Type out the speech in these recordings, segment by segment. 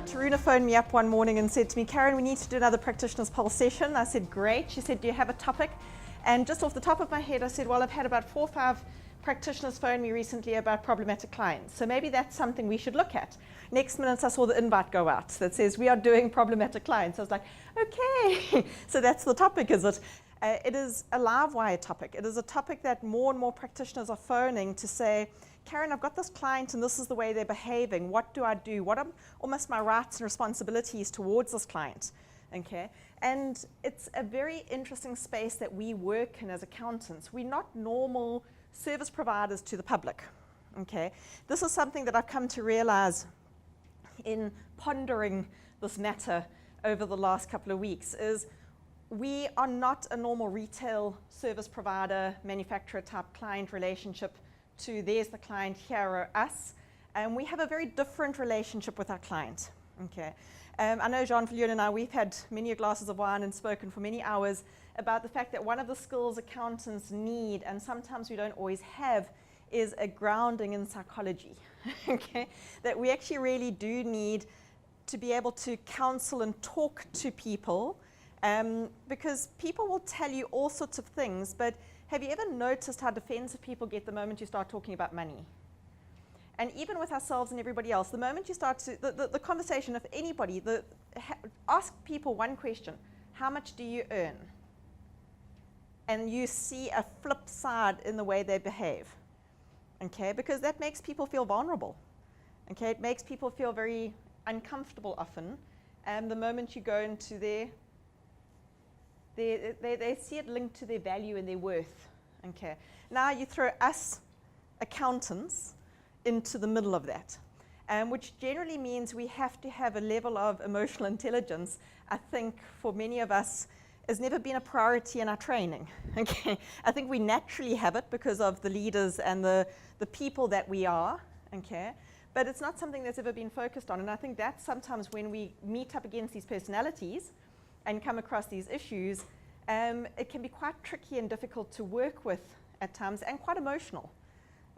Taruna phoned me up one morning and said to me, Caryn, we need to do another Practitioner's Pulse session. I said, great. She said, do you have a topic? And just off the top of my head, I said, well, I've had about 4 or 5 practitioners phone me recently about problematic clients. So maybe that's something we should look at. Next minute, I saw the invite go out that says, we are doing problematic clients. I was like, okay, so that's the topic, is it? It is a live wire topic. It is a topic that more and more practitioners are phoning to say, Caryn, I've got this client and this is the way they're behaving. What do I do? What are almost my rights and responsibilities towards this client? Okay, and it's a very interesting space that we work in as accountants. We're not normal service providers to the public. Okay, this is something that I've come to realize in pondering this matter over the last couple of weeks is we are not a normal retail service provider, manufacturer type client relationship to there's the client, here are us. And we have a very different relationship with our client. Okay. I know Jean-Philippe and I, we've had many glasses of wine and spoken for many hours about the fact that one of the skills accountants need, and sometimes we don't always have, is a grounding in psychology. Okay. That we actually really do need to be able to counsel and talk to people because people will tell you all sorts of things, but have you ever noticed how defensive people get the moment you start talking about money? And even with ourselves and everybody else, the moment you start to, the conversation of anybody, ask people one question, how much do you earn? And you see a flip side in the way they behave, okay? Because that makes people feel vulnerable, okay? It makes people feel very uncomfortable often. And the moment you go into they see it linked to their value and their worth. Okay. Now you throw us accountants into the middle of that, which generally means we have to have a level of emotional intelligence, I think for many of us has never been a priority in our training. Okay. I think we naturally have it because of the leaders and the people that we are. Okay. But it's not something that's ever been focused on. And I think that's sometimes when we meet up against these personalities and come across these issues, it can be quite tricky and difficult to work with at times and quite emotional.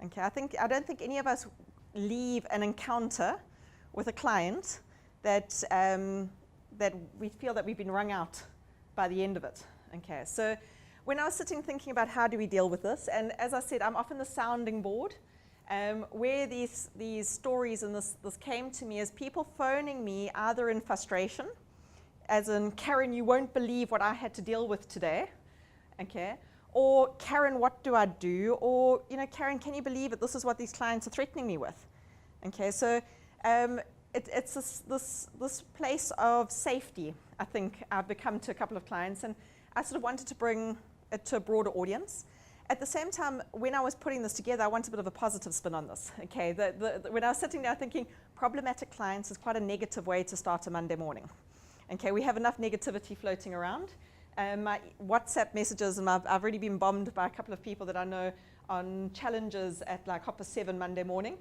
Okay, I don't think any of us leave an encounter with a client that, that we feel that we've been wrung out by the end of it. Okay, so when I was sitting thinking about how do we deal with this, and as I said, I'm often the sounding board, where these stories and this came to me is people phoning me either in frustration, as in, Caryn, you won't believe what I had to deal with today, okay? Or, Caryn, what do I do? Or, you know, Caryn, can you believe it? This is what these clients are threatening me with, okay? So it's this place of safety, I think, I've become to a couple of clients, and I sort of wanted to bring it to a broader audience. At the same time, when I was putting this together, I wanted a bit of a positive spin on this, okay? When I was sitting there thinking, problematic clients is quite a negative way to start a Monday morning. Okay, we have enough negativity floating around. My WhatsApp messages, and I've already been bombed by a couple of people that I know on challenges at like 7:30 Monday morning.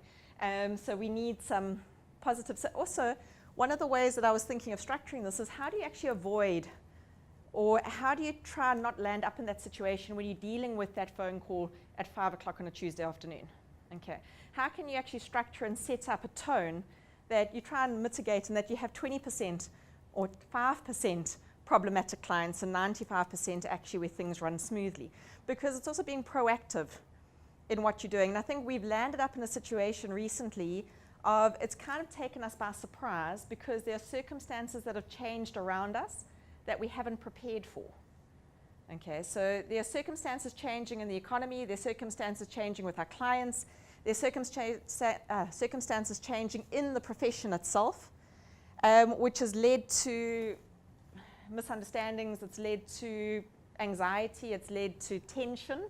So we need some positive. So also, one of the ways that I was thinking of structuring this is how do you actually avoid, or how do you try and not land up in that situation when you're dealing with that phone call at 5 o'clock on a Tuesday afternoon? Okay, how can you actually structure and set up a tone that you try and mitigate and that you have 20% or 5% problematic clients and 95% actually where things run smoothly, because it's also being proactive in what you're doing. And I think we've landed up in a situation recently of it's kind of taken us by surprise because there are circumstances that have changed around us that we haven't prepared for. Okay, so there are circumstances changing in the economy, there are circumstances changing with our clients, there are circumstances changing in the profession itself, which has led to misunderstandings, it's led to anxiety, it's led to tension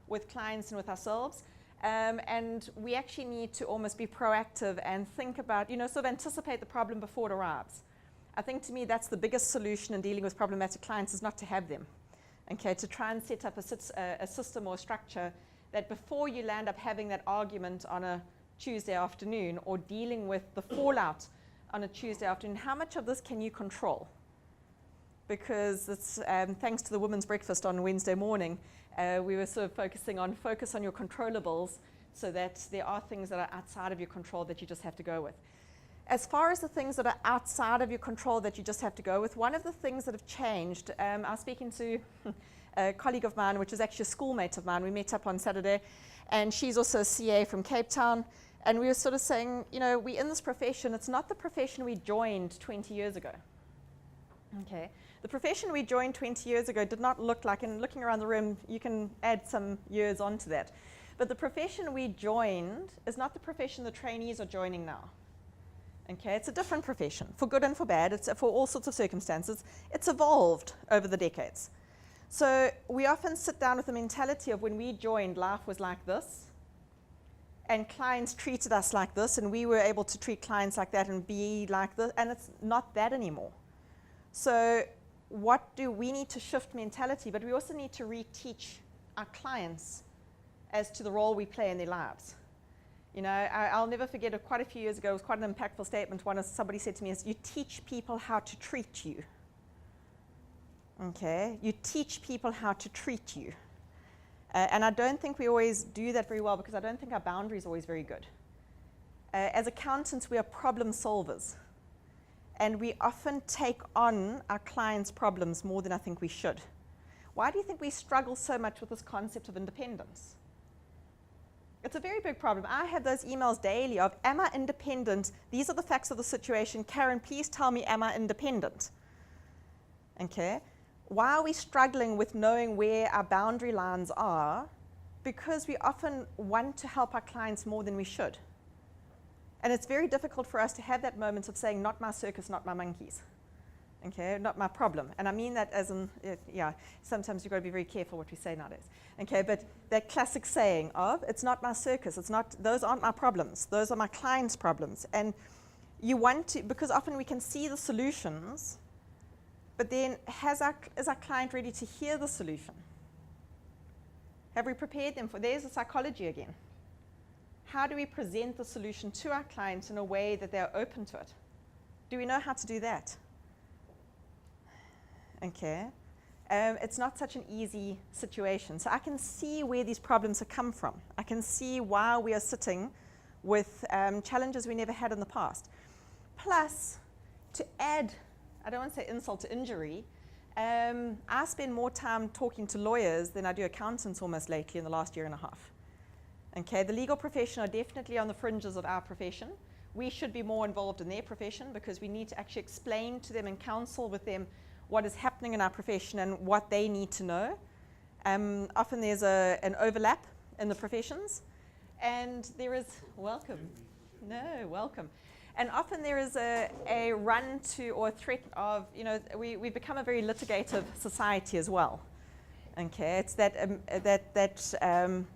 with clients and with ourselves. And we actually need to almost be proactive and think about, sort of anticipate the problem before it arrives. I think to me that's the biggest solution in dealing with problematic clients is not to have them. Okay, to try and set up a system or a structure that before you land up having that argument on a Tuesday afternoon or dealing with the fallout on a Tuesday afternoon, how much of this can you control? because it's thanks to the women's breakfast on Wednesday morning, we were sort of focusing on focus on your controllables, so that there are things that are outside of your control that you just have to go with. As far as the things that are outside of your control that you just have to go with, one of the things that have changed, I was speaking to a colleague of mine, which is actually a schoolmate of mine. We met up on Saturday, and she's also a CA from Cape Town, and we were sort of saying, you know, we're in this profession. It's not the profession we joined 20 years ago. Okay. The profession we joined 20 years ago did not look like, and looking around the room, you can add some years onto that. But the profession we joined is not the profession the trainees are joining now. Okay, it's a different profession, for good and for bad. It's for all sorts of circumstances. It's evolved over the decades. So we often sit down with the mentality of when we joined, life was like this, and clients treated us like this, and we were able to treat clients like that and be like this, and it's not that anymore. So what do we need to shift mentality, but we also need to reteach our clients as to the role we play in their lives. You know, I'll never forget it. Quite a few years ago, it was quite an impactful statement. Somebody said to me, is you teach people how to treat you. Okay, you teach people how to treat you. And I don't think we always do that very well, because I don't think our boundary is always very good. As accountants, we are problem solvers. And we often take on our clients' problems more than I think we should. Why do you think we struggle so much with this concept of independence? It's a very big problem. I have those emails daily of, am I independent? These are the facts of the situation. Caryn, please tell me, am I independent? Okay. Why are we struggling with knowing where our boundary lines are? Because we often want to help our clients more than we should. And it's very difficult for us to have that moment of saying, not my circus, not my monkeys. Okay, not my problem. And I mean that as in, yeah, sometimes you've got to be very careful what we say nowadays. Okay, but that classic saying of, it's not my circus, it's not, those aren't my problems, those are my clients' problems. And you want to, because often we can see the solutions, but then is our client ready to hear the solution? Have we prepared them for, there's the psychology again. How do we present the solution to our clients in a way that they're open to it? Do we know how to do that? Okay, it's not such an easy situation. So I can see where these problems have come from. I can see why we are sitting with challenges we never had in the past. Plus, to add, I don't want to say insult to injury, I spend more time talking to lawyers than I do accountants almost lately in the last year and a half. Okay, the legal profession are definitely on the fringes of our profession. We should be more involved in their profession, because we need to actually explain to them and counsel with them what is happening in our profession and what they need to know. Often there's an overlap in the professions, and there is, welcome. No, welcome. And often there is a run to, or a threat of, you know, we become a very litigative society as well. Okay, it's that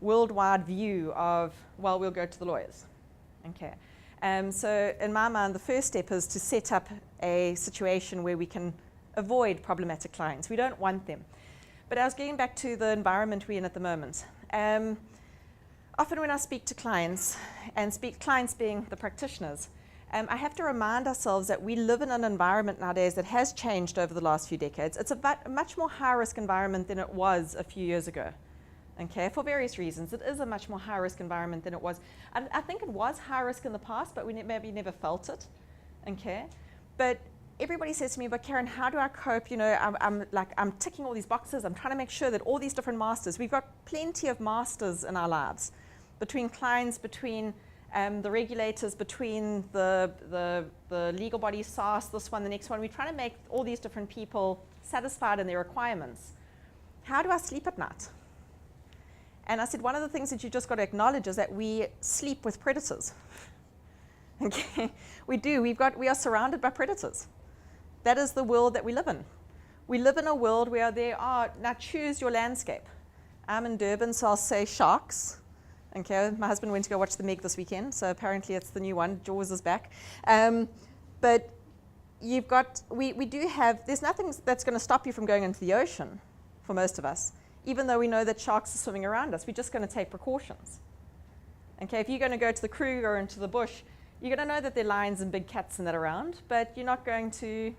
worldwide view of, well, we'll go to the lawyers. Okay. So in my mind, the first step is to set up a situation where we can avoid problematic clients. We don't want them. But I was getting back to the environment we're in at the moment. Often when I speak to clients, and clients being the practitioners, I have to remind ourselves that we live in an environment nowadays that has changed over the last few decades. It's a much more high-risk environment than it was a few years ago. Okay, for various reasons. It is a much more high-risk environment than it was. I think it was high-risk in the past, but we maybe never felt it. Okay, but everybody says to me, but Caryn, how do I cope? You know, I'm ticking all these boxes. I'm trying to make sure that all these different masters, we've got plenty of masters in our lives, between clients, between the regulators, between the legal body, SARS, this one, the next one. We're trying to make all these different people satisfied in their requirements. How do I sleep at night? And I said, one of the things that you just got to acknowledge is that we sleep with predators. Okay, we do. We are surrounded by predators. That is the world that we live in. We live in a world where there are, now choose your landscape. I'm in Durban, so I'll say sharks. Okay, my husband went to go watch the Meg this weekend, so apparently it's the new one. Jaws is back. But you've got, we do have, there's nothing that's going to stop you from going into the ocean for most of us. Even though we know that sharks are swimming around us, we're just going to take precautions. Okay, if you're going to go to the Kruger or into the bush, you're going to know that there are lions and big cats and that around, but you're not going to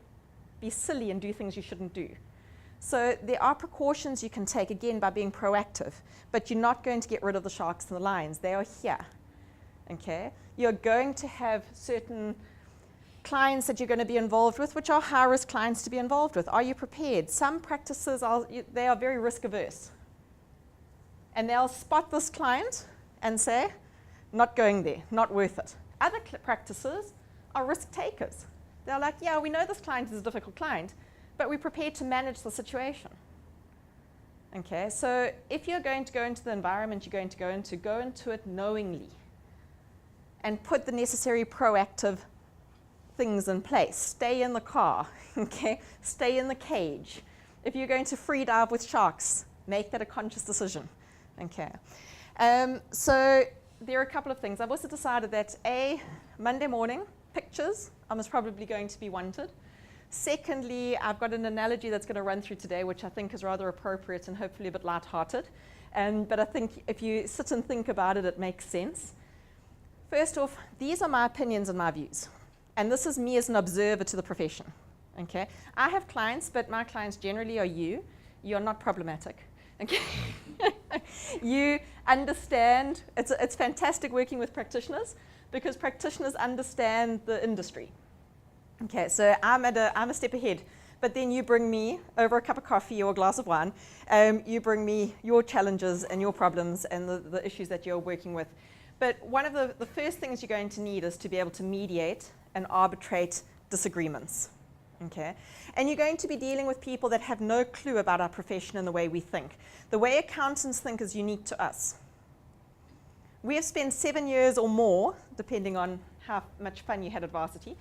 be silly and do things you shouldn't do. So there are precautions you can take, again, by being proactive, but you're not going to get rid of the sharks and the lions. They are here, okay? You're going to have certain clients that you're going to be involved with, which are high-risk clients to be involved with. Are you prepared? Some practices, they are very risk-averse. And they'll spot this client and say, not going there, not worth it. Other practices are risk takers. They're like, yeah, we know this client is a difficult client, but we're prepared to manage the situation. Okay, so if you're going to go into the environment you're going to go into it knowingly and put the necessary proactive things in place. Stay in the car, okay? Stay in the cage. If you're going to free dive with sharks, make that a conscious decision, okay? So there are a couple of things. I've also decided that Monday morning, pictures are most probably going to be wanted. Secondly, I've got an analogy that's going to run through today, which I think is rather appropriate and hopefully a bit lighthearted. But I think if you sit and think about it, it makes sense. First off, these are my opinions and my views. And this is me as an observer to the profession. Okay? I have clients, but my clients generally are you. You're not problematic. Okay? You understand. It's fantastic working with practitioners because practitioners understand the industry. Okay, so I'm a step ahead, but then you bring me over a cup of coffee or a glass of wine, you bring me your challenges and your problems and the issues that you're working with. But one of the first things you're going to need is to be able to mediate and arbitrate disagreements. Okay? And you're going to be dealing with people that have no clue about our profession and the way we think. The way accountants think is unique to us. We have spent 7 years or more, depending on how much fun you had at varsity.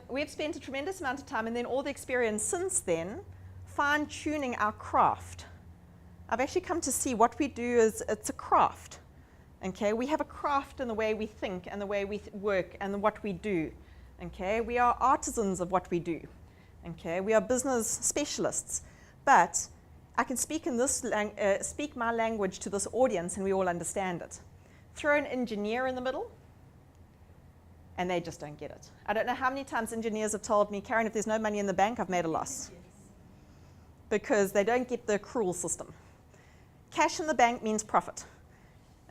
We have spent a tremendous amount of time and then all the experience since then fine-tuning our craft. I've actually come to see what we do is it's a craft. Okay, we have a craft in the way we think and the way we work and what we do. Okay, we are artisans of what we do. Okay, we are business specialists, but I can speak speak my language to this audience and we all understand it. Throw an engineer in the middle, and they just don't get it. I don't know how many times engineers have told me, Caryn, if there's no money in the bank, I've made a loss. Because they don't get the accrual system. Cash in the bank means profit.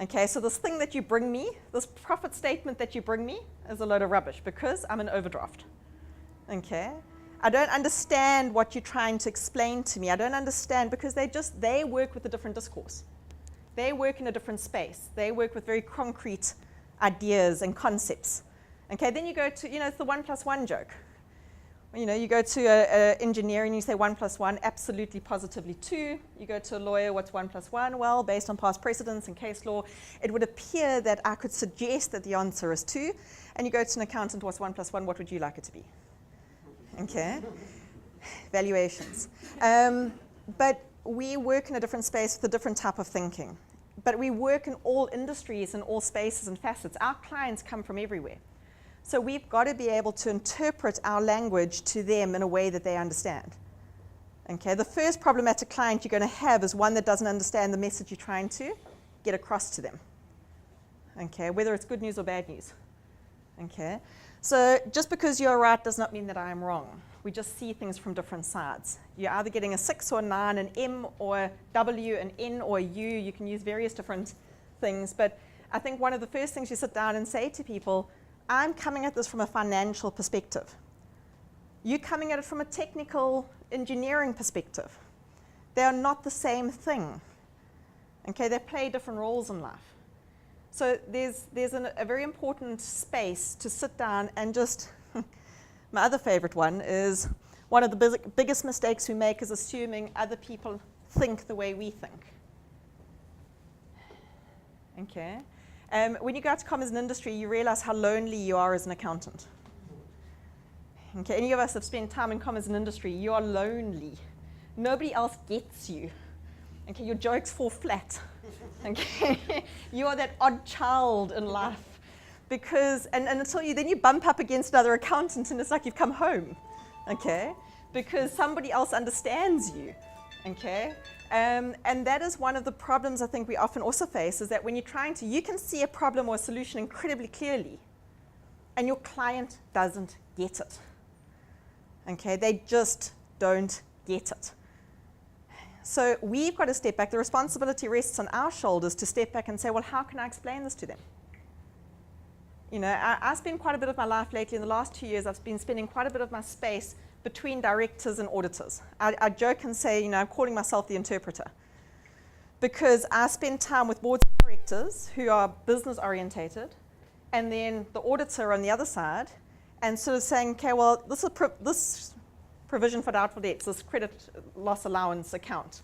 Okay, so this thing that you bring me, this profit statement that you bring me, is a load of rubbish because I'm an overdraft. Okay? I don't understand what you're trying to explain to me. I don't understand because they work with a different discourse. They work in a different space. They work with very concrete ideas and concepts. Okay, then you go to, it's the 1 + 1 joke. You go to an engineer and you say 1 + 1, absolutely positively 2. You go to a lawyer, what's 1 + 1? Well, based on past precedents and case law, it would appear that I could suggest that the answer is 2. And you go to an accountant, what's 1 + 1? What would you like it to be? Okay, valuations. But we work in a different space with a different type of thinking. But we work in all industries and all spaces and facets. Our clients come from everywhere. So we've got to be able to interpret our language to them in a way that they understand. Okay, the first problematic client you're going to have is one that doesn't understand the message you're trying to get across to them. Okay, whether it's good news or bad news. Okay, so just because you're right does not mean that I am wrong. We just see things from different sides. You're either getting a 6 or a 9, an M or a W, an N or a U. You can use various different things. But I think one of the first things you sit down and say to people, I'm coming at this from a financial perspective. You're coming at it from a technical engineering perspective. They are not the same thing. Okay, they play different roles in life. So there's a very important space to sit down and just, my other favorite one is, one of the biggest mistakes we make is assuming other people think the way we think. Okay. When you go out to come as an industry, you realize how lonely you are as an accountant. Okay, any of us have spent time in as an industry, you are lonely. Nobody else gets you. Okay, your jokes fall flat. Okay, you are that odd child in life. Because, and until then you bump up against another accountant and it's like you've come home. Okay, because somebody else understands you. Okay. And that is one of the problems I think we often also face, is that when you're you can see a problem or a solution incredibly clearly, and your client doesn't get it. Okay, they just don't get it. So we've got to step back. The responsibility rests on our shoulders to step back and say, well, how can I explain this to them? You know, I spend quite a bit of my life lately. In the last 2 years, I've been spending quite a bit of my space between directors and auditors. I joke and say, you know, I'm calling myself the interpreter, because I spend time with boards of directors who are business orientated, and then the auditor on the other side, and sort of saying, okay, well, this provision for doubtful debts, this credit loss allowance account.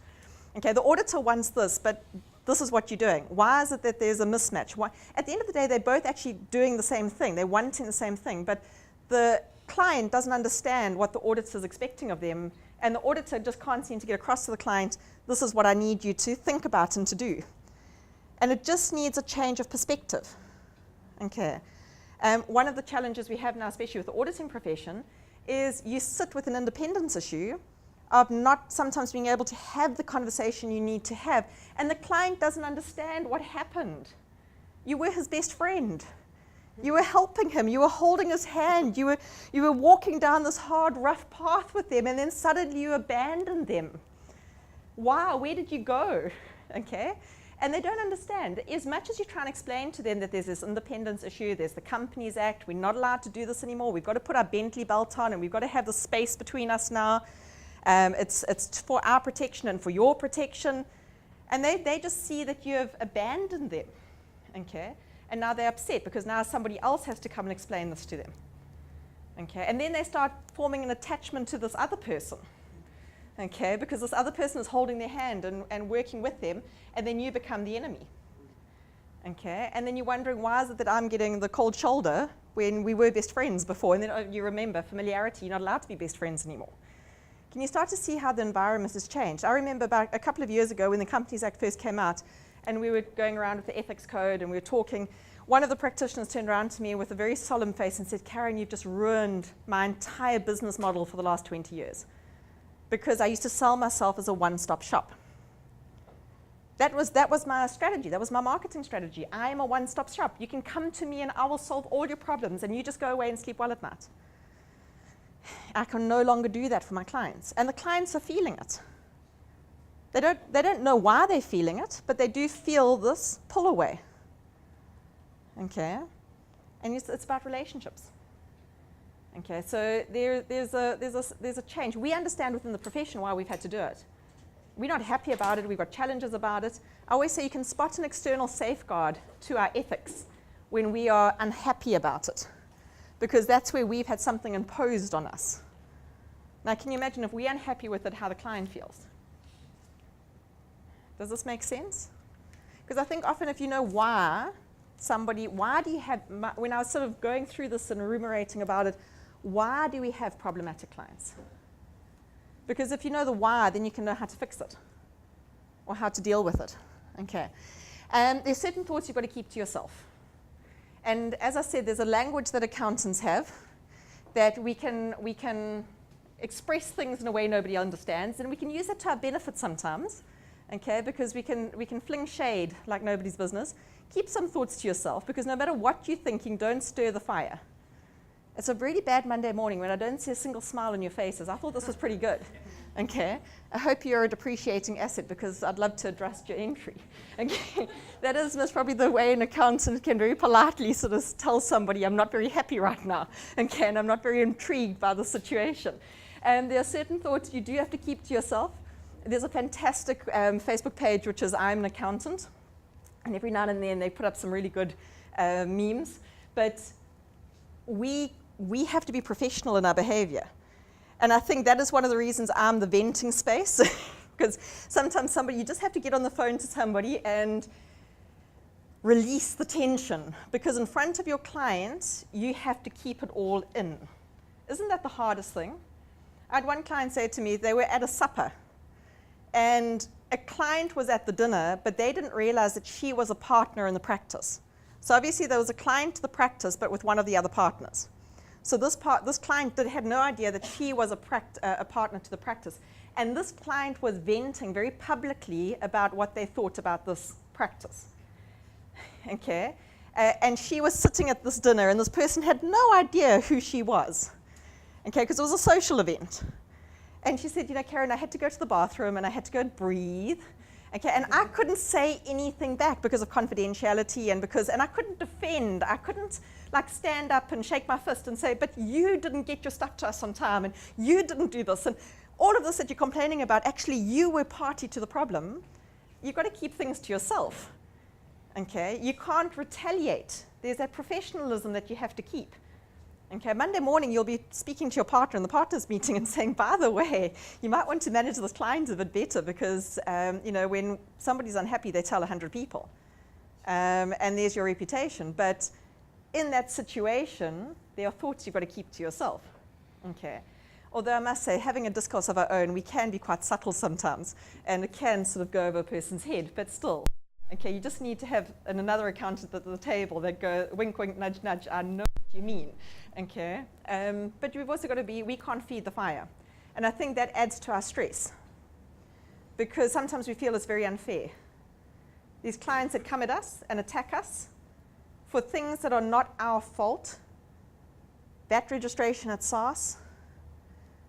Okay, the auditor wants this, but this is what you're doing. Why is it that there's a mismatch? Why? At the end of the day, they're both actually doing the same thing. They're wanting the same thing, but the client doesn't understand what the auditor is expecting of them, and the auditor just can't seem to get across to the client, this is what I need you to think about and to do. And it just needs a change of perspective. Okay. One of the challenges we have now, especially with the auditing profession, is you sit with an independence issue of not sometimes being able to have the conversation you need to have, and the client doesn't understand what happened. You were his best friend. You were helping him. You were holding his hand. You were walking down this hard, rough path with them, and then suddenly you abandoned them. Wow, where did you go? Okay? And they don't understand. As much as you try and explain to them that there's this independence issue, there's the Companies Act, we're not allowed to do this anymore, we've got to put our Bentley belt on, and we've got to have the space between us now. It's for our protection and for your protection. And they just see that you have abandoned them. Okay? And now they're upset because now somebody else has to come and explain this to them. Okay? And then they start forming an attachment to this other person. Okay, because this other person is holding their hand and working with them, and then you become the enemy. Okay, and then you're wondering, why is it that I'm getting the cold shoulder when we were best friends before? And then you remember familiarity, you're not allowed to be best friends anymore. Can you start to see how the environment has changed? I remember about a couple of years ago when the Companies Act first came out, and we were going around with the ethics code, and we were talking. One of the practitioners turned around to me with a very solemn face and said, Caryn, you've just ruined my entire business model for the last 20 years. Because I used to sell myself as a one-stop shop. That was my strategy. That was my marketing strategy. I am a one-stop shop. You can come to me and I will solve all your problems, and you just go away and sleep well at night. I can no longer do that for my clients, and the clients are feeling it. They don't know why they're feeling it, but they do feel this pull away. Okay, and it's about relationships. Okay, so there's a change. We understand within the profession why we've had to do it. We're not happy about it. We've got challenges about it. I always say you can spot an external safeguard to our ethics when we are unhappy about it, because that's where we've had something imposed on us. Now, can you imagine if we're unhappy with it, how the client feels? Does this make sense? Because I think often if you know why do you have, when I was sort of going through this and ruminating about it, why do we have problematic clients? Because if you know the why, then you can know how to fix it or how to deal with it. Okay. And there's certain thoughts you've got to keep to yourself. And as I said, there's a language that accountants have that we can express things in a way nobody understands, and we can use that to our benefit sometimes. Okay, because we can fling shade like nobody's business. Keep some thoughts to yourself, because no matter what you're thinking, don't stir the fire. It's a really bad Monday morning when I don't see a single smile on your faces. I thought this was pretty good. Okay, I hope you're a depreciating asset, because I'd love to adjust your entry. Okay, that is most probably the way an accountant can very politely sort of tell somebody, I'm not very happy right now. Okay, and I'm not very intrigued by the situation. And there are certain thoughts you do have to keep to yourself. There's a fantastic Facebook page, which is I'm an Accountant. And every now and then they put up some really good memes. But we have to be professional in our behavior. And I think that is one of the reasons I'm the venting space. Because sometimes you just have to get on the phone to somebody and release the tension. Because in front of your client, you have to keep it all in. Isn't that the hardest thing? I had one client say to me, they were at a supper. And a client was at the dinner, but they didn't realize that she was a partner in the practice. So obviously there was a client to the practice, but with one of the other partners. So this client had no idea that she was a partner to the practice. And this client was venting very publicly about what they thought about this practice. Okay? And she was sitting at this dinner, and this person had no idea who she was. okay, because it was a social event. And she said, Caryn, I had to go to the bathroom and I had to go and breathe. Okay, and I couldn't say anything back because of confidentiality and I couldn't defend. I couldn't stand up and shake my fist and say, but you didn't get your stuff to us on time and you didn't do this. And all of this that you're complaining about, actually you were party to the problem. You've got to keep things to yourself. Okay, you can't retaliate. There's that professionalism that you have to keep. Okay, Monday morning you'll be speaking to your partner in the partners meeting and saying, by the way, you might want to manage this client a bit better because, when somebody's unhappy, they tell 100 people. And there's your reputation. But in that situation, there are thoughts you've got to keep to yourself. Okay. Although I must say, having a discourse of our own, we can be quite subtle sometimes, and it can sort of go over a person's head, but still. Okay, you just need to have another accountant at the table that go, wink, wink, nudge, nudge, I know what you mean. Okay, but we've also got to we can't feed the fire. And I think that adds to our stress because sometimes we feel it's very unfair. These clients that come at us and attack us for things that are not our fault, VAT registration at SARS,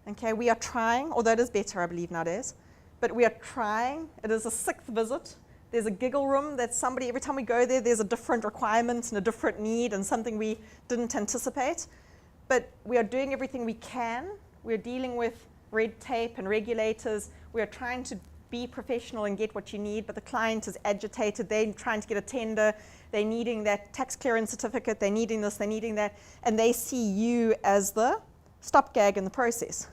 okay, we are trying, although it is better, I believe, nowadays, but we are trying. It is a 6th visit. There's a giggle room that somebody, every time we go there, there's a different requirement and a different need and something we didn't anticipate. But we are doing everything we can. We're dealing with red tape and regulators. We are trying to be professional and get what you need, but the client is agitated. They're trying to get a tender. They're needing that tax clearance certificate. They're needing this, they're needing that. And they see you as the stopgag in the process.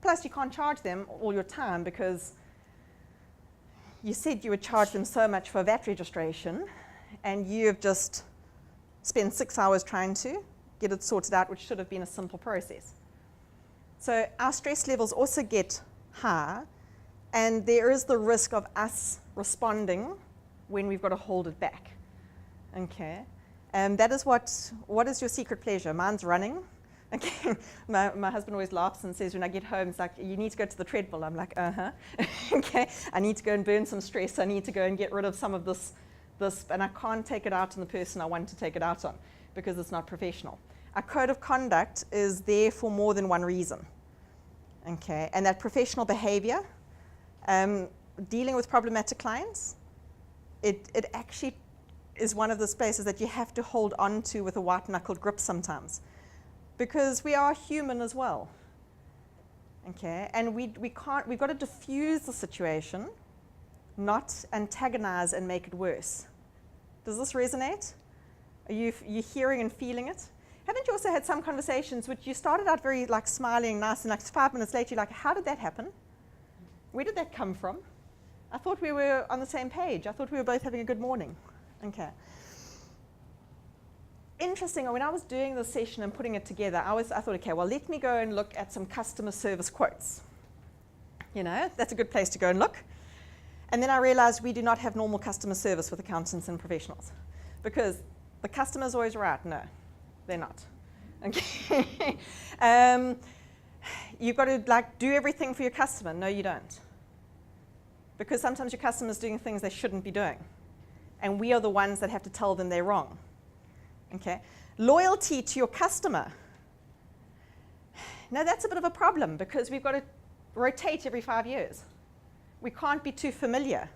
Plus, you can't charge them all your time because you said you would charge them so much for VAT registration, and you have just spent 6 hours trying to get it sorted out, which should have been a simple process. So our stress levels also get high, and there is the risk of us responding when we've got to hold it back. Okay, and that is what is your secret pleasure? Mine's running. Okay, my husband always laughs and says when I get home, it's like, you need to go to the treadmill. I'm like, okay, I need to go and burn some stress. I need to go and get rid of some of this, and I can't take it out on the person I want to take it out on because it's not professional. Our code of conduct is there for more than one reason. Okay, and that professional behavior, dealing with problematic clients, it actually is one of the spaces that you have to hold on to with a white-knuckled grip sometimes. Because we are human as well, okay? And we've got to diffuse the situation, not antagonize and make it worse. Does this resonate? Are you hearing and feeling it? Haven't you also had some conversations which you started out very smiling, nice, and 5 minutes later you're like, how did that happen? Where did that come from? I thought we were on the same page. I thought we were both having a good morning. Okay. Interesting, when I was doing this session and putting it together, I thought, okay, well, let me go and look at some customer service quotes. That's a good place to go and look. And then I realized we do not have normal customer service with accountants and professionals because the customer's always right. No, they're not. Okay. You've got to do everything for your customer. No, you don't. Because sometimes your customer's doing things they shouldn't be doing. And we are the ones that have to tell them they're wrong. Okay, loyalty to your customer. Now that's a bit of a problem because we've got to rotate every 5 years. We can't be too familiar.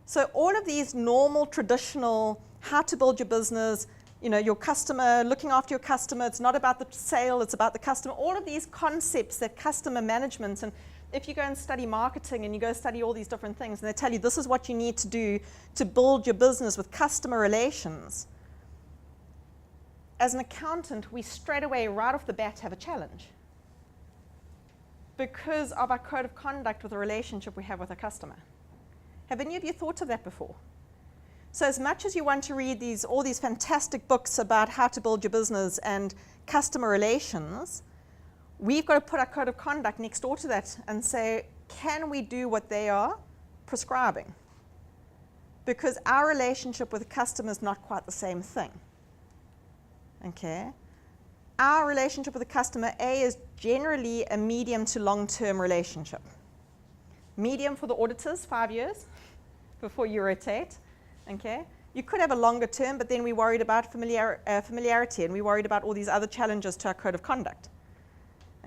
So all of these normal, traditional, how to build your business, your customer, looking after your customer, it's not about the sale, it's about the customer, all of these concepts that customer management, and if you go and study marketing and you go study all these different things and they tell you this is what you need to do to build your business with customer relations, as an accountant, we straight away, right off the bat, have a challenge because of our code of conduct with the relationship we have with our customer. Have any of you thought of that before? So as much as you want to read all these fantastic books about how to build your business and customer relations, we've got to put our code of conduct next door to that and say, can we do what they are prescribing? Because our relationship with the customer is not quite the same thing. Okay, our relationship with the customer, is generally a medium to long-term relationship. Medium for the auditors, 5 years before you rotate. Okay, you could have a longer term, but then we worried about familiarity and we worried about all these other challenges to our code of conduct.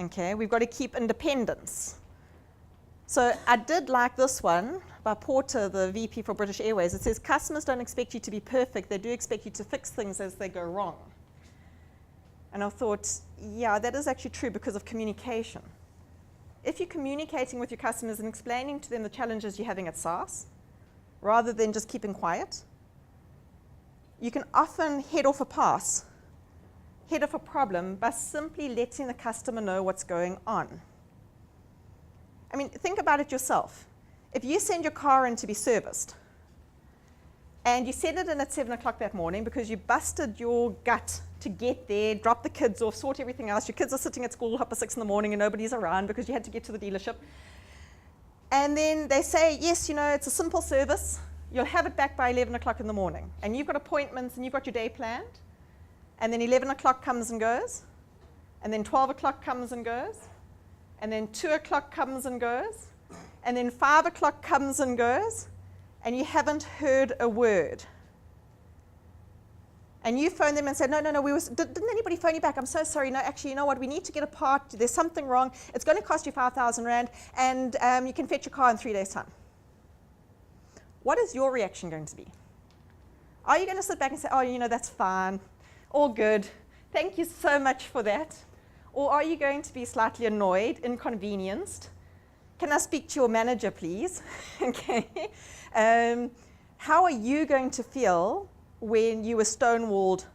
Okay, we've got to keep independence. So I did like this one by Porter, the VP for British Airways. It says, customers don't expect you to be perfect. They do expect you to fix things as they go wrong. And I thought, yeah, that is actually true because of communication. If you're communicating with your customers and explaining to them the challenges you're having at SaaS, rather than just keeping quiet, you can often head off a problem by simply letting the customer know what's going on. I mean, think about it yourself. If you send your car in to be serviced, and you send it in at 7 o'clock that morning because you busted your gut to get there, drop the kids off, sort everything else, your kids are sitting at school 6 in the morning and nobody's around because you had to get to the dealership, and then they say, yes, you know, it's a simple service, you'll have it back by 11 o'clock in the morning, and you've got appointments and you've got your day planned, and then 11 o'clock comes and goes, and then 12 o'clock comes and goes, and then 2 o'clock comes and goes, and then 5 o'clock comes and goes, and you haven't heard a word. And you phone them and say, no, didn't anybody phone you back? I'm so sorry. No, actually, you know what? We need to get a part. There's something wrong. It's going to cost you 5,000 Rand, and you can fetch your car in 3 days' time. What is your reaction going to be? Are you going to sit back and say, oh, you know, that's fine, all good, thank you so much for that? Or are you going to be slightly annoyed, inconvenienced? Can I speak to your manager, please? Okay. How are you going to feel when you were stonewalled,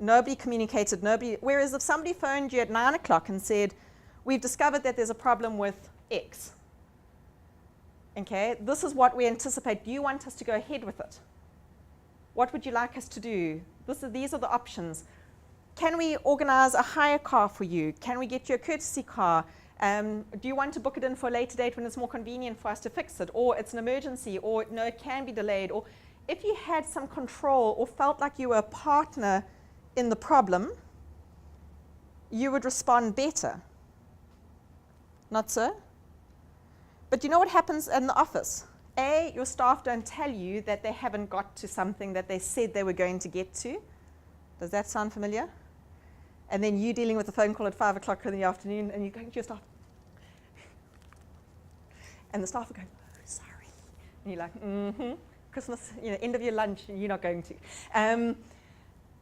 nobody communicated, whereas if somebody phoned you at 9 o'clock and said, we've discovered that there's a problem with X. Okay, this is what we anticipate. Do you want us to go ahead with it? What would you like us to do? These are the options. Can we organize a hire car for you? Can we get you a courtesy car? Do you want to book it in for a later date when it's more convenient for us to fix it? Or it's an emergency, or no, it can be delayed. Or if you had some control or felt like you were a partner in the problem, you would respond better. Not so? But you know what happens in the office? A, your staff don't tell you that they haven't got to something that they said they were going to get to. Does that sound familiar? And then you dealing with a phone call at 5 o'clock in the afternoon, and you're going to your staff. And the staff are going, oh, sorry. And you're like, Christmas, you know, end of your lunch, and you're not going to.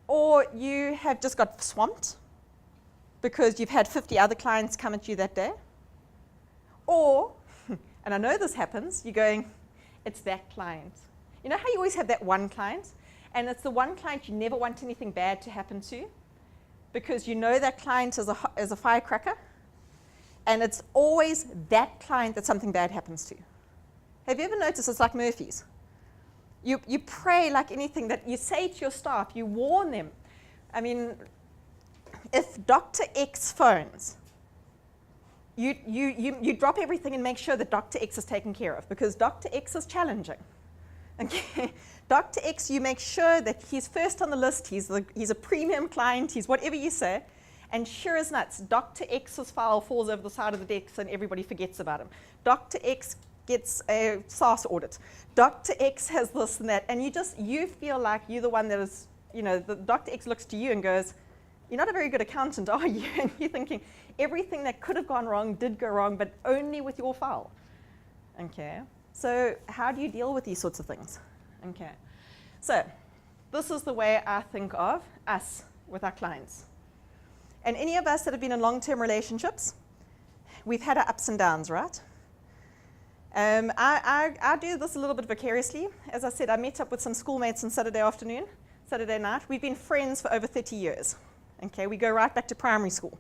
Or you have just got swamped because you've had 50 other clients come at you that day. Or, and I know this happens, you're going, it's that client. You know how you always have that one client? And it's the one client you never want anything bad to happen to, because you know that client is a firecracker, and it's always that client that something bad happens to. Have you ever noticed it's like Murphy's? You pray like anything that you say to your staff, you warn them. I mean, if Dr. X phones, you drop everything and make sure that Dr. X is taken care of, because Dr. X is challenging. Okay? Dr. X, you make sure that he's first on the list, he's a premium client, he's whatever you say, and sure as nuts, Dr. X's file falls over the side of the desk and everybody forgets about him. Dr. X gets a SaaS audit. Dr. X has this and that, and you feel like you're the one that is, you know, Dr. X looks to you and goes, you're not a very good accountant, are you? And you're thinking, everything that could have gone wrong did go wrong, but only with your file. Okay, so how do you deal with these sorts of things? Okay, so this is the way I think of us with our clients. And any of us that have been in long-term relationships, we've had our ups and downs, right? I do this a little bit vicariously. As I said, I met up with some schoolmates on Saturday night. We've been friends for over 30 years. Okay, we go right back to primary school.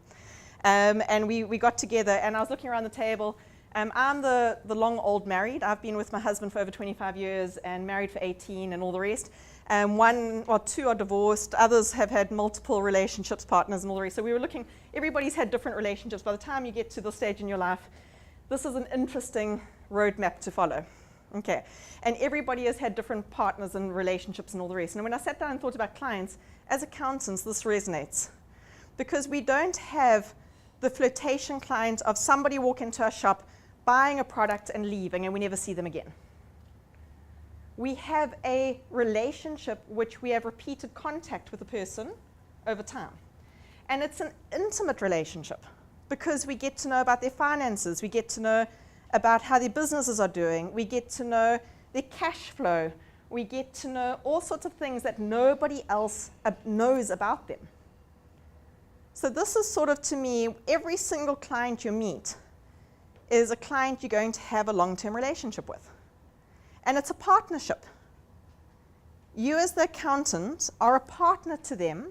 And we got together, and I was looking around the table. I'm the long old married. I've been with my husband for over 25 years and married for 18 and all the rest. One or two are divorced. Others have had multiple relationships, partners and all the rest. So we were looking, everybody's had different relationships. By the time you get to this stage in your life, this is an interesting roadmap to follow. Okay, and everybody has had different partners and relationships and all the rest. And when I sat down and thought about clients, as accountants, this resonates. Because we don't have the flirtation client of somebody walk into our shop, buying a product and leaving, and we never see them again. We have a relationship which we have repeated contact with the person over time. And it's an intimate relationship. because we get to know about their finances, we get to know about how their businesses are doing, we get to know their cash flow, we get to know all sorts of things that nobody else knows about them. So this is sort of, to me, every single client you meet is a client you're going to have a long-term relationship with. And it's a partnership. You as the accountant are a partner to them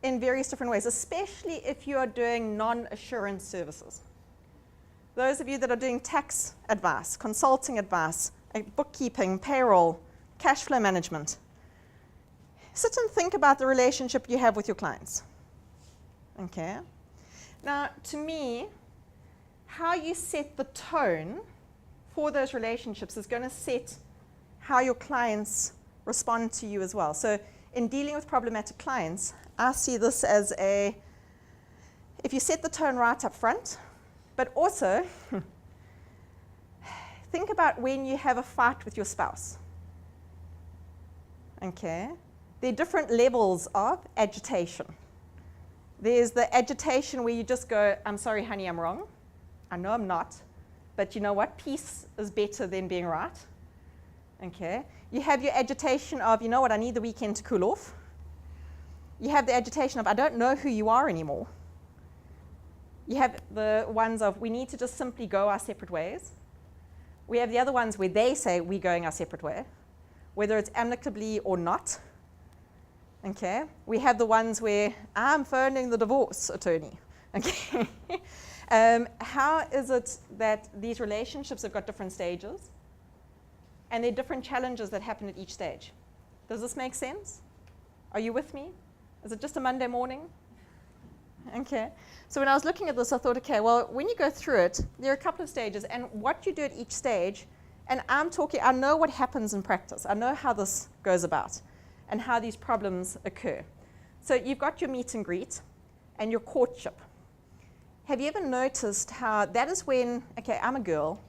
in various different ways, especially if you are doing non-assurance services. Those of you that are doing tax advice, consulting advice, bookkeeping, payroll, cash flow management, sit and think about the relationship you have with your clients. Okay? Now, to me, how you set the tone for those relationships is going to set how your clients respond to you as well. So in dealing with problematic clients, I see this as if you set the tone right up front, but also think about when you have a fight with your spouse. Okay? There are different levels of agitation. There's the agitation where you just go, I'm sorry, honey, I'm wrong. I know I'm not, but you know what? Peace is better than being right. Okay? You have your agitation of, you know what, I need the weekend to cool off. You have the agitation of, I don't know who you are anymore. You have the ones of, we need to just simply go our separate ways. We have the other ones where they say we're going our separate way, whether it's amicably or not. Okay? We have the ones where I'm phoning the divorce attorney. Okay? How is it that these relationships have got different stages? And there are different challenges that happen at each stage. Does this make sense? Are you with me? Is it just a Monday morning? Okay. So when I was looking at this, I thought, okay, well, when you go through it, there are a couple of stages, and what you do at each stage, and I know what happens in practice. I know how this goes about and how these problems occur. So you've got your meet and greet and your courtship. Have you ever noticed how that is when, okay, I'm a girl.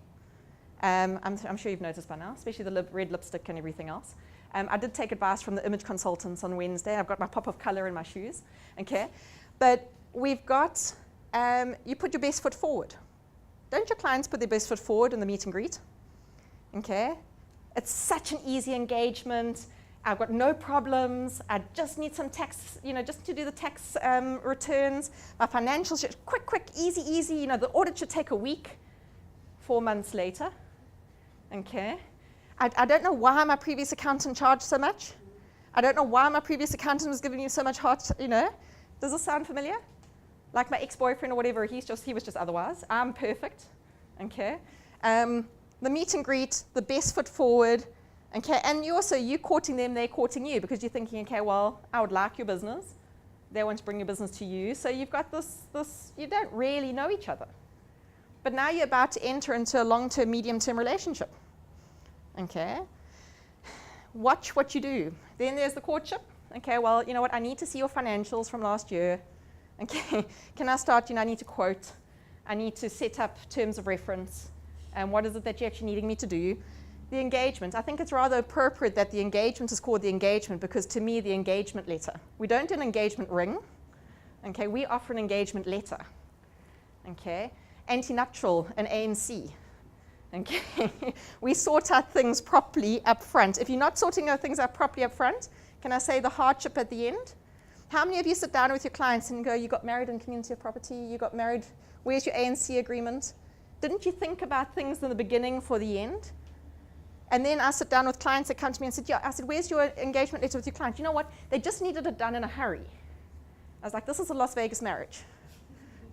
I'm sure you've noticed by now, especially the red lipstick and everything else. I did take advice from the image consultants on Wednesday. I've got my pop of color in my shoes. Okay? But we've got, you put your best foot forward. Don't your clients put their best foot forward in the meet and greet? Okay? It's such an easy engagement. I've got no problems. I just need some tax, just to do the tax returns. My financials, quick, easy. The audit should take a week. 4 months later. Okay? I don't know why my previous accountant charged so much. I don't know why my previous accountant was giving you so much hot, Does this sound familiar? Like my ex-boyfriend or whatever, he was just otherwise. I'm perfect. Okay? The meet and greet, the best foot forward. Okay? And you courting them, they're courting you because you're thinking, okay, well, I would like your business. They want to bring your business to you. So you've got this, you don't really know each other. But now you're about to enter into a long-term, medium-term relationship. Okay? Watch what you do. Then there's the courtship. Okay, well, you know what? I need to see your financials from last year. Okay, can I start? I need to quote. I need to set up terms of reference. And what is it that you're actually needing me to do? The engagement. I think it's rather appropriate that the engagement is called the engagement because to me, the engagement letter. We don't do an engagement ring. Okay, we offer an engagement letter. Okay? Antenuptial and ANC. Okay? We sort out things properly up front. If you're not sorting out things out properly up front, can I say the hardship at the end? How many of you sit down with your clients and go, you got married in community of property, you got married, where's your ANC agreement? Didn't you think about things in the beginning for the end? And then I sit down with clients that come to me and said, yeah, I said, where's your engagement letter with your client? You know what? They just needed it done in a hurry. I was like, this is a Las Vegas marriage.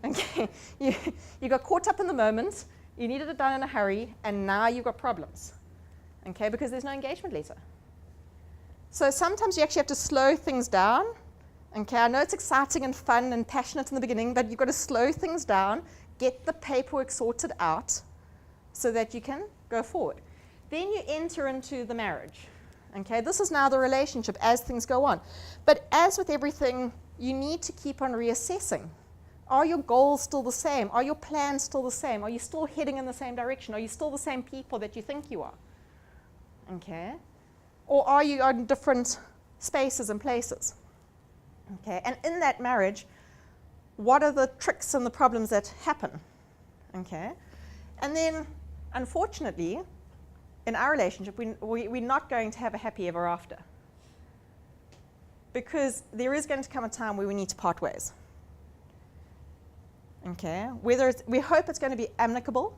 Okay, you got caught up in the moment, you needed it done in a hurry, and now you've got problems. Okay, because there's no engagement letter. So sometimes you actually have to slow things down. Okay, I know it's exciting and fun and passionate in the beginning, but you've got to slow things down, get the paperwork sorted out so that you can go forward. Then you enter into the marriage. Okay, this is now the relationship as things go on. But as with everything, you need to keep on reassessing. Are your goals still the same? Are your plans still the same? Are you still heading in the same direction? Are you still the same people that you think you are? Okay? Or are you in different spaces and places? Okay? And in that marriage, what are the tricks and the problems that happen? Okay. And then, unfortunately, in our relationship, we're not going to have a happy ever after. Because there is going to come a time where we need to part ways. Okay. We hope it's going to be amicable,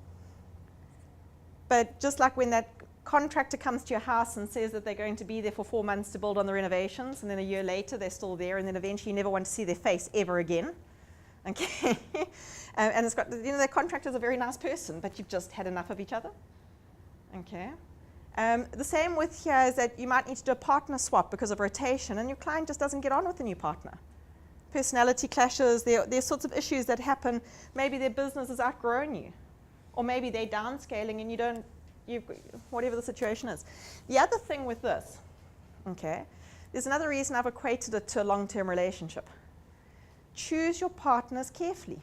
but just like when that contractor comes to your house and says that they're going to be there for 4 months to build on the renovations, and then a year later they're still there, and then eventually you never want to see their face ever again. Okay. And it's got, the contractor's a very nice person, but you've just had enough of each other. Okay. The same with here is that you might need to do a partner swap because of rotation, and your client just doesn't get on with the new partner. Personality clashes, there's sorts of issues that happen. Maybe their business has outgrown you, or maybe they're downscaling and whatever the situation is. The other thing with this, okay, there's another reason I've equated it to a long-term relationship. Choose your partners carefully.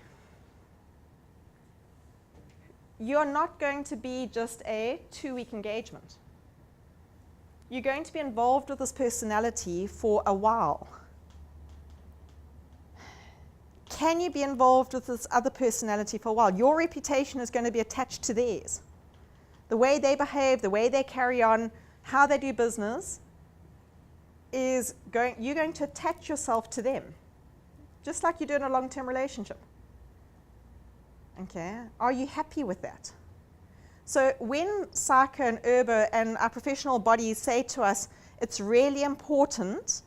You're not going to be just a 2-week engagement. You're going to be involved with this personality for a while. Can you be involved with this other personality for a while? Your reputation is going to be attached to theirs. The way they behave, the way they carry on, how they do business, you're going to attach yourself to them, just like you do in a long-term relationship. Okay, are you happy with that? So when SAICA and URBA and our professional bodies say to us, it's really important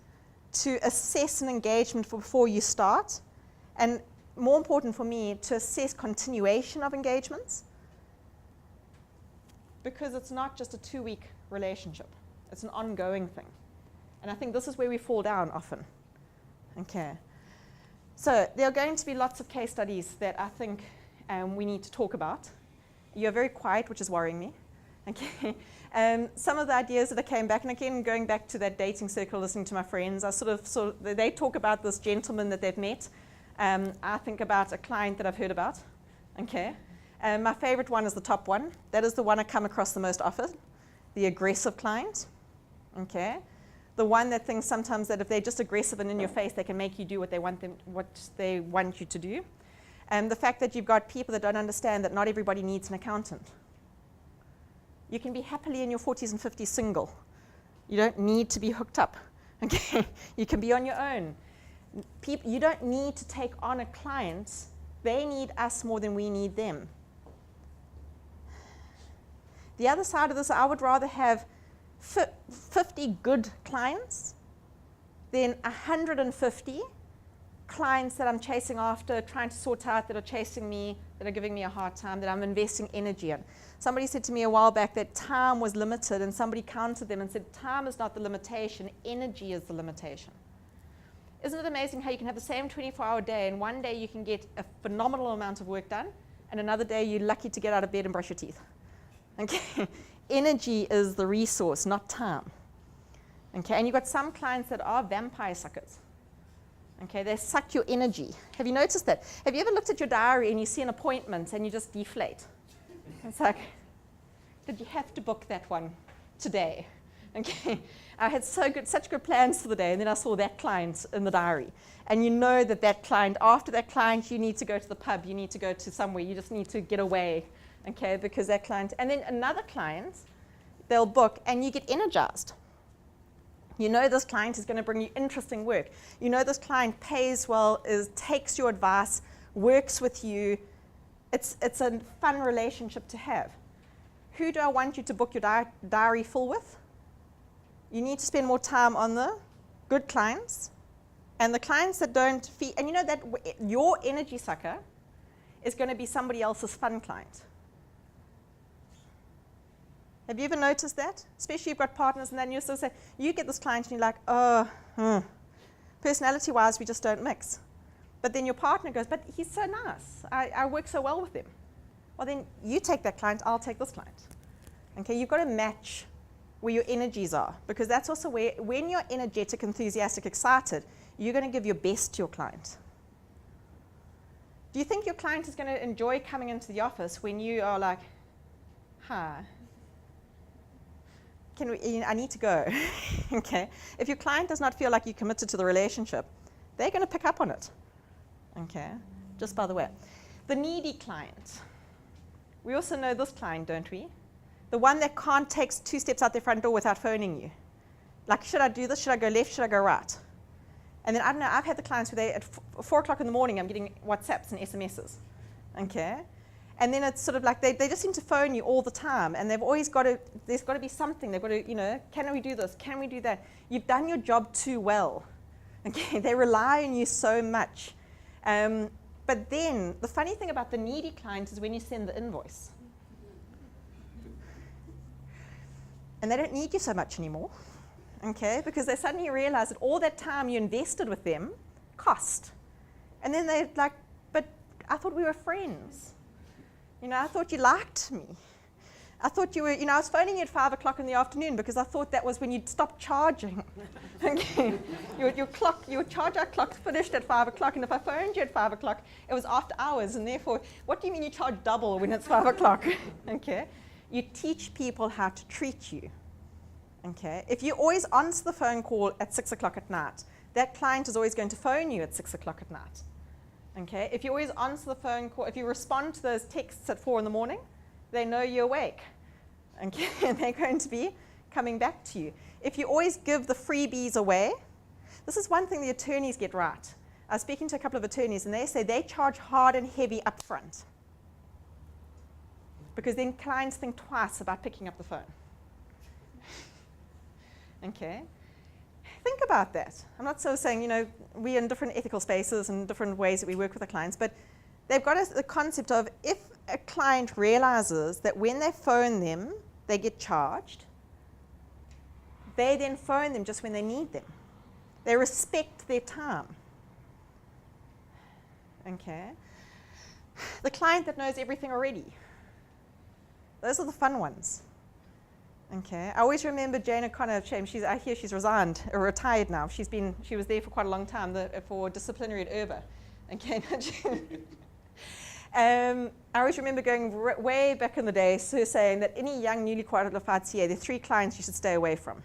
to assess an engagement before you start, and more important for me, to assess continuation of engagements, because it's not just a 2-week relationship. It's an ongoing thing. And I think this is where we fall down often. Okay. So there are going to be lots of case studies that I think we need to talk about. You're very quiet, which is worrying me. Okay. Some of the ideas that I came back, and again, going back to that dating circle, listening to my friends, they talk about this gentleman that they've met. I think about a client that I've heard about. Okay. My favorite one is the top one. That is the one I come across the most often, the aggressive client. Okay. The one that thinks sometimes that if they're just aggressive and in your face, they can make you do what they want you to do. And the fact that you've got people that don't understand that not everybody needs an accountant. You can be happily in your 40s and 50s single. You don't need to be hooked up. Okay. You can be on your own. You don't need to take on a client. They need us more than we need them. The other side of this, I would rather have 50 good clients than 150 clients that I'm chasing after, trying to sort out, that are chasing me, that are giving me a hard time, that I'm investing energy in. Somebody said to me a while back that time was limited, and somebody counted them and said time is not the limitation, energy is the limitation. Isn't it amazing how you can have the same 24-hour day, and one day you can get a phenomenal amount of work done, and another day you're lucky to get out of bed and brush your teeth? Okay. Energy is the resource, not time. Okay, and you've got some clients that are vampire suckers. Okay, they suck your energy. Have you noticed that? Have you ever looked at your diary and you see an appointment and you just deflate? It's like, did you have to book that one today? Okay, I had such good plans for the day, and then I saw that client in the diary. And you know that client, after that client, you need to go to the pub, you need to go to somewhere, you just need to get away. Okay, because that client, and then another client, they'll book and you get energized. You know this client is going to bring you interesting work. You know this client pays well, takes your advice, works with you. It's a fun relationship to have. Who do I want you to book your diary full with? You need to spend more time on the good clients and the clients that don't feed. And you know that your energy sucker is going to be somebody else's fun client. Have you ever noticed that? Especially if you've got partners and then you still say, you get this client and you're like, oh, personality-wise, we just don't mix. But then your partner goes, but he's so nice. I work so well with him. Well, then you take that client, I'll take this client. Okay, you've got to match where your energies are, because that's also where, when you're energetic, enthusiastic, excited, you're going to give your best to your client. Do you think your client is going to enjoy coming into the office when you are like, hi? I need to go. Okay. If your client does not feel like you're committed to the relationship, they're going to pick up on it. Okay, just by the way. The needy client. We also know this client, don't we? The one that can't take 2 steps out their front door without phoning you. Like, should I do this? Should I go left? Should I go right? And then, I don't know, I've had the clients where at 4 o'clock in the morning, I'm getting WhatsApps and SMSs. Okay? And then it's sort of like they just seem to phone you all the time, and they've always got to, there's got to be something. They've got to, can we do this? Can we do that? You've done your job too well. Okay? They rely on you so much. But then, the funny thing about the needy client is when you send the invoice. And they don't need you so much anymore. Okay? Because they suddenly realize that all that time you invested with them cost. And then they're like, but I thought we were friends. I thought you liked me. I thought you were, I was phoning you at 5 o'clock in the afternoon because I thought that was when you'd stop charging. Okay. Your charge-out clock finished at 5 o'clock, and if I phoned you at 5 o'clock, it was after hours, and therefore, what do you mean you charge double when it's 5 o'clock? Okay. You teach people how to treat you. Okay. If you always answer the phone call at 6 o'clock at night, that client is always going to phone you at 6 o'clock at night. Okay. If you always answer the phone call, if you respond to those texts at 4 in the morning, they know you're awake. Okay. And they're going to be coming back to you. If you always give the freebies away, this is one thing the attorneys get right. I was speaking to a couple of attorneys, and they say they charge hard and heavy up front, because then clients think twice about picking up the phone. Okay? Think about that. I'm not so saying, we're in different ethical spaces and different ways that we work with the clients, but they've got the concept of if a client realizes that when they phone them, they get charged, they then phone them just when they need them. They respect their time. Okay? The client that knows everything already. Those are the fun ones. Okay. I always remember Jane O'Connor of Shame. I hear she's resigned or retired now. She was there for quite a long time for disciplinary at Urba. Okay. I always remember going way back in the day, her saying that any young newly qualified CA, there are 3 clients you should stay away from.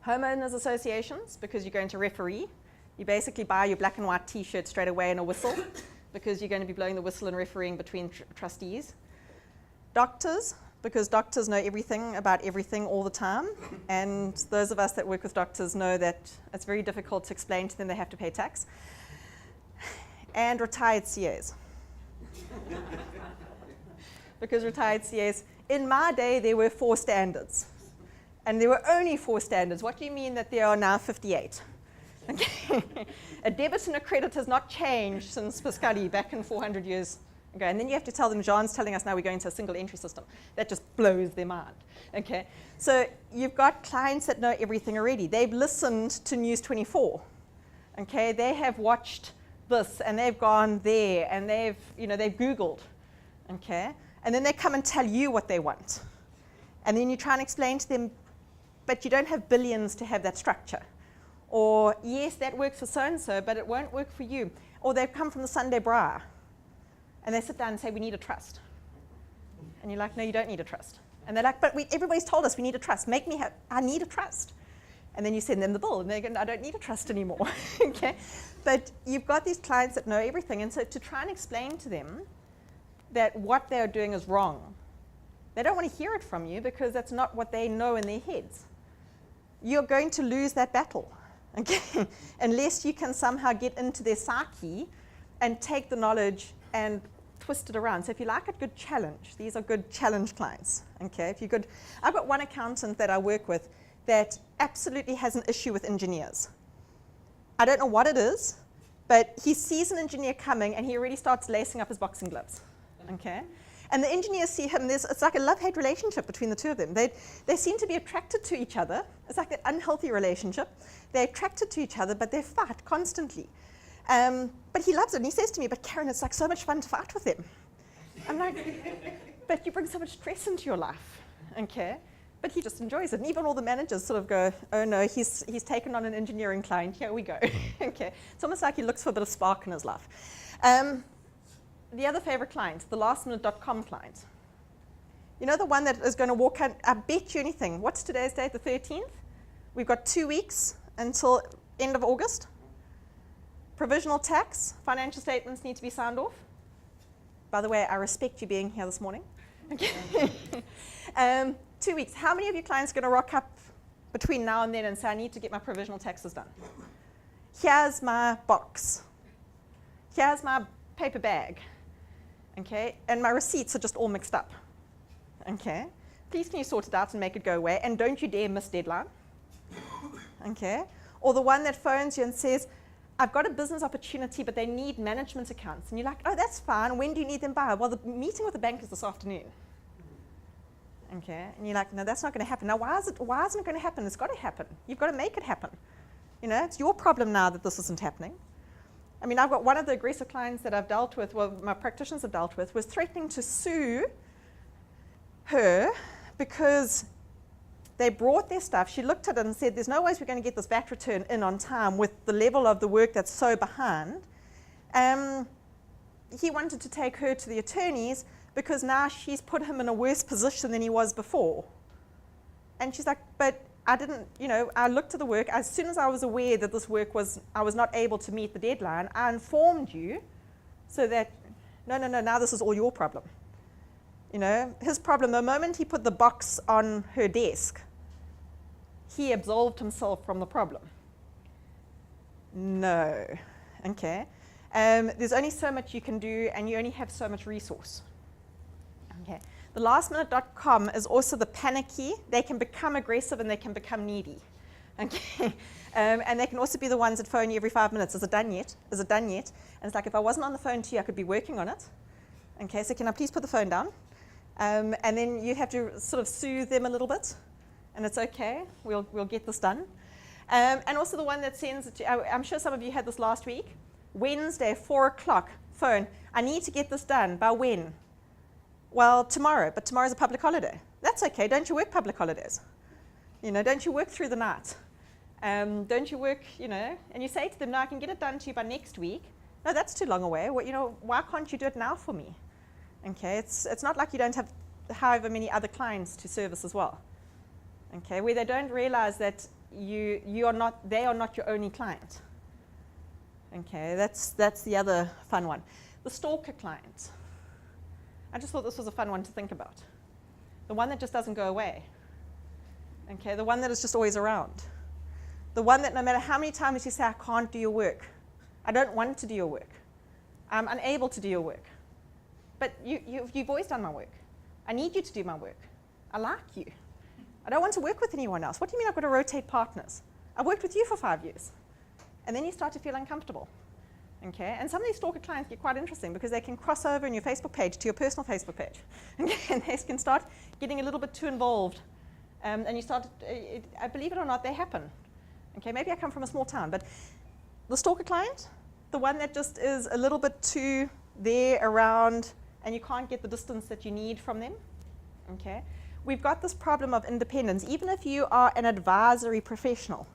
Homeowners associations, because you're going to referee. You basically buy your black and white T-shirt straight away and a whistle, because you're going to be blowing the whistle and refereeing between trustees. Doctors, because doctors know everything about everything all the time, and those of us that work with doctors know that it's very difficult to explain to them they have to pay tax. And retired CAs. Because retired CAs, in my day there were 4 standards, and there were only 4 standards. What do you mean that there are now 58? Okay. A debit and a credit has not changed since Pascali back in 400 years ago. And then you have to tell them, Jean's telling us now we're going to a single entry system. That just blows their mind. Okay. So you've got clients that know everything already. They've listened to News 24. Okay. They have watched this, and they've gone there, and they've Googled. Okay. And then they come and tell you what they want. And then you try and explain to them, but you don't have billions to have that structure. Or, yes, that works for so-and-so, but it won't work for you. Or they've come from the Sunday Bra, and they sit down and say, we need a trust. And you're like, no, you don't need a trust. And they're like, but everybody's told us we need a trust. I need a trust. And then you send them the bill, and they go, I don't need a trust anymore. Okay? But you've got these clients that know everything, and so to try and explain to them that what they're doing is wrong, they don't want to hear it from you because that's not what they know in their heads. You're going to lose that battle, okay? Unless you can somehow get into their psyche and take the knowledge and twist it around. So if you like a good challenge, these are good challenge clients, okay? If you're good, I've got one accountant that I work with that absolutely has an issue with engineers. I don't know what it is, but he sees an engineer coming and he already starts lacing up his boxing gloves, okay? And the engineers see him, it's like a love-hate relationship between the two of them. They seem to be attracted to each other. It's like an unhealthy relationship. They're attracted to each other, but they fight constantly. But he loves it, and he says to me, but Caryn, it's like so much fun to fight with him. I'm like, but you bring so much stress into your life, okay? But he just enjoys it. And even all the managers sort of go, oh no, he's taken on an engineering client, here we go, okay? It's almost like he looks for a bit of spark in his life. The other favorite client, the lastminute.com client. You know, the one that is going to walk out, I bet you anything. What's today's date, the 13th? We've got 2 weeks until end of August. Provisional tax, financial statements need to be signed off. By the way, I respect you being here this morning. Okay. 2 weeks. How many of your clients are going to rock up between now and then and say, I need to get my provisional taxes done? Here's my box. Here's my paper bag. Okay, and my receipts are just all mixed up. Okay, please can you sort it out and make it go away, and don't you dare miss deadline. Okay, or the one that phones you and says, I've got a business opportunity, but they need management accounts. And you're like, oh, that's fine. When do you need them by? Well, the meeting with the bank is this afternoon. Okay, and you're like, no, that's not going to happen. Now, why isn't it going to happen? It's got to happen. You've got to make it happen. You know, it's your problem now that this isn't happening. I mean, I've got one of the aggressive clients that I've dealt with, well, my practitioners have dealt with, was threatening to sue her because they brought their stuff. She looked at it and said, there's no ways we're going to get this VAT return in on time with the level of the work that's so behind. He wanted to take her to the attorneys because now she's put him in a worse position than he was before. And she's like, but I didn't, you know, I looked at the work. As soon as I was aware that this work I was not able to meet the deadline, I informed you so that, no, now this is all your problem. You know, his problem, the moment he put the box on her desk, he absolved himself from the problem. No. Okay. There's only so much you can do, and you only have so much resource. Okay. The lastminute.com is also the panicky. They can become aggressive and they can become needy. Okay. And they can also be the ones that phone you every 5 minutes. Is it done yet? Is it done yet? And it's like, if I wasn't on the phone to you, I could be working on it. Okay, so can I please put the phone down? And then you have to sort of soothe them a little bit. And it's okay, we'll get this done. And also the one that sends it to, I'm sure some of you had this last week. Wednesday, 4 o'clock, phone. I need to get this done. By when? Well, tomorrow, but tomorrow's a public holiday. That's okay, don't you work public holidays? You know, don't you work through the night? Don't you work, you know, and you say to them, no, I can get it done to you by next week. No, that's too long away. Well, you know, why can't you do it now for me? Okay, it's not like you don't have however many other clients to service as well. Okay, where they don't realize that they are not your only client. Okay, that's the other fun one. The stalker client. I just thought this was a fun one to think about. The one that just doesn't go away. Okay, the one that is just always around. The one that no matter how many times you say, I can't do your work. I don't want to do your work. I'm unable to do your work. But you've always done my work. I need you to do my work. I like you. I don't want to work with anyone else. What do you mean I've got to rotate partners? I've worked with you for 5 years. And then you start to feel uncomfortable. Okay? And some of these stalker clients get quite interesting because they can cross over in your Facebook page to your personal Facebook page. Okay? And they can start getting a little bit too involved. And you start, I believe it or not, they happen. Okay? Maybe I come from a small town, but the stalker client, the one that just is a little bit too there around and you can't get the distance that you need from them. Okay? We've got this problem of independence, even if you are an advisory professional.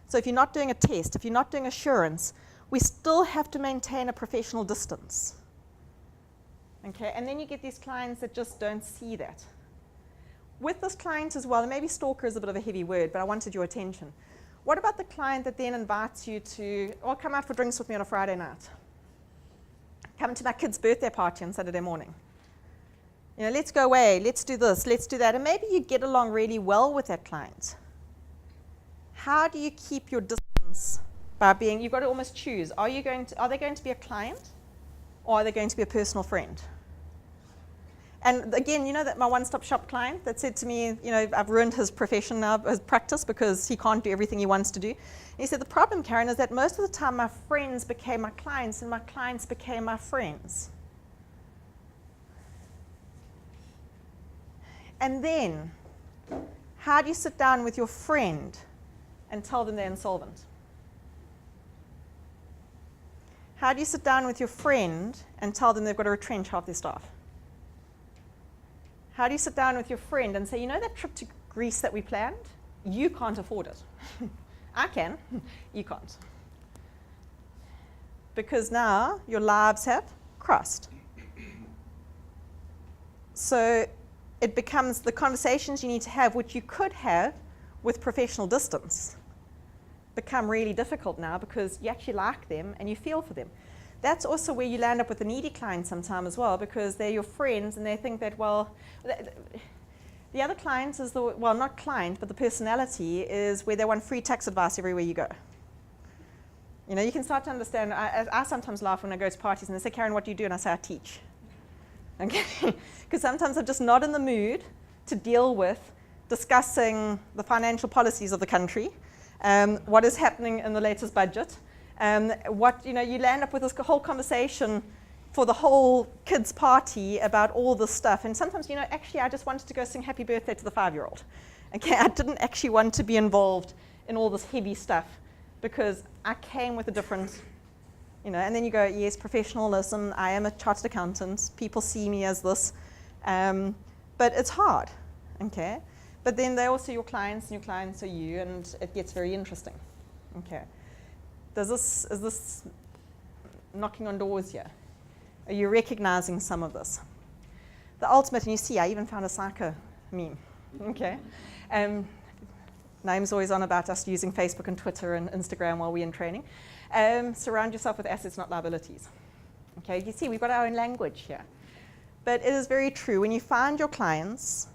So if you're not doing a test, if you're not doing assurance, we still have to maintain a professional distance. Okay, and then you get these clients that just don't see that. With this client as well, and maybe stalker is a bit of a heavy word, but I wanted your attention. What about the client that then invites you to, or come out for drinks with me on a Friday night? Come to my kid's birthday party on Saturday morning. You know, let's go away, let's do this, let's do that. And maybe you get along really well with that client. How do you keep your distance by being, you've got to almost choose, are they going to be a client or are they going to be a personal friend? And again, you know that my one-stop shop client that said to me, you know, I've ruined his profession now, his practice, because he can't do everything he wants to do. And he said, the problem, Caryn, is that most of the time my friends became my clients and my clients became my friends. And then, how do you sit down with your friend and tell them they're insolvent? How do you sit down with your friend and tell them they've got to retrench half their staff? How do you sit down with your friend and say, you know that trip to Greece that we planned? You can't afford it. I can, you can't. Because now your lives have crossed. So it becomes the conversations you need to have, which you could have with professional distance. become really difficult now because you actually like them and you feel for them. That's also where you land up with a needy client sometime as well, because they're your friends and they think that, well, the other client is well, not client, but the personality is where they want free tax advice everywhere you go. You know, you can start to understand. I sometimes laugh when I go to parties and they say, Caryn, what do you do? And I say, I teach. Okay? Because sometimes I'm just not in the mood to deal with discussing the financial policies of the country, what is happening in the latest budget, you land up with this whole conversation for the whole kids' party about all this stuff. And sometimes, actually I just wanted to go sing happy birthday to the 5-year-old. Okay, I didn't actually want to be involved in all this heavy stuff because I came with a different, and then you go, yes, professionalism, I am a chartered accountant, people see me as this, but it's hard, okay? But then they're also your clients, and your clients are you, and it gets very interesting, okay? Is this knocking on doors here? Are you recognizing some of this? The ultimate, and you see, I even found a SAICA meme, okay? Name's always on about us using Facebook and Twitter and Instagram while we're in training. Surround yourself with assets, not liabilities. Okay, you see, we've got our own language here. But it is very true. When you find your clients,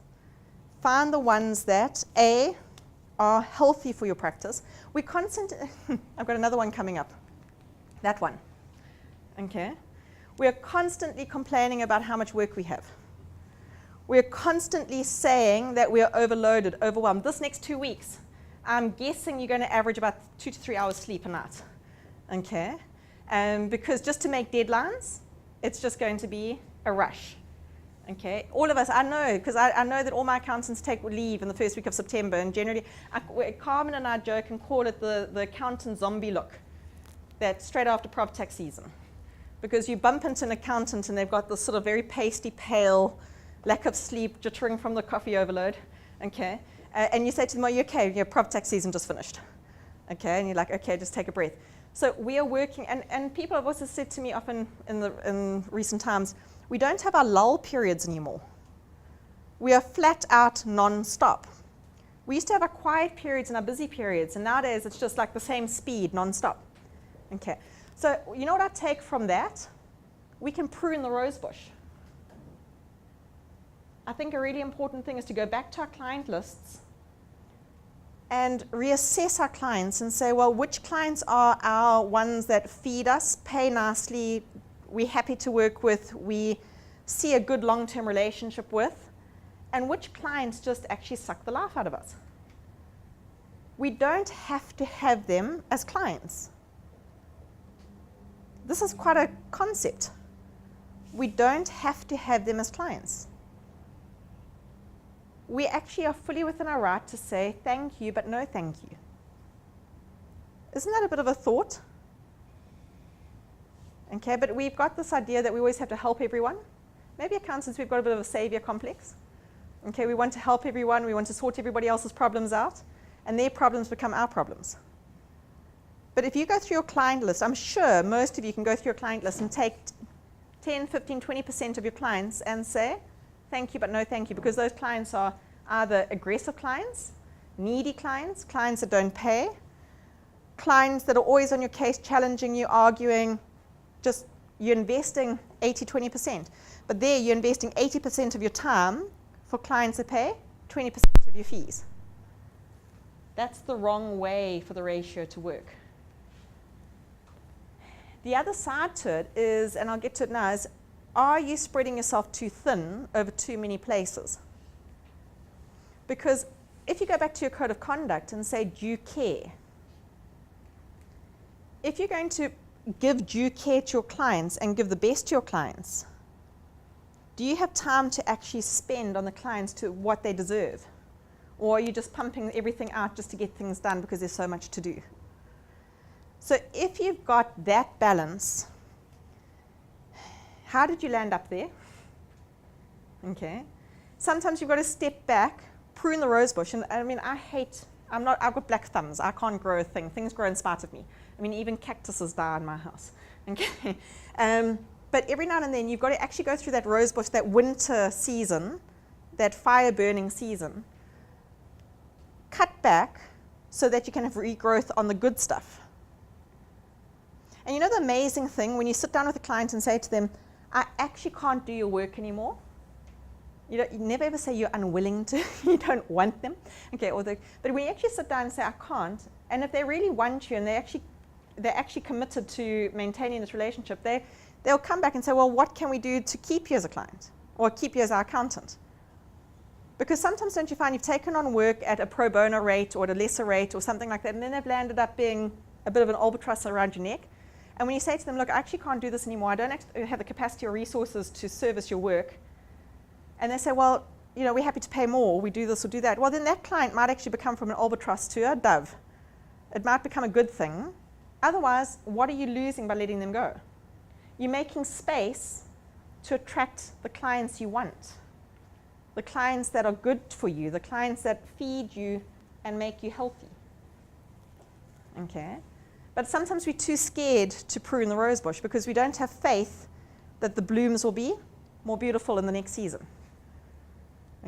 find the ones that, A, are healthy for your practice. I've got another one coming up. That one. Okay? We're constantly complaining about how much work we have. We're constantly saying that we're overloaded, overwhelmed. This next 2 weeks, I'm guessing you're going to average about 2 to 3 hours sleep a night. Okay? Because just to make deadlines, it's just going to be a rush. Okay? All of us, I know, because I know that all my accountants take leave in the first week of September, and generally, Carmen and I joke and call it the accountant zombie look. That's straight after prop tax season. Because you bump into an accountant and they've got this sort of very pasty, pale, lack of sleep, jittering from the coffee overload, okay? And you say to them, are you okay? Your prop tax season just finished. Okay, and you're like, okay, just take a breath. So we are working, and people have also said to me often in recent times, we don't have our lull periods anymore. We are flat out non-stop. We used to have our quiet periods and our busy periods, and nowadays it's just like the same speed, non-stop. Okay, so you know what I take from that? We can prune the rose bush. I think a really important thing is to go back to our client lists and reassess our clients and say, well, which clients are our ones that feed us, pay nicely, we're happy to work with, we see a good long-term relationship with, and which clients just actually suck the life out of us. We don't have to have them as clients. This is quite a concept. We don't have to have them as clients. We actually are fully within our right to say thank you, but no thank you. Isn't that a bit of a thought? Okay, but we've got this idea that we always have to help everyone. Maybe accountants, we've got a bit of a savior complex. Okay, we want to help everyone, we want to sort everybody else's problems out, and their problems become our problems. But if you go through your client list, I'm sure most of you can go through your client list and take 10, 15, 20% of your clients and say, thank you, but no thank you, because those clients are either aggressive clients, needy clients, clients that don't pay, clients that are always on your case, challenging you, arguing, just you're investing 80, 20%. But there you're investing 80% of your time for clients that pay 20% of your fees. That's the wrong way for the ratio to work. The other side to it is, and I'll get to it now, is are you spreading yourself too thin over too many places? Because if you go back to your code of conduct and say due care, if you're going to give due care to your clients and give the best to your clients, do you have time to actually spend on the clients to what they deserve? Or are you just pumping everything out just to get things done because there's so much to do? So if you've got that balance, how did you land up there? Okay. Sometimes you've got to step back, prune the rose bush. And I mean, I've got black thumbs. I can't grow a thing. Things grow in spite of me. I mean, even cactuses die in my house. Okay. But every now and then, you've got to actually go through that rose bush, that winter season, that fire burning season. Cut back, so that you can have regrowth on the good stuff. And you know the amazing thing, when you sit down with a client and say to them, I actually can't do your work anymore. You never ever say you're unwilling to, you don't want them. Okay, but when you actually sit down and say, I can't, and if they really want you and they're actually committed to maintaining this relationship, they'll come back and say, well, what can we do to keep you as a client or keep you as our accountant? Because sometimes, don't you find, you've taken on work at a pro bono rate or at a lesser rate or something like that, and then they've landed up being a bit of an albatross around your neck. And when you say to them, look, I actually can't do this anymore, I don't have the capacity or resources to service your work, and they say, well, we're happy to pay more, we do this or do that, well, then that client might actually become from an albatross to a dove. It might become a good thing. Otherwise, what are you losing by letting them go? You're making space to attract the clients you want, the clients that are good for you, the clients that feed you and make you healthy. Okay? But sometimes we're too scared to prune the rose bush because we don't have faith that the blooms will be more beautiful in the next season.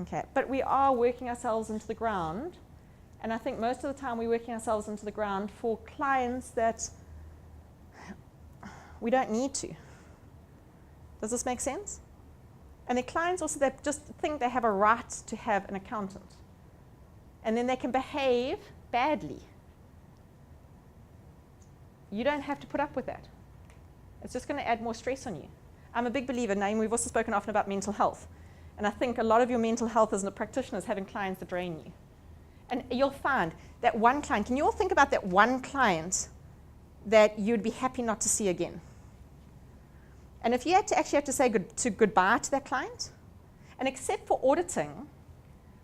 Okay? But we are working ourselves into the ground, and I think most of the time we're working ourselves into the ground for clients that we don't need to. Does this make sense? And the clients also that just think they have a right to have an accountant. And then they can behave badly. You don't have to put up with that. It's just going to add more stress on you. I'm a big believer, now we've also spoken often about mental health. And I think a lot of your mental health as a practitioner is having clients that drain you. And you'll find that one client, can you all think about that one client that you'd be happy not to see again? And if you had to actually have to say goodbye to that client, and except for auditing,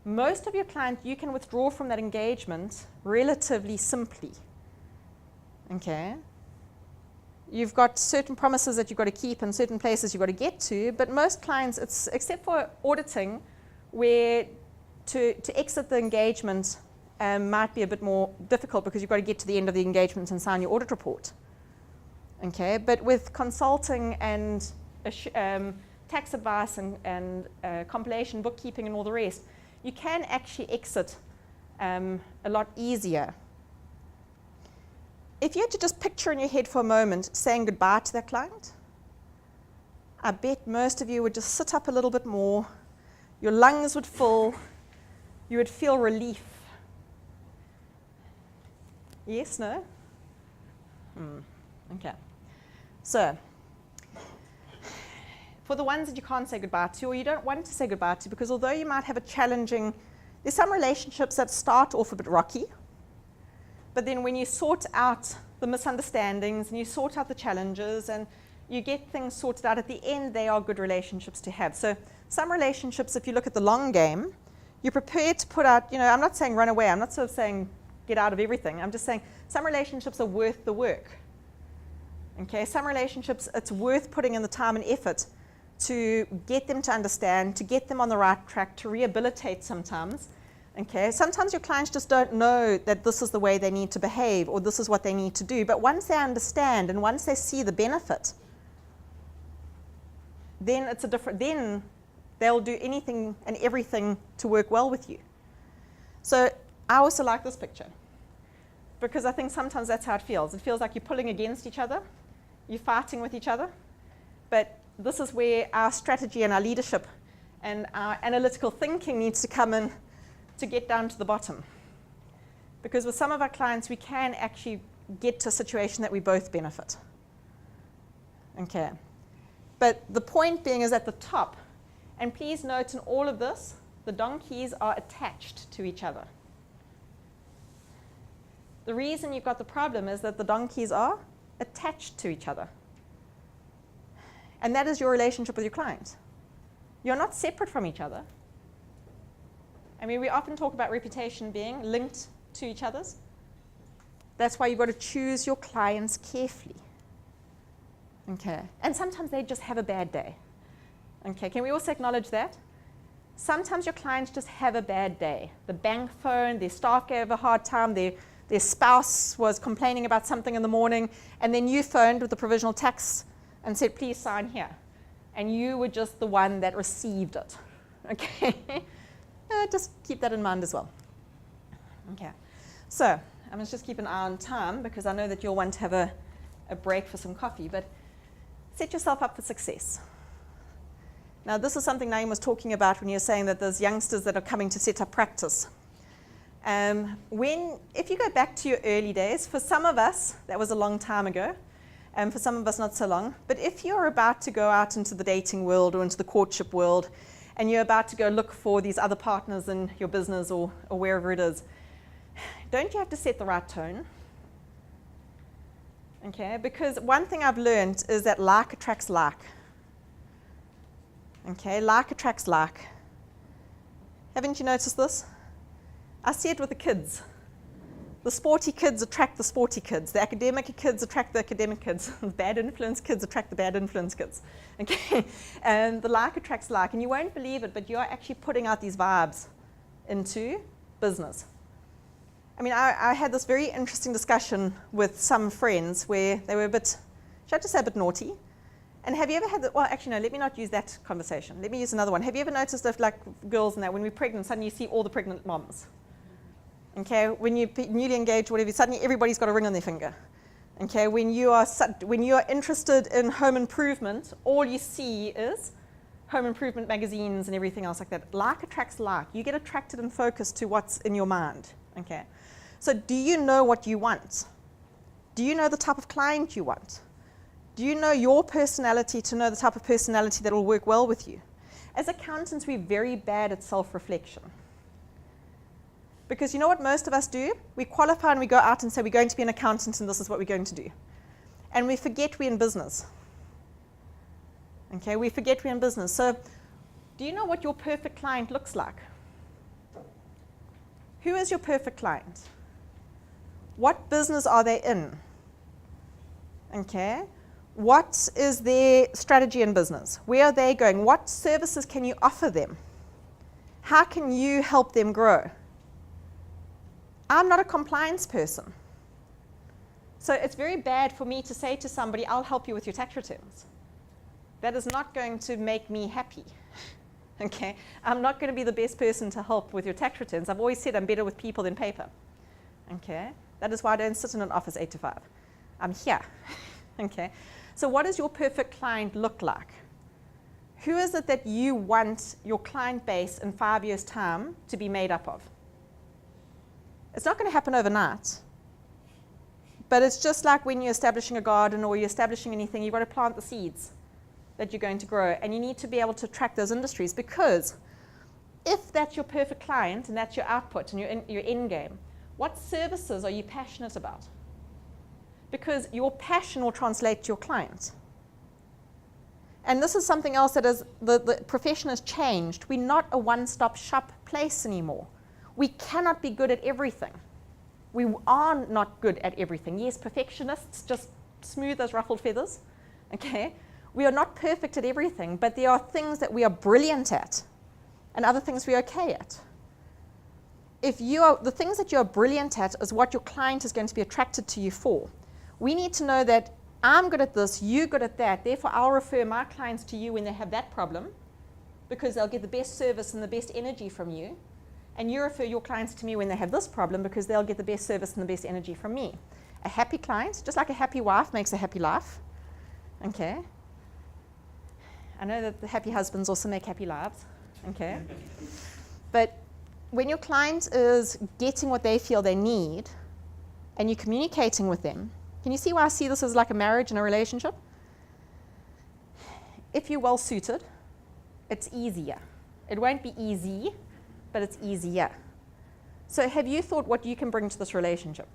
most of your clients you can withdraw from that engagement relatively simply. Okay? You've got certain promises that you've got to keep and certain places you've got to get to, but most clients, it's except for auditing, where to exit the engagement might be a bit more difficult because you've got to get to the end of the engagement and sign your audit report. Okay, but with consulting and tax advice and compilation, bookkeeping and all the rest, you can actually exit a lot easier. If you had to just picture in your head for a moment saying goodbye to that client, I bet most of you would just sit up a little bit more, your lungs would fill, you would feel relief. Yes, no? Okay. So, for the ones that you can't say goodbye to or you don't want to say goodbye to, because although you might have a challenging, there's some relationships that start off a bit rocky, but then when you sort out the misunderstandings and you sort out the challenges and you get things sorted out, at the end they are good relationships to have. So some relationships, if you look at the long game, you're prepared to put out, I'm not saying run away, I'm not sort of saying get out of everything, I'm just saying some relationships are worth the work. Okay, some relationships, it's worth putting in the time and effort to get them to understand, to get them on the right track, to rehabilitate sometimes. Okay, sometimes your clients just don't know that this is the way they need to behave or this is what they need to do, but once they understand and once they see the benefit, then then they'll do anything and everything to work well with you. So I also like this picture because I think sometimes that's how it feels. It feels like you're pulling against each other, you're fighting with each other, but this is where our strategy and our leadership and our analytical thinking needs to come in to get down to the bottom. Because with some of our clients, we can actually get to a situation that we both benefit. Okay. But the point being is at the top, and please note in all of this, the donkeys are attached to each other. The reason you've got the problem is that the donkeys are attached to each other. And that is your relationship with your client. You're not separate from each other. I mean, we often talk about reputation being linked to each other's. That's why you've got to choose your clients carefully. Okay. And sometimes they just have a bad day. Okay. Can we also acknowledge that? Sometimes your clients just have a bad day. The bank phoned, their staff gave a hard time, their spouse was complaining about something in the morning, and then you phoned with the provisional tax and said, please sign here. And you were just the one that received it. Okay. Just keep that in mind as well. Okay. So I must just keep an eye on time because I know that you'll want to have a break for some coffee, but set yourself up for success. Now, this is something Naeem was talking about when you were saying that there's youngsters that are coming to set up practice. If you go back to your early days, for some of us, that was a long time ago, and for some of us, not so long. But if you're about to go out into the dating world or into the courtship world, and you're about to go look for these other partners in your business or wherever it is, don't you have to set the right tone? Okay, because one thing I've learned is that like attracts like. Okay, like attracts like. Haven't you noticed this? I see it with the kids. The sporty kids attract the sporty kids. The academic kids attract the academic kids. The bad influence kids attract the bad influence kids. Okay, and the like attracts like. And you won't believe it, but you're actually putting out these vibes into business. I mean, I had this very interesting discussion with some friends where they were a bit, should I just say a bit naughty? And have you ever had, well, actually, no, let me not use that conversation. Let me use another one. Have you ever noticed if, like, girls and that, when we're pregnant, suddenly you see all the pregnant moms? Okay, when you're newly engaged, whatever, suddenly everybody's got a ring on their finger. Okay, when you are interested in home improvement, all you see is home improvement magazines and everything else like that. Like attracts like. You get attracted and focused to what's in your mind. Okay, so do you know what you want? Do you know the type of client you want? Do you know your personality to know the type of personality that will work well with you? As accountants, we're very bad at self-reflection. Because you know what most of us do? We qualify and we go out and say we're going to be an accountant and this is what we're going to do. And we forget we're in business. Okay, we forget we're in business. So do you know what your perfect client looks like? Who is your perfect client? What business are they in? Okay. What is their strategy in business? Where are they going? What services can you offer them? How can you help them grow? I'm not a compliance person. So it's very bad for me to say to somebody, I'll help you with your tax returns. That is not going to make me happy. Okay? I'm not going to be the best person to help with your tax returns. I've always said I'm better with people than paper. Okay? That is why I don't sit in an office 8 to 5. I'm here. Okay? So what does your perfect client look like? Who is it that you want your client base in 5 years' time to be made up of? It's not going to happen overnight. But it's just like when you're establishing a garden or you're establishing anything, you've got to plant the seeds that you're going to grow. And you need to be able to track those industries, because if that's your perfect client and that's your output and your end game, what services are you passionate about? Because your passion will translate to your client. And this is something else that is, the profession has changed. We're not a one-stop shop place anymore. We cannot be good at everything. We are not good at everything. Yes, perfectionists, just smooth as ruffled feathers. Okay? We are not perfect at everything, but there are things that we are brilliant at and other things we're okay at. The things that you're brilliant at is what your client is going to be attracted to you for. We need to know that I'm good at this, you're good at that, therefore I'll refer my clients to you when they have that problem, because they'll get the best service and the best energy from you. And you refer your clients to me when they have this problem, because they'll get the best service and the best energy from me. A happy client, just like a happy wife makes a happy life. Okay? I know that the happy husbands also make happy lives. Okay? But when your client is getting what they feel they need, and you're communicating with them, can you see why I see this as like a marriage and a relationship? If you're well suited, it's easier. It won't be easy, but it's easier. So have you thought what you can bring to this relationship?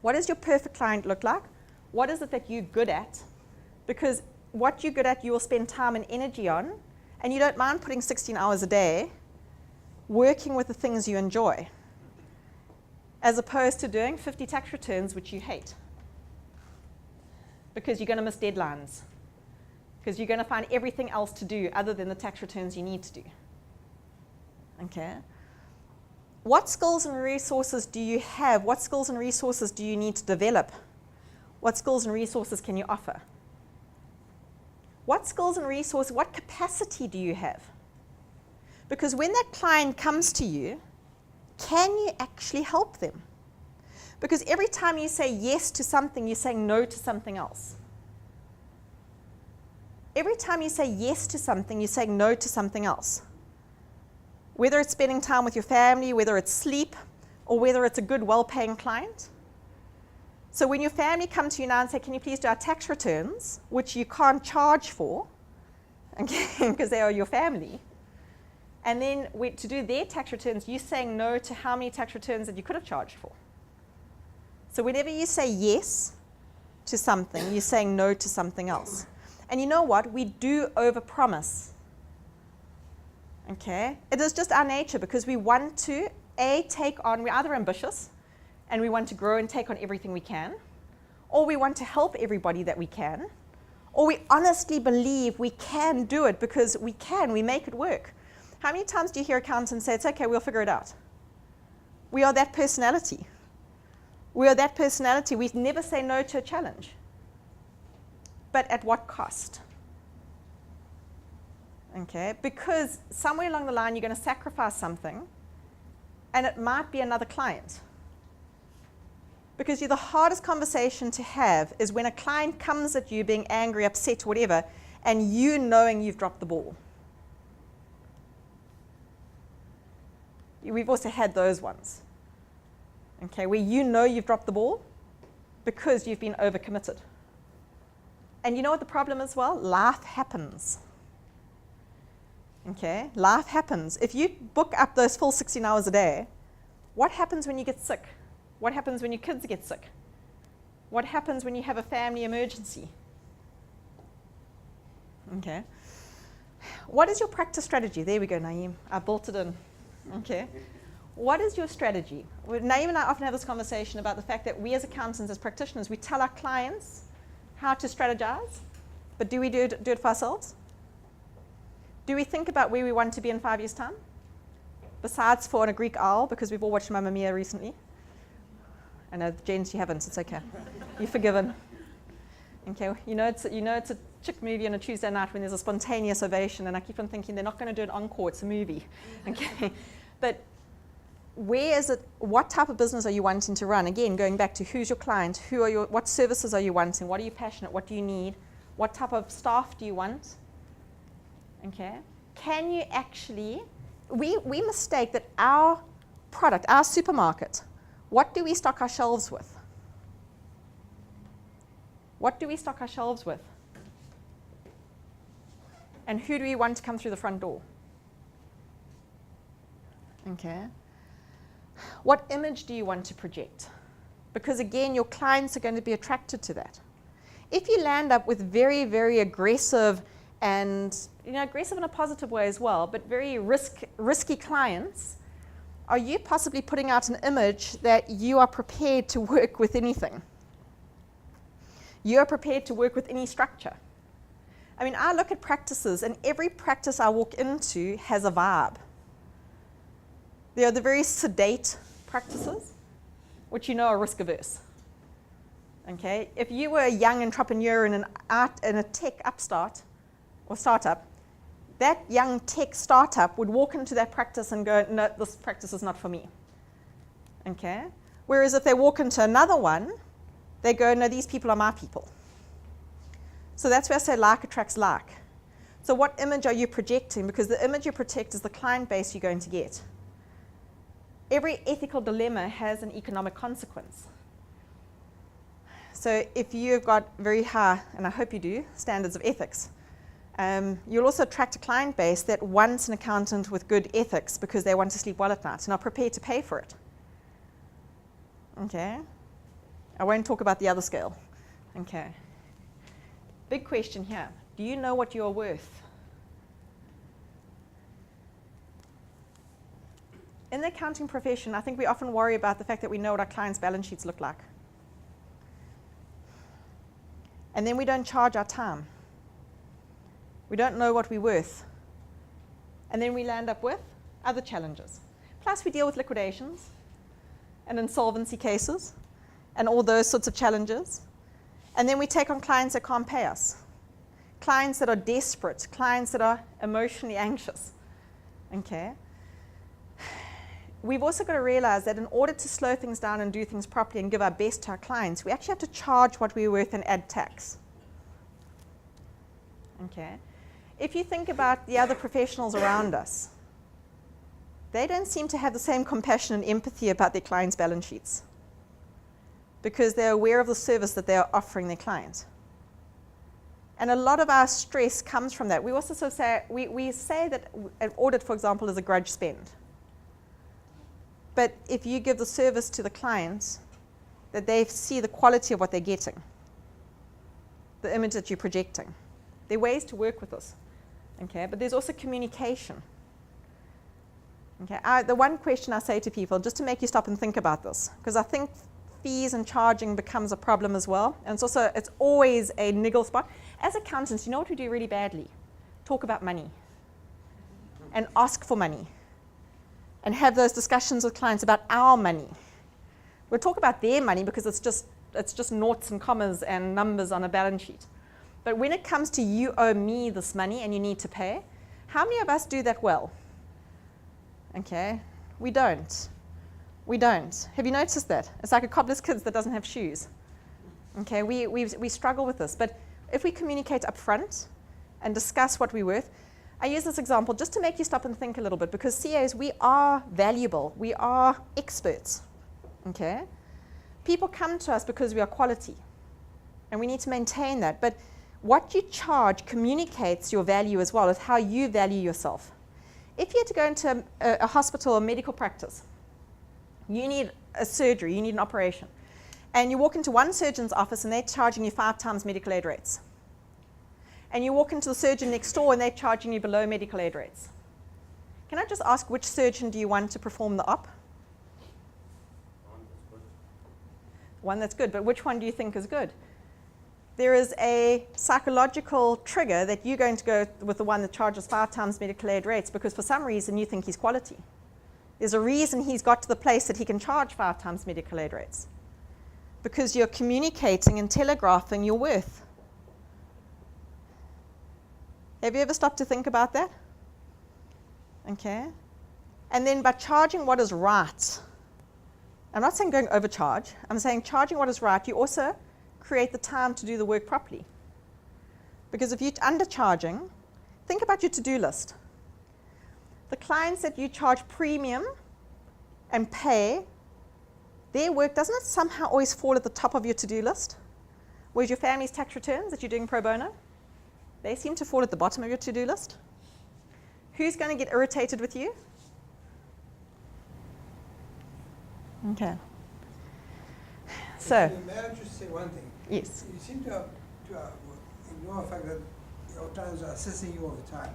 What does your perfect client look like? What is it that you're good at? Because what you're good at, you will spend time and energy on, and you don't mind putting 16 hours a day working with the things you enjoy, as opposed to doing 50 tax returns which you hate, because you're going to miss deadlines, because you're going to find everything else to do other than the tax returns you need to do. Okay? What skills and resources do you have? What skills and resources do you need to develop? What skills and resources can you offer? What skills and resources, what capacity do you have? Because when that client comes to you can you actually help them? Because every time you say yes to something, you're saying no to something else. Every time you say yes to something, you're saying no to something else. Whether it's spending time with your family, whether it's sleep, or whether it's a good, well-paying client. So when your family come to you now and say, can you please do our tax returns, which you can't charge for, okay, because they are your family, and then to do their tax returns, you're saying no to how many tax returns that you could have charged for. So whenever you say yes to something, you're saying no to something else. And you know what? We do overpromise. Okay? It is just our nature because we want to, take on, we're either ambitious and we want to grow and take on everything we can, or we want to help everybody that we can, or we honestly believe we can do it because we can, we make it work. How many times do you hear accountants say, it's okay, we'll figure it out? We are that personality. We are that personality. We never say no to a challenge. But at what cost? Okay, because somewhere along the line you're going to sacrifice something, and it might be another client. Because the hardest conversation to have is when a client comes at you being angry, upset, whatever, and you knowing you've dropped the ball. We've also had those ones. Okay, where you know you've dropped the ball because you've been overcommitted. And you know what the problem is? Well, life happens. Okay, life happens. If you book up those full 16 hours a day, what happens when you get sick? What happens when your kids get sick? What happens when you have a family emergency? Okay. What is your practice strategy? There we go, Naeem. I built it in. Okay. What is your strategy? Naeem and I often have this conversation about the fact that we as accountants, as practitioners, we tell our clients how to strategize, but do we do it for ourselves? Do we think about where we want to be in 5 years' time? Besides for a Greek owl, because we've all watched Mamma Mia recently. I know, James, you haven't, it's okay. You're forgiven. Okay, you know it's a chick movie on a Tuesday night when there's a spontaneous ovation, and I keep on thinking they're not going to do an encore, it's a movie. Okay, but where is it, what type of business are you wanting to run? Again, going back to who's your client, what services are you wanting, what are you passionate, what do you need, what type of staff do you want? Okay, can you actually, we mistake that our product, our supermarket, what do we stock our shelves with? What do we stock our shelves with? And who do we want to come through the front door? Okay. What image do you want to project? Because again, your clients are going to be attracted to that. If you land up with very, very aggressive and, aggressive in a positive way as well, but very risky clients, are you possibly putting out an image that you are prepared to work with anything? You are prepared to work with any structure. I mean, I look at practices, and every practice I walk into has a vibe. There are the very sedate practices, which are risk-averse. Okay? If you were a young entrepreneur in a tech upstart or startup, that young tech startup would walk into that practice and go, no, this practice is not for me. Okay? Whereas if they walk into another one, they go, no, these people are my people. So that's where I say like attracts like. So what image are you projecting? Because the image you project is the client base you're going to get. Every ethical dilemma has an economic consequence. So if you've got very high, and I hope you do, standards of ethics, you'll also attract a client base that wants an accountant with good ethics because they want to sleep well at night and are prepared to pay for it. Okay? I won't talk about the other scale. Okay. Big question here. Do you know what you're worth? In the accounting profession, I think we often worry about the fact that we know what our clients' balance sheets look like. And then we don't charge our time. We don't know what we're worth. And then we land up with other challenges. Plus, we deal with liquidations and insolvency cases and all those sorts of challenges. And then we take on clients that can't pay us, clients that are desperate, clients that are emotionally anxious. Okay? we've also got to realize that in order to slow things down and do things properly and give our best to our clients, we actually have to charge what we're worth and add tax. Okay. If you think about the other professionals around us, they don't seem to have the same compassion and empathy about their clients' balance sheets because they're aware of the service that they are offering their clients. And a lot of our stress comes from that. We also sort of say, we say that an audit, for example, is a grudge spend. But if you give the service to the clients, that they see the quality of what they're getting, the image that you're projecting. There are ways to work with this, okay? But there's also communication. Okay, the one question I say to people, just to make you stop and think about this, because I think fees and charging becomes a problem as well, and it's always a niggle spot. As accountants, you know what we do really badly? Talk about money and ask for money and have those discussions with clients about our money. We'll talk about their money because it's just noughts and commas and numbers on a balance sheet. But when it comes to you owe me this money and you need to pay, how many of us do that well? Okay, we don't. We don't. Have you noticed that? It's like a cobbler's kids that doesn't have shoes. Okay, we struggle with this. But if we communicate up front and discuss what we're worth, I use this example just to make you stop and think a little bit, because CAs, we are valuable. We are experts. Okay? People come to us because we are quality, and we need to maintain that. But what you charge communicates your value as well as how you value yourself. If you had to go into a hospital or medical practice, you need a surgery, you need an operation, and you walk into one surgeon's office and they're charging you 5 times medical aid rates. And you walk into the surgeon next door and they're charging you below medical aid rates. Can I just ask, which surgeon do you want to perform the op? One that's good, but which one do you think is good? There is a psychological trigger that you're going to go with the one that charges 5 times medical aid rates because for some reason you think he's quality. There's a reason he's got to the place that he can charge 5 times medical aid rates. Because you're communicating and telegraphing your worth. Have you ever stopped to think about that? Okay. And then by charging what is right, I'm not saying going overcharge, I'm saying charging what is right, you also create the time to do the work properly. Because if you're undercharging, think about your to-do list. The clients that you charge premium and pay, their work, doesn't it somehow always fall at the top of your to-do list? Whereas your family's tax returns that you're doing pro bono, they seem to fall at the bottom of your to-do list. Who's going to get irritated with you? Okay. So. May I just say one thing? Yes. You seem to ignore the fact that your clients are assessing you all the time.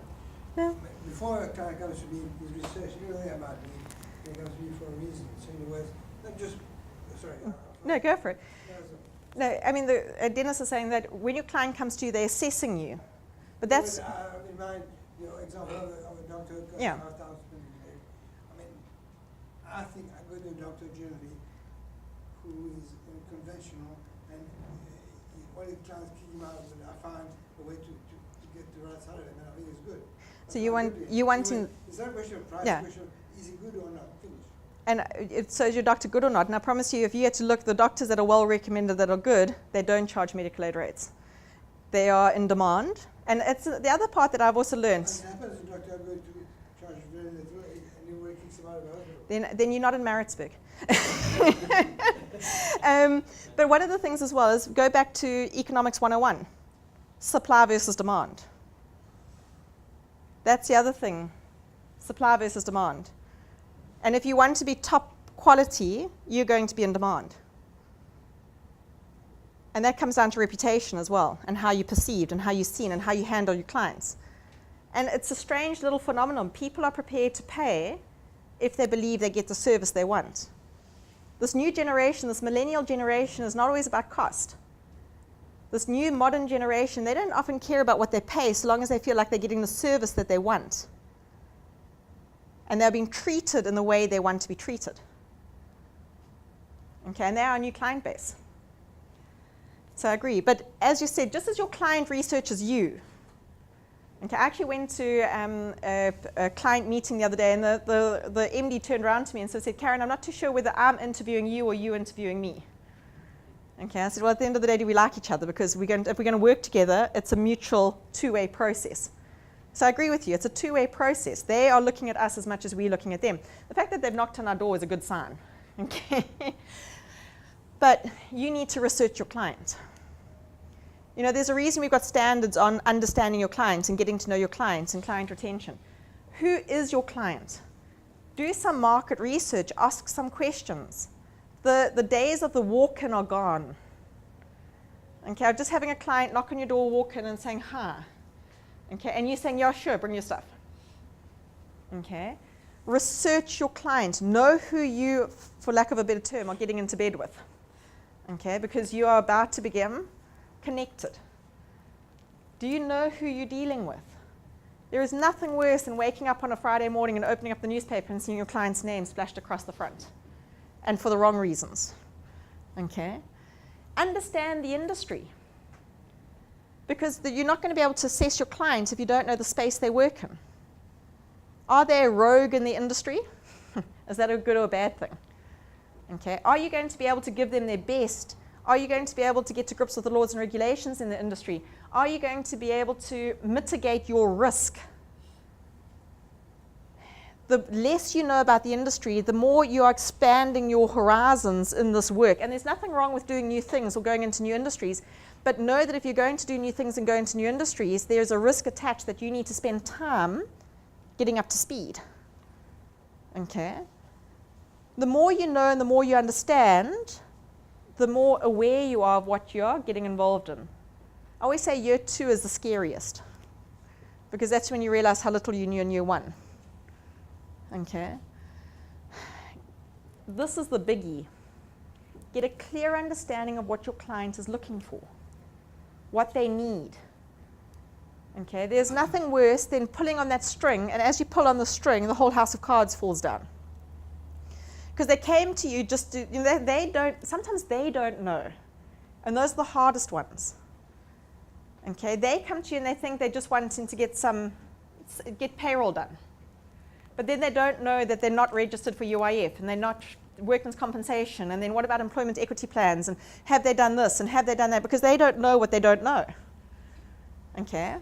Yeah. Before a client comes to me, his research, you know about me, he comes to me for a reason. So in other words, not just, sorry. No, go for it. No, I mean, Dennis is saying that when your client comes to you, they're assessing you. But that's... I mean, mind your example of a doctor who costs Yeah. $5,000. I mean, I think I go to a doctor generally who is conventional, and one of the clients kick him out, but I find a way to get the right side of it, and I think it's good. So you want to... It's not a question of price, Yeah. it's a question of is it good or not, finish. And so is your doctor good or not? And I promise you, if you had to look, the doctors that are well recommended that are good, they don't charge medical aid rates. They are in demand. And it's the other part that I've also learned. What happens if doctor going to charge very little and nobody kicks him out of the hospital? Then you're not in Maritzburg. But one of the things as well is go back to Economics 101, supply versus demand. That's the other thing, supply versus demand. And if you want to be top quality, you're going to be in demand. And that comes down to reputation as well, and how you're perceived, and how you're seen, and how you handle your clients. And it's a strange little phenomenon. People are prepared to pay if they believe they get the service they want. This new generation, this millennial generation, is not always about cost. This new modern generation, they don't often care about what they pay so long as they feel like they're getting the service that they want. And they're being treated in the way they want to be treated. Okay, and they're our new client base. So I agree. But as you said, just as your client researches you, Okay, I actually went to a client meeting the other day, and the MD turned around to me and said, Caryn, I'm not too sure whether I'm interviewing you or you interviewing me. Okay, I said, well, at the end of the day, do we like each other? Because if we're going to work together, it's a mutual two-way process. So I agree with you. It's a two-way process. They are looking at us as much as we're looking at them. The fact that they've knocked on our door is a good sign. Okay? But you need to research your client. You know, there's a reason we've got standards on understanding your clients and getting to know your clients and client retention. Who is your client? Do some market research. Ask some questions. The days of the walk-in are gone. Okay, I'm just having a client knock on your door, walk in and saying, hi. Okay, and you're saying, yeah, sure, bring your stuff. Okay, research your client. Know who you, for lack of a better term, are getting into bed with. Okay, because you are about to become connected. Do you know who you're dealing with? There is nothing worse than waking up on a Friday morning and opening up the newspaper and seeing your client's name splashed across the front, and for the wrong reasons. Okay, understand the industry. Because you're not going to be able to assess your clients if you don't know the space they work in. Are they a rogue in the industry? Is that a good or a bad thing? Okay. Are you going to be able to give them their best? Are you going to be able to get to grips with the laws and regulations in the industry? Are you going to be able to mitigate your risk? The less you know about the industry, the more you are expanding your horizons in this work. And there's nothing wrong with doing new things or going into new industries. But know that if you're going to do new things and go into new industries, there's a risk attached that you need to spend time getting up to speed. Okay? The more you know and the more you understand, the more aware you are of what you are getting involved in. I always say year 2 is the scariest, because that's when you realize how little you knew in year 1. Okay? This is the biggie. Get a clear understanding of what your client is looking for, what they need. Okay, there's nothing worse than pulling on that string, and as you pull on the string, the whole house of cards falls down. Because they came to you just to, you know, sometimes they don't know. And those are the hardest ones. Okay, they come to you and they think they're just wanting to get payroll done. But then they don't know that they're not registered for UIF, and they're not workman's compensation, and then what about employment equity plans, and have they done this, and have they done that, because they don't know what they don't know. Okay?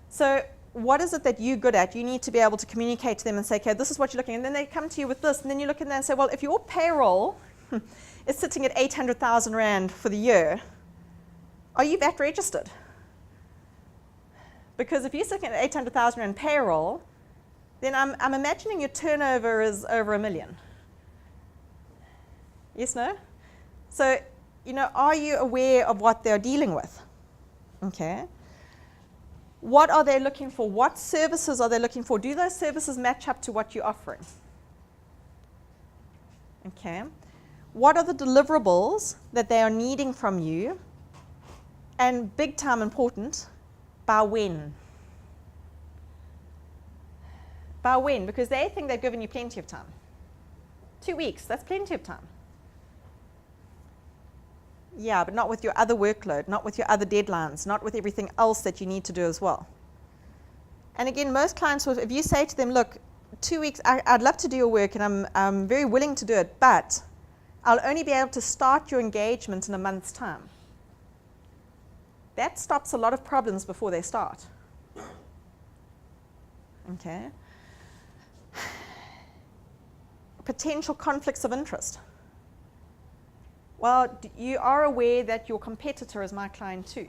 So what is it that you're good at? You need to be able to communicate to them and say, okay, this is what you're looking at. And then they come to you with this, and then you look at them and say, well, if your payroll is sitting at 800,000 Rand for the year, are you VAT registered? Because if you're sitting at 800,000 Rand payroll, then I'm imagining your turnover is over 1 million. Yes, no? So, you know, are you aware of what they're dealing with? Okay. What are they looking for? What services are they looking for? Do those services match up to what you're offering? Okay. What are the deliverables that they are needing from you? And big time important, by when? By when? Because they think they've given you plenty of time. 2 weeks, that's plenty of time. Yeah, but not with your other workload, not with your other deadlines, not with everything else that you need to do as well. And again, most clients, if you say to them, look, 2 weeks, I'd love to do your work and I'm very willing to do it, but I'll only be able to start your engagement in a month's time. That stops a lot of problems before they start. Okay. Potential conflicts of interest. Well, you are aware that your competitor is my client too.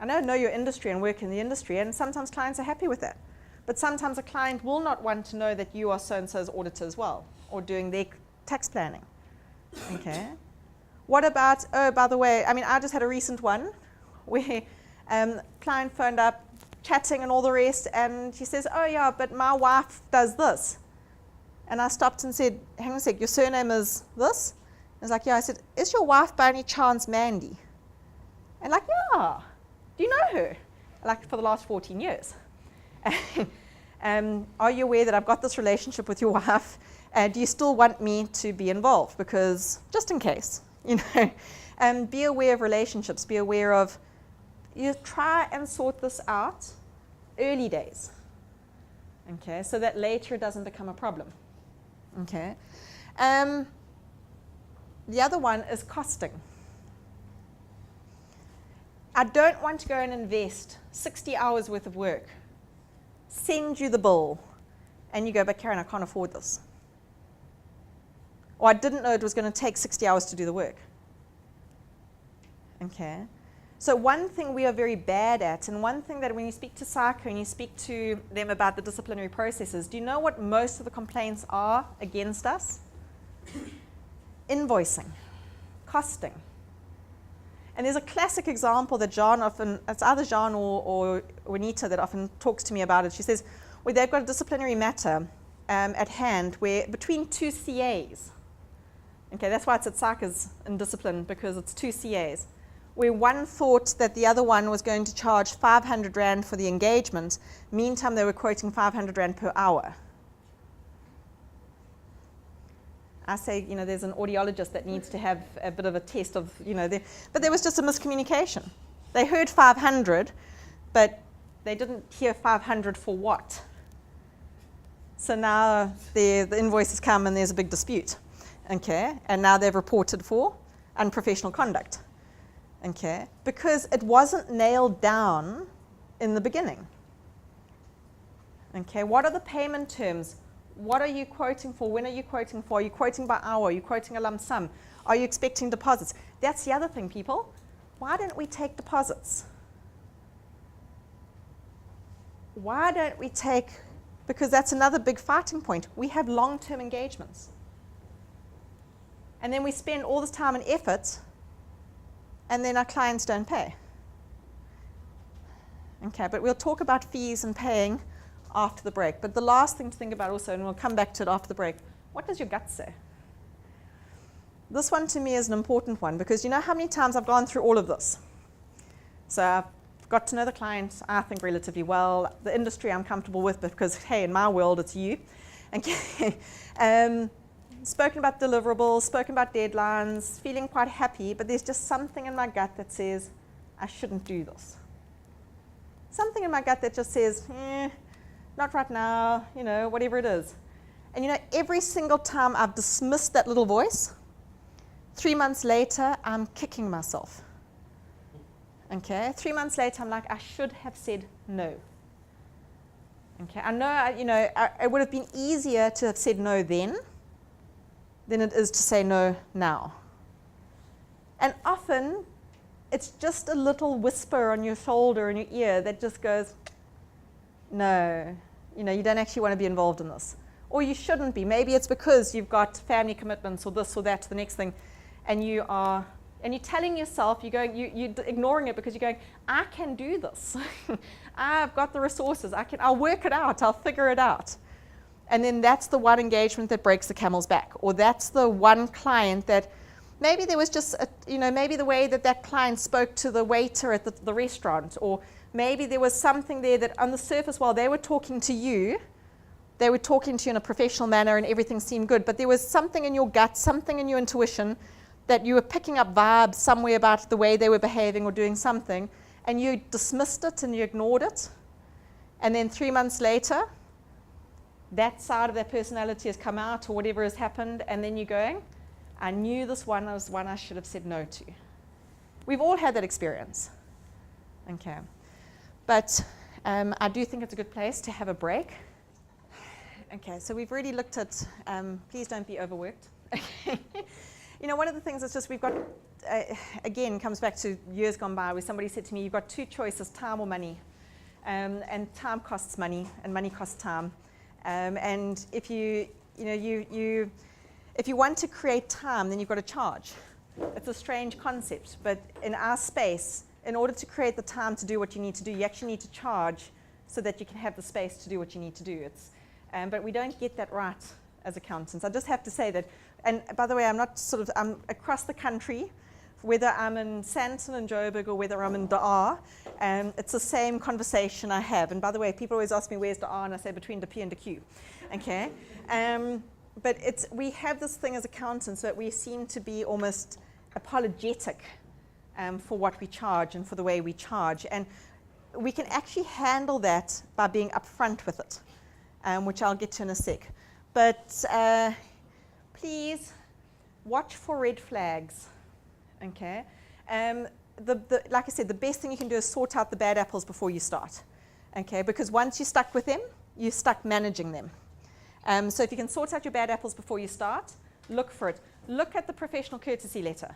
I know your industry and work in the industry, and sometimes clients are happy with that. But sometimes a client will not want to know that you are so-and-so's auditor as well, or doing their tax planning. Okay. What about, oh, by the way, I mean, I just had a recent one where client phoned up, chatting and all the rest, and she says, oh yeah, but my wife does this. And I stopped and said, hang on a sec, your surname is this? I was like, yeah. I said, is your wife by any chance Mandy? And like, yeah. Do you know her? Like, for the last 14 years. Are you aware that I've got this relationship with your wife? Do you still want me to be involved? Because, just in case, you know. Be aware of relationships. Be aware of, you try and sort this out early days, okay, so that later it doesn't become a problem, okay. The other one is costing. I don't want to go and invest 60 hours worth of work, send you the bill, and you go, but Caryn, I can't afford this. Or I didn't know it was going to take 60 hours to do the work. Okay. So one thing we are very bad at, and one thing that when you speak to SAICA and you speak to them about the disciplinary processes, do you know what most of the complaints are against us? Invoicing, costing. And there's a classic example that Jean often, it's either Jean or Juanita that often talks to me about it. She says, well, they've got a disciplinary matter at hand where between two CAs, okay, that's why it's at SAICA's in discipline, because it's two CAs, where one thought that the other one was going to charge 500 Rand for the engagement. Meantime, they were quoting 500 Rand per hour. I say, there's an audiologist that needs to have a bit of a test of, but there was just a miscommunication. They heard 500, but they didn't hear 500 for what? So now the invoices come and there's a big dispute, okay? And now they've reported for unprofessional conduct, okay? Because it wasn't nailed down in the beginning, okay? What are the payment terms? What are you quoting for? When are you quoting for? Are you quoting by hour? Are you quoting a lump sum? Are you expecting deposits? That's the other thing, people. Why don't we take deposits? Why don't we take, because that's another big fighting point. We have long-term engagements. And then we spend all this time and effort, and then our clients don't pay. Okay, but we'll talk about fees and paying after the break. But the last thing to think about also, and we'll come back to it after the break, what does your gut say? This one to me is an important one, because you know how many times I've gone through all of this? So I've got to know the client, I think, relatively well. The industry I'm comfortable with, because, hey, in my world, it's you. Okay. Spoken about deliverables, spoken about deadlines, feeling quite happy, but there's just something in my gut that says, I shouldn't do this. Something in my gut that just says, not right now, whatever it is. And every single time I've dismissed that little voice, 3 months later, I'm kicking myself. Okay, 3 months later, I'm like, I should have said no. Okay, I know, it would have been easier to have said no then than it is to say no now. And often, it's just a little whisper on your shoulder, in your ear, that just goes, no, you don't actually want to be involved in this. Or you shouldn't be. Maybe it's because you've got family commitments or this or that to the next thing, and you're telling yourself, you're ignoring it because you're going, I can do this. I've got the resources. I'll work it out. I'll figure it out. And then that's the one engagement that breaks the camel's back. Or that's the one client that maybe there was just, maybe the way that client spoke to the waiter at the restaurant, or maybe there was something there that on the surface, while they were talking to you, they were talking to you in a professional manner and everything seemed good, but there was something in your gut, something in your intuition that you were picking up vibes somewhere about the way they were behaving or doing something, and you dismissed it and you ignored it. And then 3 months later, that side of their personality has come out or whatever has happened, and then you're going, I knew this one was one I should have said no to. We've all had that experience. Okay. But I do think it's a good place to have a break. Okay, so we've really looked at, please don't be overworked. One of the things is just we've got, again, comes back to years gone by where somebody said to me, you've got two choices, time or money. And time costs money, and money costs time. And if if you want to create time, then you've got to charge. It's a strange concept, but in our space, in order to create the time to do what you need to do, you actually need to charge so that you can have the space to do what you need to do. But we don't get that right as accountants. I just have to say that, and by the way, I'm across the country, whether I'm in Sandton and Joburg or whether I'm in Daar, it's the same conversation I have. And by the way, people always ask me, where's Daar? And I say, between the P and the Q. Okay? But we have this thing as accountants that we seem to be almost apologetic for what we charge and for the way we charge. And we can actually handle that by being upfront with it, which I'll get to in a sec. But please watch for red flags, okay? Like I said, the best thing you can do is sort out the bad apples before you start, okay? Because once you're stuck with them, you're stuck managing them. So if you can sort out your bad apples before you start, look for it. Look at the professional courtesy letter.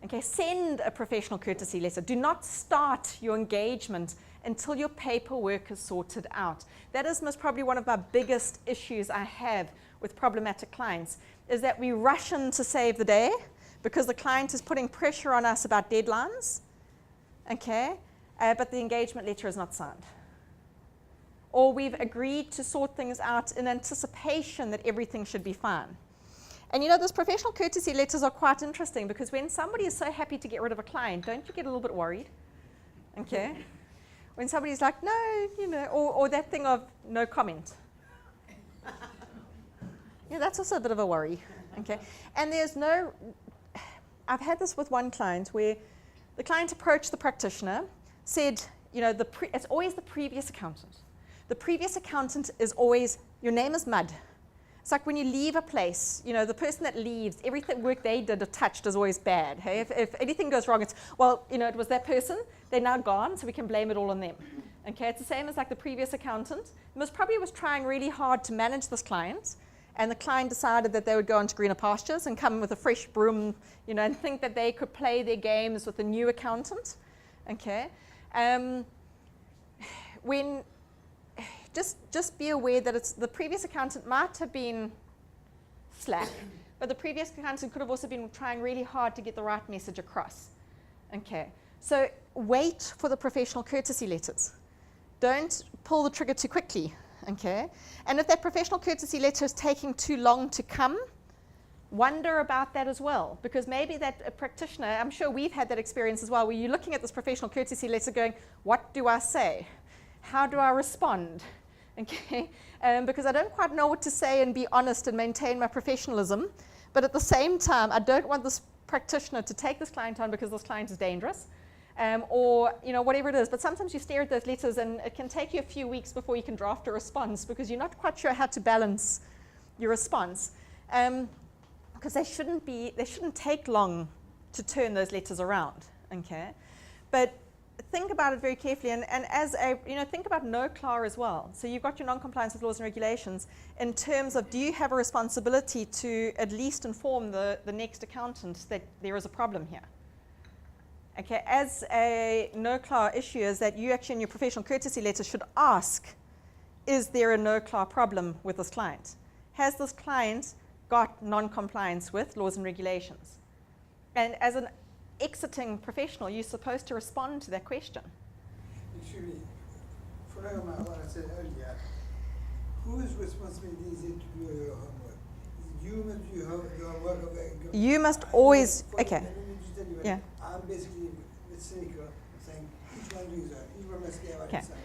Okay, send a professional courtesy letter. Do not start your engagement until your paperwork is sorted out. That is most probably one of my biggest issues I have with problematic clients, is that we rush in to save the day because the client is putting pressure on us about deadlines, okay, but the engagement letter is not signed. Or we've agreed to sort things out in anticipation that everything should be fine. And you know, those professional courtesy letters are quite interesting because when somebody is so happy to get rid of a client, don't you get a little bit worried? Okay? When somebody's like, no, you know, or that thing of no comment. Yeah, that's also a bit of a worry. Okay? And there's no, I've had this with one client where the client approached the practitioner, said, you know, it's always the previous accountant. The previous accountant is always, your name is mud. It's like when you leave a place, you know, the person that leaves, everything work they did or touched is always bad. Hey? If anything goes wrong, it's, well, you know, it was that person, they're now gone, so we can blame it all on them. Okay, it's the same as like the previous accountant. Most probably was trying really hard to manage this client, and the client decided that they would go onto greener pastures and come with a fresh broom, you know, and think that they could play their games with the new accountant. Okay, when just be aware that it's the previous accountant might have been slack, but the previous accountant could have also been trying really hard to get the right message across. Okay, so wait for the professional courtesy letters. Don't pull the trigger too quickly, okay? And if that professional courtesy letter is taking too long to come, wonder about that as well, because maybe that practitioner, I'm sure we've had that experience as well, where you're looking at this professional courtesy letter going, what do I say? How do I respond? Okay, because I don't quite know what to say and be honest and maintain my professionalism, but at the same time, I don't want this practitioner to take this client on because this client is dangerous, or you know, whatever it is. But sometimes you stare at those letters and it can take you a few weeks before you can draft a response because you're not quite sure how to balance your response, because they shouldn't take long to turn those letters around. Okay, but think about it very carefully, and as a, you know, think about no-CLAR as well. So you've got your non-compliance with laws and regulations in terms of, do you have a responsibility to at least inform the next accountant that there is a problem here? Okay, as a no-CLAR issue is that you actually in your professional courtesy letter should ask, is there a no-CLAR problem with this client? Has this client got non-compliance with laws and regulations? And as an exiting professional, you're supposed to respond to that question. Actually, following what I said earlier, whose responsibility is it to do your homework? You must do your homework. You must always, okay. Let me just tell you, yeah. I'm basically a bit cynical, saying each one do his own, each one must care about himself.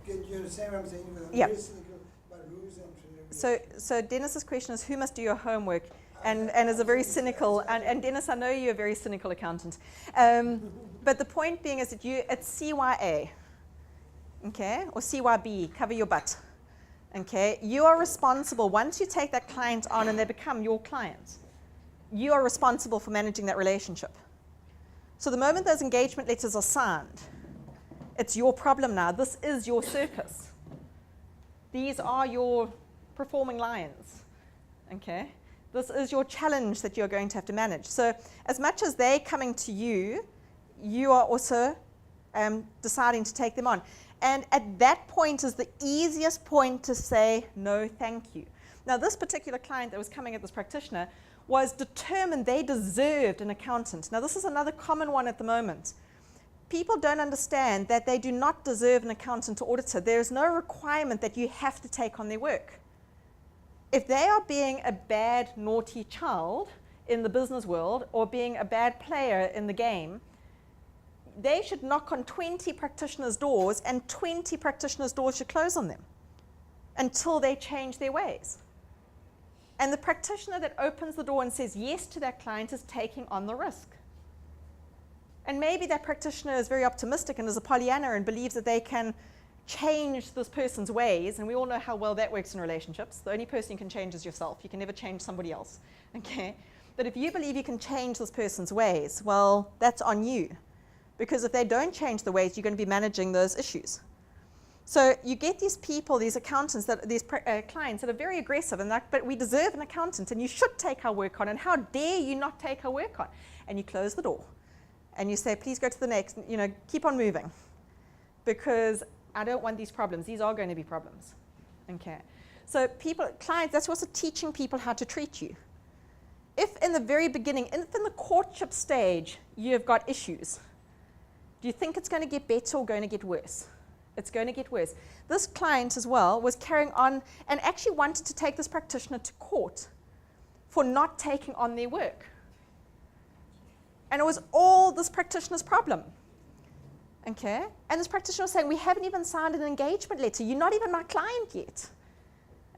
Do you understand what I'm saying? Because I'm very cynical about rules and so Dennis's question is, who must do your homework? And is a very cynical, and Dennis, I know you're a very cynical accountant. But the point being is that it's CYA, okay, or CYB, cover your butt, okay? You are responsible, once you take that client on and they become your client, you are responsible for managing that relationship. So the moment those engagement letters are signed, it's your problem now. This is your circus. These are your performing lions, okay? This is your challenge that you're going to have to manage. So as much as they're coming to you, you are also deciding to take them on. And at that point is the easiest point to say, no, thank you. Now, this particular client that was coming at this practitioner was determined they deserved an accountant. Now, this is another common one at the moment. People don't understand that they do not deserve an accountant or auditor. There is no requirement that you have to take on their work. If they are being a bad, naughty child in the business world or being a bad player in the game, they should knock on 20 practitioners' doors and 20 practitioners' doors should close on them until they change their ways. And the practitioner that opens the door and says yes to that client is taking on the risk. And maybe that practitioner is very optimistic and is a Pollyanna and believes that they can change this person's ways, and we all know how well that works in relationships. The only person you can change is yourself. You can never change somebody else, okay? But if you believe you can change this person's ways, well, that's on you. Because if they don't change the ways, you're going to be managing those issues. So you get these people, these accountants, these clients that are very aggressive, and like, but we deserve an accountant, and you should take our work on, and how dare you not take our work on? And you close the door, and you say, please go to the next, keep on moving. Because I don't want these problems. These are going to be problems. Okay. So clients, that's also teaching people how to treat you. If in the very beginning, if in the courtship stage, you've got issues, do you think it's going to get better or going to get worse? It's going to get worse. This client as well was carrying on and actually wanted to take this practitioner to court for not taking on their work. And it was all this practitioner's problem. Okay? And this practitioner was saying, we haven't even signed an engagement letter. You're not even my client yet.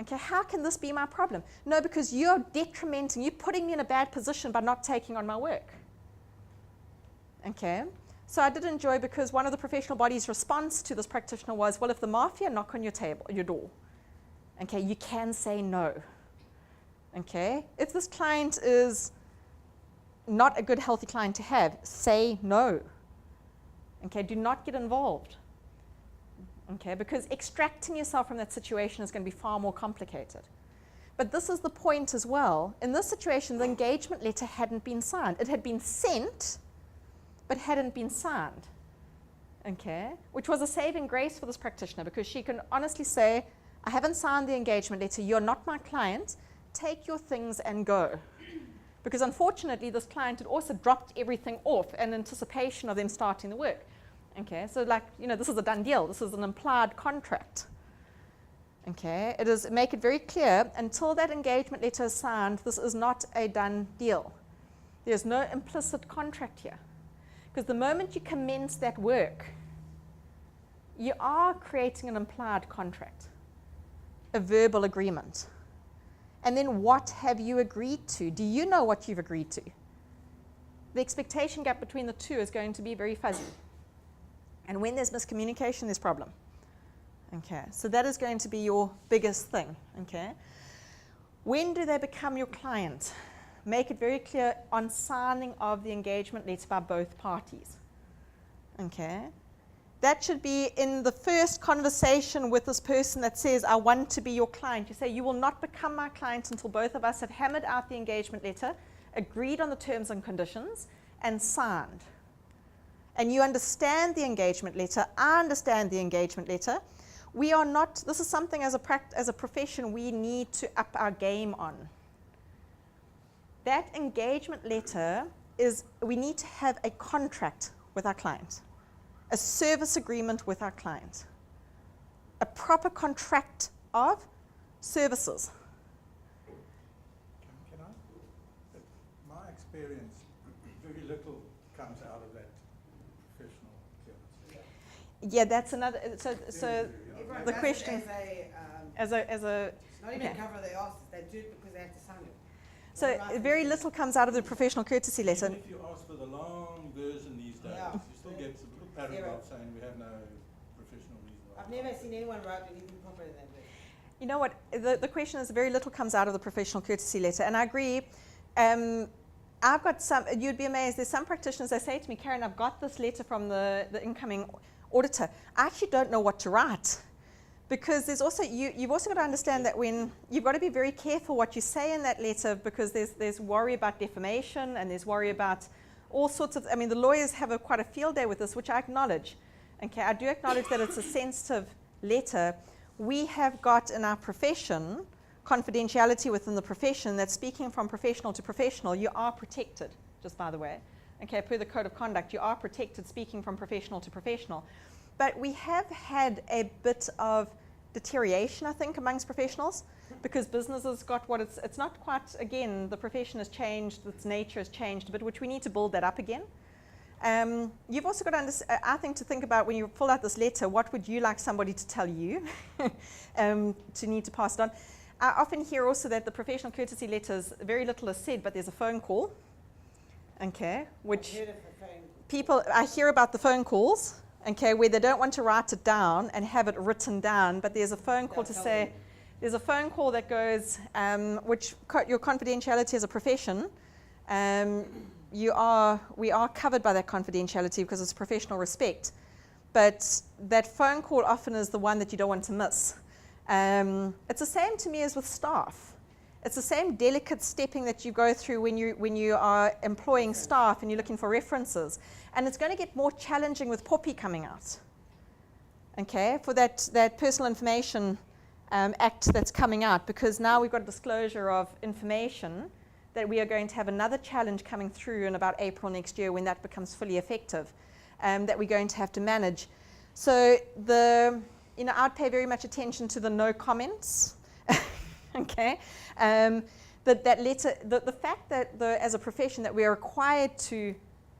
Okay, how can this be my problem? No, because you're detrimenting, you're putting me in a bad position by not taking on my work. Okay? So I did enjoy, because one of the professional bodies' response to this practitioner was, well, if the mafia knock on your door, okay, you can say no. Okay? If this client is not a good, healthy client to have, say no. Okay, do not get involved. Okay, because extracting yourself from that situation is going to be far more complicated. But this is the point as well. In this situation, the engagement letter hadn't been signed. It had been sent, but hadn't been signed. Okay, which was a saving grace for this practitioner, because she can honestly say, I haven't signed the engagement letter, you're not my client, take your things and go. Because unfortunately, this client had also dropped everything off in anticipation of them starting the work. Okay, so this is a done deal. This is an implied contract. Okay, make it very clear, until that engagement letter is signed, this is not a done deal. There's no implicit contract here. Because the moment you commence that work, you are creating an implied contract, a verbal agreement. And then what have you agreed to? Do you know what you've agreed to? The expectation gap between the two is going to be very fuzzy. And when there's miscommunication, there's problem. Okay, so that is going to be your biggest thing. Okay, when do they become your client? Make it very clear on signing of the engagement letter by both parties. Okay, that should be in the first conversation with this person that says, I want to be your client. You say, you will not become my client until both of us have hammered out the engagement letter, agreed on the terms and conditions, and signed. And you understand the engagement letter, I understand the engagement letter. We are not, this is something as a profession we need to up our game on. That engagement letter is, we need to have a contract with our client, a service agreement with our client, a proper contract of services. Can I? My experience, very little comes out of that professional clearance. Yeah, that's another, so the question, as a not even okay. cover their asses, they do it because they have to sign it. So very little comes out of the professional courtesy letter. Even if you ask for the long version these days, you still get a little paragraph saying we have no professional reason. I've never seen anyone write anything proper than that. You know what, the question is very little comes out of the professional courtesy letter, and I agree. I've got some, you'd be amazed, there's some practitioners that say to me, Caryn, I've got this letter from the incoming auditor. I actually don't know what to write. Because there's also, you've also got to understand that when, you've got to be very careful what you say in that letter, because there's worry about defamation, and there's worry about all sorts of, the lawyers have quite a field day with this, which I acknowledge. Okay, I do acknowledge that it's a sensitive letter. We have got in our profession, confidentiality within the profession, that speaking from professional to professional, you are protected, just by the way. Okay, per the code of conduct, you are protected speaking from professional to professional. But we have had a bit of deterioration, I think, amongst professionals, because businesses got what it's not quite, again, the profession has changed, its nature has changed a bit, which we need to build that up again. You've also got to, to think about when you fill out this letter, what would you like somebody to tell you to need to pass it on. I often hear also that the professional courtesy letters, very little is said, but there's a phone call, okay, which... I hear about the phone calls, okay, where they don't want to write it down and have it written down, but there's a phone call to say, there's a phone call that goes, your confidentiality as a profession, we are covered by that confidentiality because it's professional respect. But that phone call often is the one that you don't want to miss. It's the same to me as with staff. It's the same delicate stepping that you go through when you are employing staff and you're looking for references. And it's going to get more challenging with POPI coming out. Okay, for that personal information act that's coming out, because now we've got a disclosure of information that we are going to have another challenge coming through in about April next year when that becomes fully effective, that we're going to have to manage. So I'd pay very much attention to the no comments. Okay, that letter, the fact that as a profession that we are required to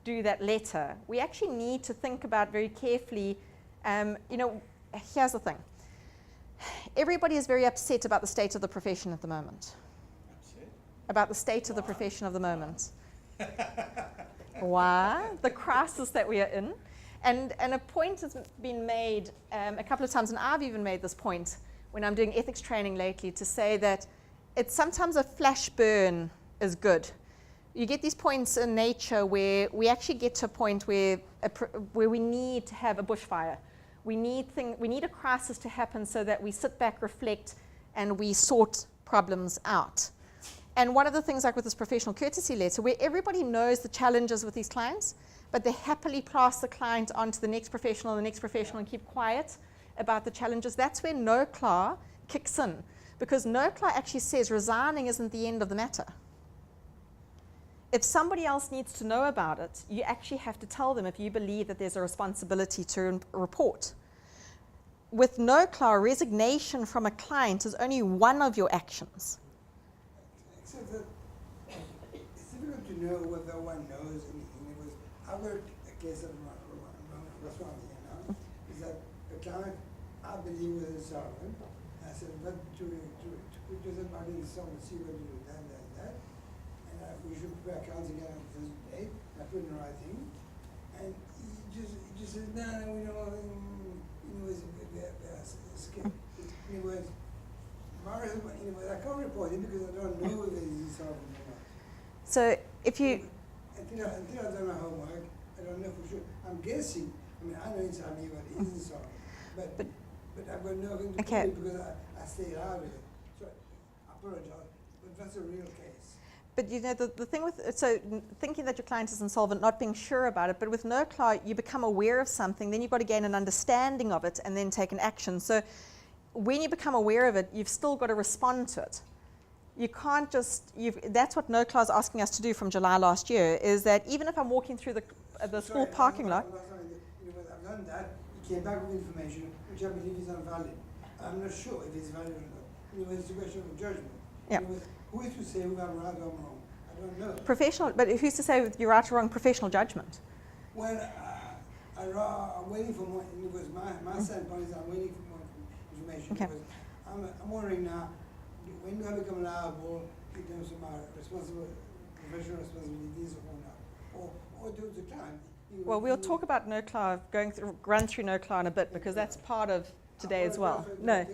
do that letter, we actually need to think about very carefully. Here's the thing. Everybody is very upset about the state of the profession at the moment. Upset? About the state of the profession of the moment. Why? The crisis that we are in. And a point has been made a couple of times, and I've even made this point when I'm doing ethics training lately, to say that it's sometimes a flash burn is good. You get these points in nature where we actually get to a point where we need to have a bushfire. We need a crisis to happen so that we sit back, reflect, and we sort problems out. And one of the things, like with this professional courtesy letter, where everybody knows the challenges with these clients, but they happily pass the client on to the next professional and keep quiet about the challenges, that's where no-CLAR kicks in. Because no-CLAR actually says resigning isn't the end of the matter. If somebody else needs to know about it, you actually have to tell them if you believe that there's a responsibility to report. With no-CLAR, resignation from a client is only one of your actions. Except that it's difficult to know whether one knows anything. I've got a case of restaurant here now, is that the client, I believe, was insolvent. I said, but to put yourself back in insolvency, what do you do? That. And we should prepare accounts again on Thursday. I put in the right thing. And he just said, no, we know, anyways, I can't report it because I don't know whether he's insolvent or not. So if you... Until I've done my homework, I don't know for sure. I'm guessing. I mean, I know insolvent, but he's insolvent. But I've got nothing to do because I stayed out of it. So I apologize, but that's a real case. But the thing with, so thinking that your client is insolvent, not being sure about it, but with no-CLAR, you become aware of something, then you've got to gain an understanding of it and then take an action. So when you become aware of it, you've still got to respond to it. You can't just, that's what no-CLAR is asking us to do from July last year, is that even if I'm walking through the school parking lot. I've done that, he came back with information, which I believe is unvalid. I'm not sure if it's valid or not. It's a question of judgment. Yeah. Who is to say who I'm right or wrong? I don't know. Professional, but who's to say you're right or wrong? Professional judgment. Well, I'm waiting for more, because my standpoint is I'm waiting for more information. Okay. Because I'm wondering now, when do I become liable in terms of my professional responsibilities or not? Or do the client? Well, we'll talk about no-CLAR, run through no-CLAR in a bit, because that's part of today as well. No,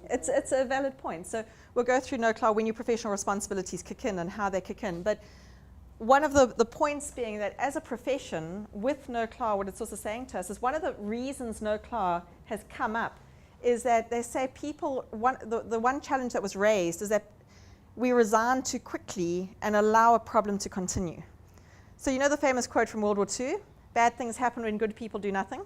it's a valid point. So we'll go through no-CLAR when your professional responsibilities kick in and how they kick in. But one of the points being that as a profession, with no-CLAR, what it's also saying to us is one of the reasons no-CLAR has come up is that they say the one challenge that was raised is that we resign too quickly and allow a problem to continue. So you know the famous quote from World War II, bad things happen when good people do nothing?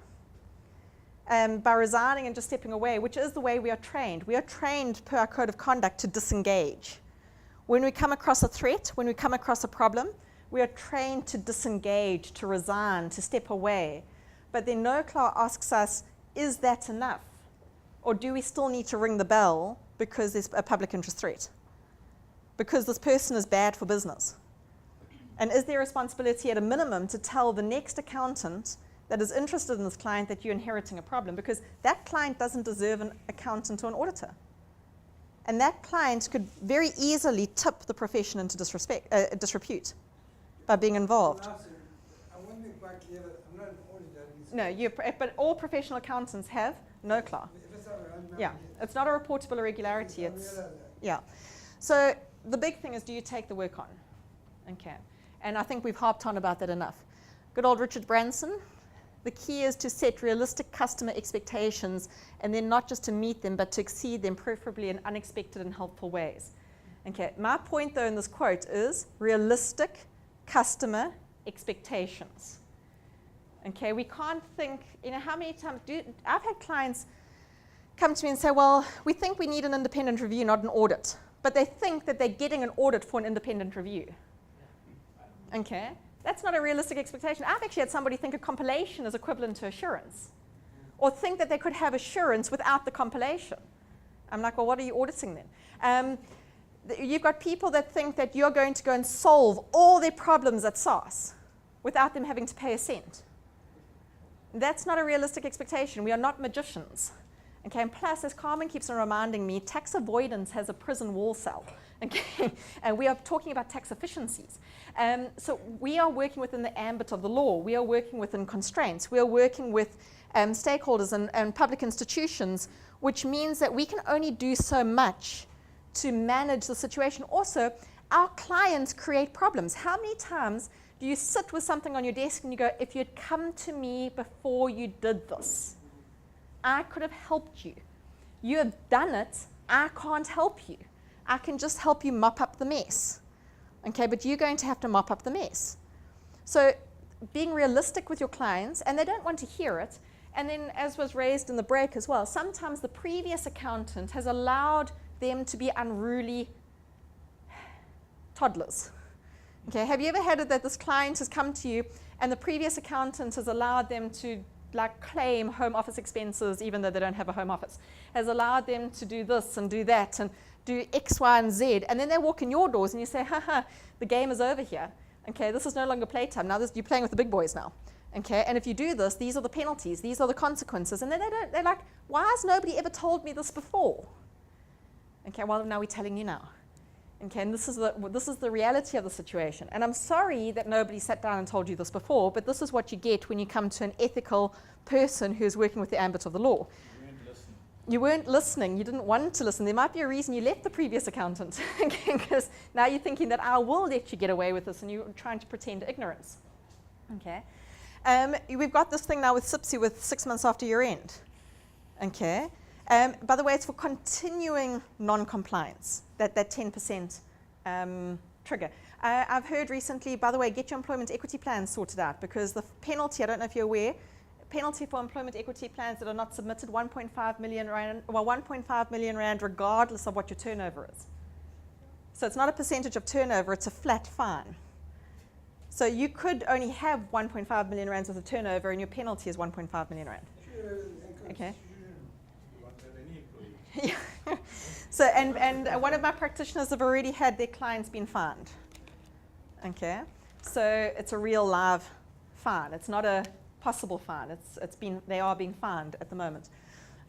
By resigning and just stepping away, which is the way we are trained. We are trained per our code of conduct to disengage. When we come across a threat, when we come across a problem, we are trained to disengage, to resign, to step away. But then no-CLAR asks us, is that enough? Or do we still need to ring the bell because there's a public interest threat? Because this person is bad for business. And is there a responsibility at a minimum to tell the next accountant that is interested in this client that you're inheriting a problem? Because that client doesn't deserve an accountant or an auditor. And that client could very easily tip the profession into disrepute by being involved. I want to get back clear, I'm not an auditor. No, but all professional accountants have no CLAR. If it's not, I'm Yeah, not- it's not a reportable irregularity. I It's realize that. yeah. So the big thing is, do you take the work on? Okay. And I think we've harped on about that enough. Good old Richard Branson. The key is to set realistic customer expectations, and then not just to meet them, but to exceed them, preferably in unexpected and helpful ways. Okay. My point, though, in this quote is realistic customer expectations. Okay. We can't think. How many times I've had clients come to me and say, well, we think we need an independent review, not an audit. But they think that they're getting an audit for an independent review. Okay? That's not a realistic expectation. I've actually had somebody think a compilation is equivalent to assurance, or think that they could have assurance without the compilation. I'm like, well, what are you auditing then? You've got people that think that you're going to go and solve all their problems at SARS without them having to pay a cent. That's not a realistic expectation. We are not magicians. Okay, and plus, as Carmen keeps on reminding me, tax avoidance has a prison wall cell. Okay, and we are talking about tax efficiencies. So we are working within the ambit of the law. We are working within constraints. We are working with stakeholders and public institutions, which means that we can only do so much to manage the situation. Also, our clients create problems. How many times do you sit with something on your desk and you go, if you'd come to me before you did this, I could have helped you. You have done it. I can't help you. I can just help you mop up the mess. Okay, but you're going to have to mop up the mess. So being realistic with your clients, and they don't want to hear it. And then, as was raised in the break as well, sometimes the previous accountant has allowed them to be unruly toddlers. Okay, have you ever had it that this client has come to you and the previous accountant has allowed them to claim home office expenses even though they don't have a home office, has allowed them to do this and do that and do X, Y, and Z, and then they walk in your doors and you say, haha, the game is over here. Okay, this is no longer playtime. Now you're playing with the big boys now. Okay, and if you do this, these are the penalties, these are the consequences. And then they're like, why has nobody ever told me this before? Okay, well, now we're telling you now. Okay, and this is the reality of the situation. And I'm sorry that nobody sat down and told you this before, but this is what you get when you come to an ethical person who's working with the ambit of the law. You weren't listening. You didn't want to listen. There might be a reason you left the previous accountant, because now you're thinking that I will let you get away with this, and you're trying to pretend ignorance. Okay, we've got this thing now with SIPSI with 6 months after your end. Okay. By the way, it's for continuing non-compliance, that 10% trigger. I've heard recently, by the way, get your employment equity plans sorted out, because the penalty, I don't know if you're aware, penalty for employment equity plans that are not submitted, 1.5 million rand, well, 1.5 million rand regardless of what your turnover is. So it's not a percentage of turnover, it's a flat fine. So you could only have 1.5 million rands worth of turnover and your penalty is 1.5 million rand. Okay. Yeah. So and one of my practitioners have already had their clients been fined. Okay, so it's a real live fine. It's not a possible fine. They are being fined at the moment.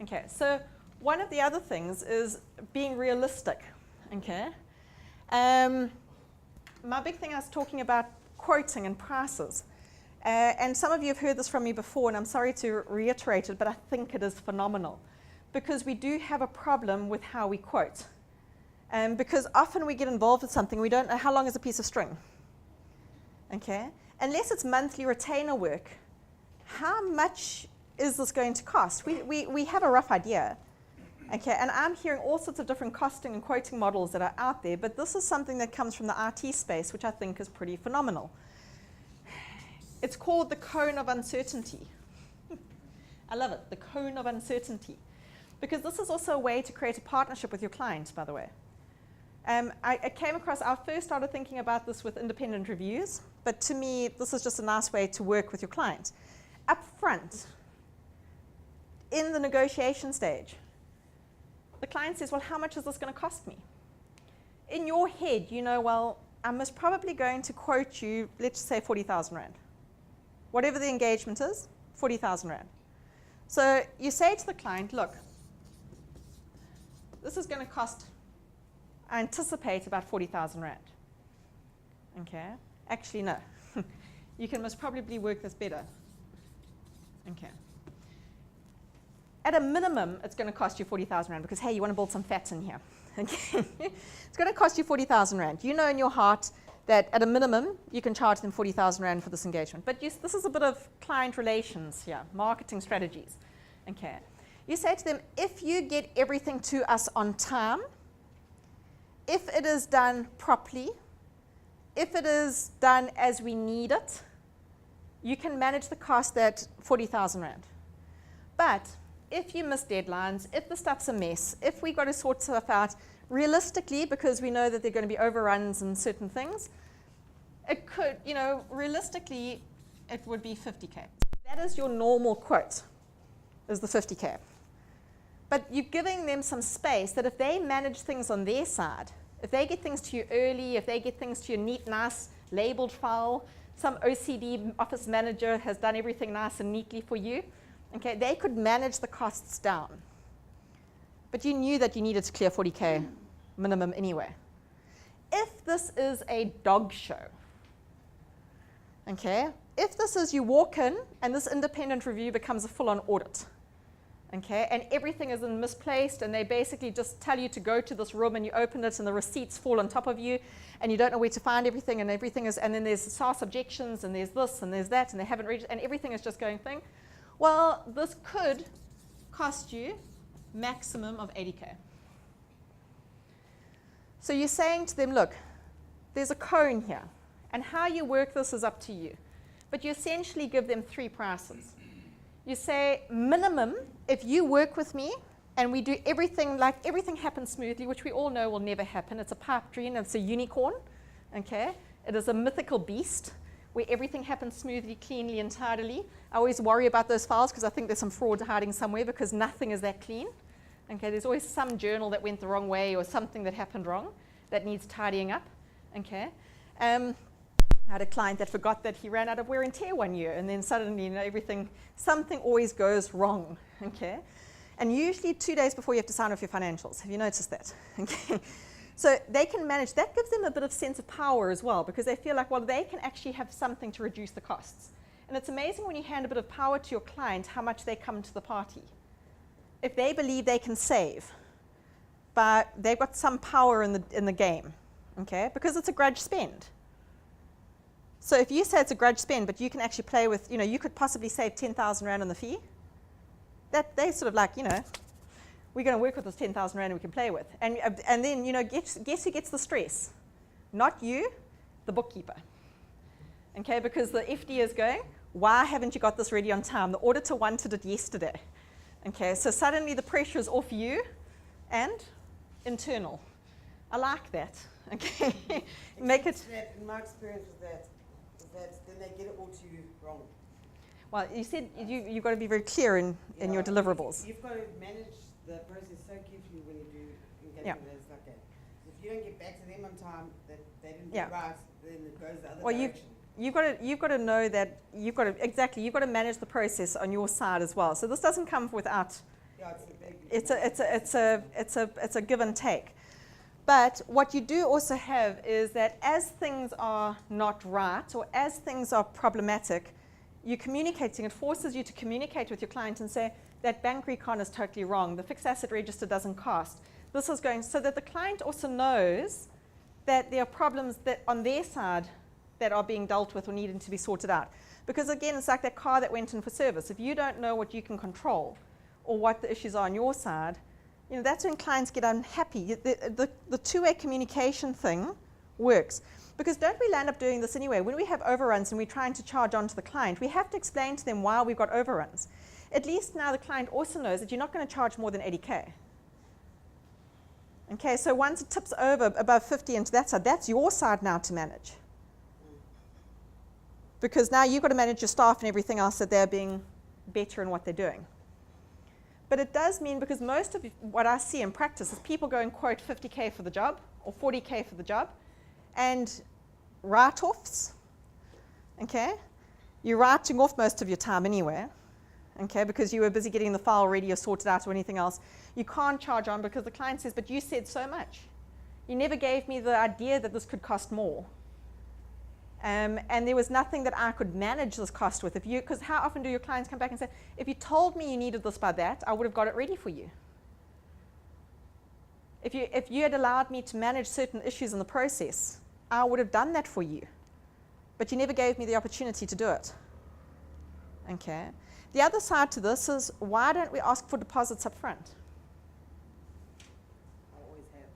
Okay, so one of the other things is being realistic. Okay, my big thing I was talking about quoting and prices. And some of you have heard this from me before, and I'm sorry to reiterate it, but I think it is phenomenal. Because we do have a problem with how we quote. Because often we get involved with something, we don't know how long is a piece of string. Okay? Unless it's monthly retainer work, how much is this going to cost? We have a rough idea. Okay, and I'm hearing all sorts of different costing and quoting models that are out there, but this is something that comes from the IT space, which I think is pretty phenomenal. It's called the cone of uncertainty. I love it, the cone of uncertainty. Because this is also a way to create a partnership with your client, by the way. I came across, I first started thinking about this with independent reviews, but to me, this is just a nice way to work with your client. Up front, in the negotiation stage, the client says, well, how much is this going to cost me? In your head, you know, well, I'm most probably going to quote you, let's say 40,000 rand. Whatever the engagement is, 40,000 rand. So you say to the client, look, this is going to cost, I anticipate, about 40,000 rand. Okay? Actually, no. You can most probably work this better. Okay. At a minimum, it's going to cost you 40,000 Rand because, hey, you want to build some fats in here. Okay. It's going to cost you 40,000 Rand. You know in your heart that at a minimum, you can charge them 40,000 Rand for this engagement. But this is a bit of client relations here, marketing strategies. Okay. You say to them, if you get everything to us on time, if it is done properly, if it is done as we need it, you can manage the cost at 40,000 Rand. But if you miss deadlines, if the stuff's a mess, if we've got to sort stuff out, realistically, because we know that there are going to be overruns and certain things, it could, realistically, it would be 50K. That is your normal quote, is the 50K. But you're giving them some space that if they manage things on their side, if they get things to you early, if they get things to you neat, nice, labeled file, some OCD office manager has done everything nice and neatly for you, okay, they could manage the costs down. But you knew that you needed to clear 40K minimum anyway. If this is a dog show, okay, if this is you walk in and this independent review becomes a full-on audit, okay, and everything is misplaced and they basically just tell you to go to this room and you open it and the receipts fall on top of you and you don't know where to find everything and then there's SARS objections and there's this and there's that and they haven't reached and everything is just going thing. Well, this could cost you maximum of 80K. So you're saying to them, look, there's a cone here, and how you work this is up to you. But you essentially give them 3 prices. You say, minimum, if you work with me and we do everything, like everything happens smoothly, which we all know will never happen. It's a pipe dream, it's a unicorn, okay? It is a mythical beast where everything happens smoothly, cleanly, and tidily. I always worry about those files because I think there's some fraud hiding somewhere because nothing is that clean. Okay, there's always some journal that went the wrong way or something that happened wrong that needs tidying up. Okay. I had a client that forgot that he ran out of wear and tear one year and then suddenly, something always goes wrong. Okay. And usually 2 days before you have to sign off your financials. Have you noticed that? Okay. So they can manage, that gives them a bit of sense of power as well because they feel like, well, they can actually have something to reduce the costs. And it's amazing when you hand a bit of power to your client how much they come to the party. If they believe they can save, but they've got some power in the game, okay? Because it's a grudge spend. So if you say it's a grudge spend, but you can actually play with, you could possibly save 10,000 Rand on the fee, that they sort of like, we're going to work with this 10,000 Rand we can play with. And then, guess who gets the stress? Not you, the bookkeeper. Okay, because the FD is going, why haven't you got this ready on time? The auditor wanted it yesterday. Okay, so suddenly the pressure is off you and internal. I like that. Okay, make it. In my experience with that, then they get it all to you wrong. Well, you said you've got to be very clear in your deliverables. You've got to manage the process so carefully when you do engagement as like that. If you don't get back to them on time, that they didn't do right, then it goes the other direction. You've got to know that you've got to manage the process on your side as well. So this doesn't come without. Yeah, it's a give and take. But what you do also have is that as things are not right or as things are problematic, you're communicating. It forces you to communicate with your client and say that bank recon is totally wrong. The fixed asset register doesn't cost. This is going so that the client also knows that there are problems that on their side that are being dealt with or needing to be sorted out. Because again, it's like that car that went in for service. If you don't know what you can control or what the issues are on your side, that's when clients get unhappy. The two-way communication thing works. Because don't we land up doing this anyway? When we have overruns and we're trying to charge on to the client, we have to explain to them why we've got overruns. At least now the client also knows that you're not going to charge more than 80K. Okay, so once it tips over above 50 into that side, that's your side now to manage. Because now you've got to manage your staff and everything else that they're being better in what they're doing. But it does mean, because most of what I see in practice is people go and quote 50K for the job or 40K for the job, and write-offs, okay? You're writing off most of your time anyway, okay, because you were busy getting the file ready or sorted out or anything else. You can't charge on because the client says, but you said so much. You never gave me the idea that this could cost more. And there was nothing that I could manage this cost with. Because how often do your clients come back and say, if you told me you needed this by that, I would have got it ready for you. If you had allowed me to manage certain issues in the process, I would have done that for you. But you never gave me the opportunity to do it. Okay. The other side to this is, why don't we ask for deposits up front? I always have.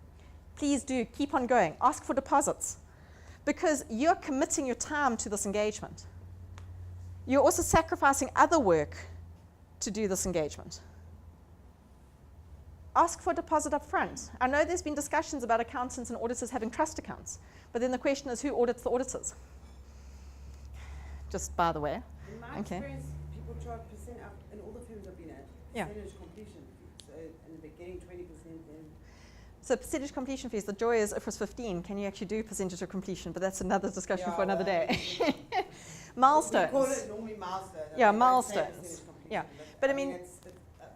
Please do, keep on going. Ask for deposits. Because you're committing your time to this engagement. You're also sacrificing other work to do this engagement. Ask for a deposit up front. I know there's been discussions about accountants and auditors having trust accounts, but then the question is, who audits the auditors? Just by the way. In my Okay. experience, people charge percent up in all the firms I've been at. Yeah. Percentage completion fee. So in the beginning, 20%, then So percentage completion fees, the joy is if it was 15, can you actually do percentage of completion? But that's another discussion for another day. Milestones. We call it normally milestones. Yeah, I don't say milestones. percentage completion, Yeah, but I mean- it's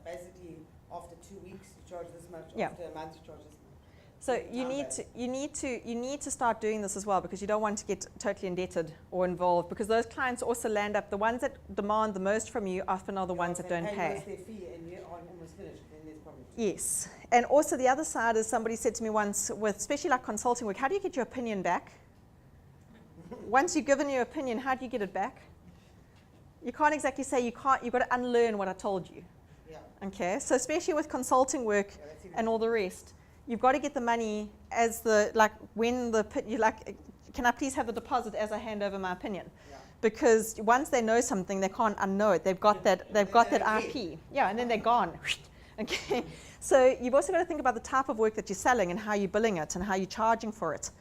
basically after 2 weeks you charge this much. Yeah. After a month you charge this much. So Time you need to start doing this as well, because you don't want to get totally indebted or involved, because those clients also land up, the ones that demand the most from you often are the ones that don't pay. Most their fee and you are almost finished, then there's problems. Yes. And also the other side is, somebody said to me once, with especially like consulting work, how do you get your opinion back? Once you've given your opinion, how do you get it back? You can't exactly say you've got to unlearn what I told you. Yeah. Okay, so especially with consulting work Yeah, that's even- and all the rest, you've got to get the money as the, like when the, you like, can I please have the deposit as I hand over my opinion? Yeah. Because once they know something, they can't unknow it. They've got that IP. Yeah, and then they're gone. Okay, so you've also got to think about the type of work that you're selling and how you're billing it and how you're charging for it.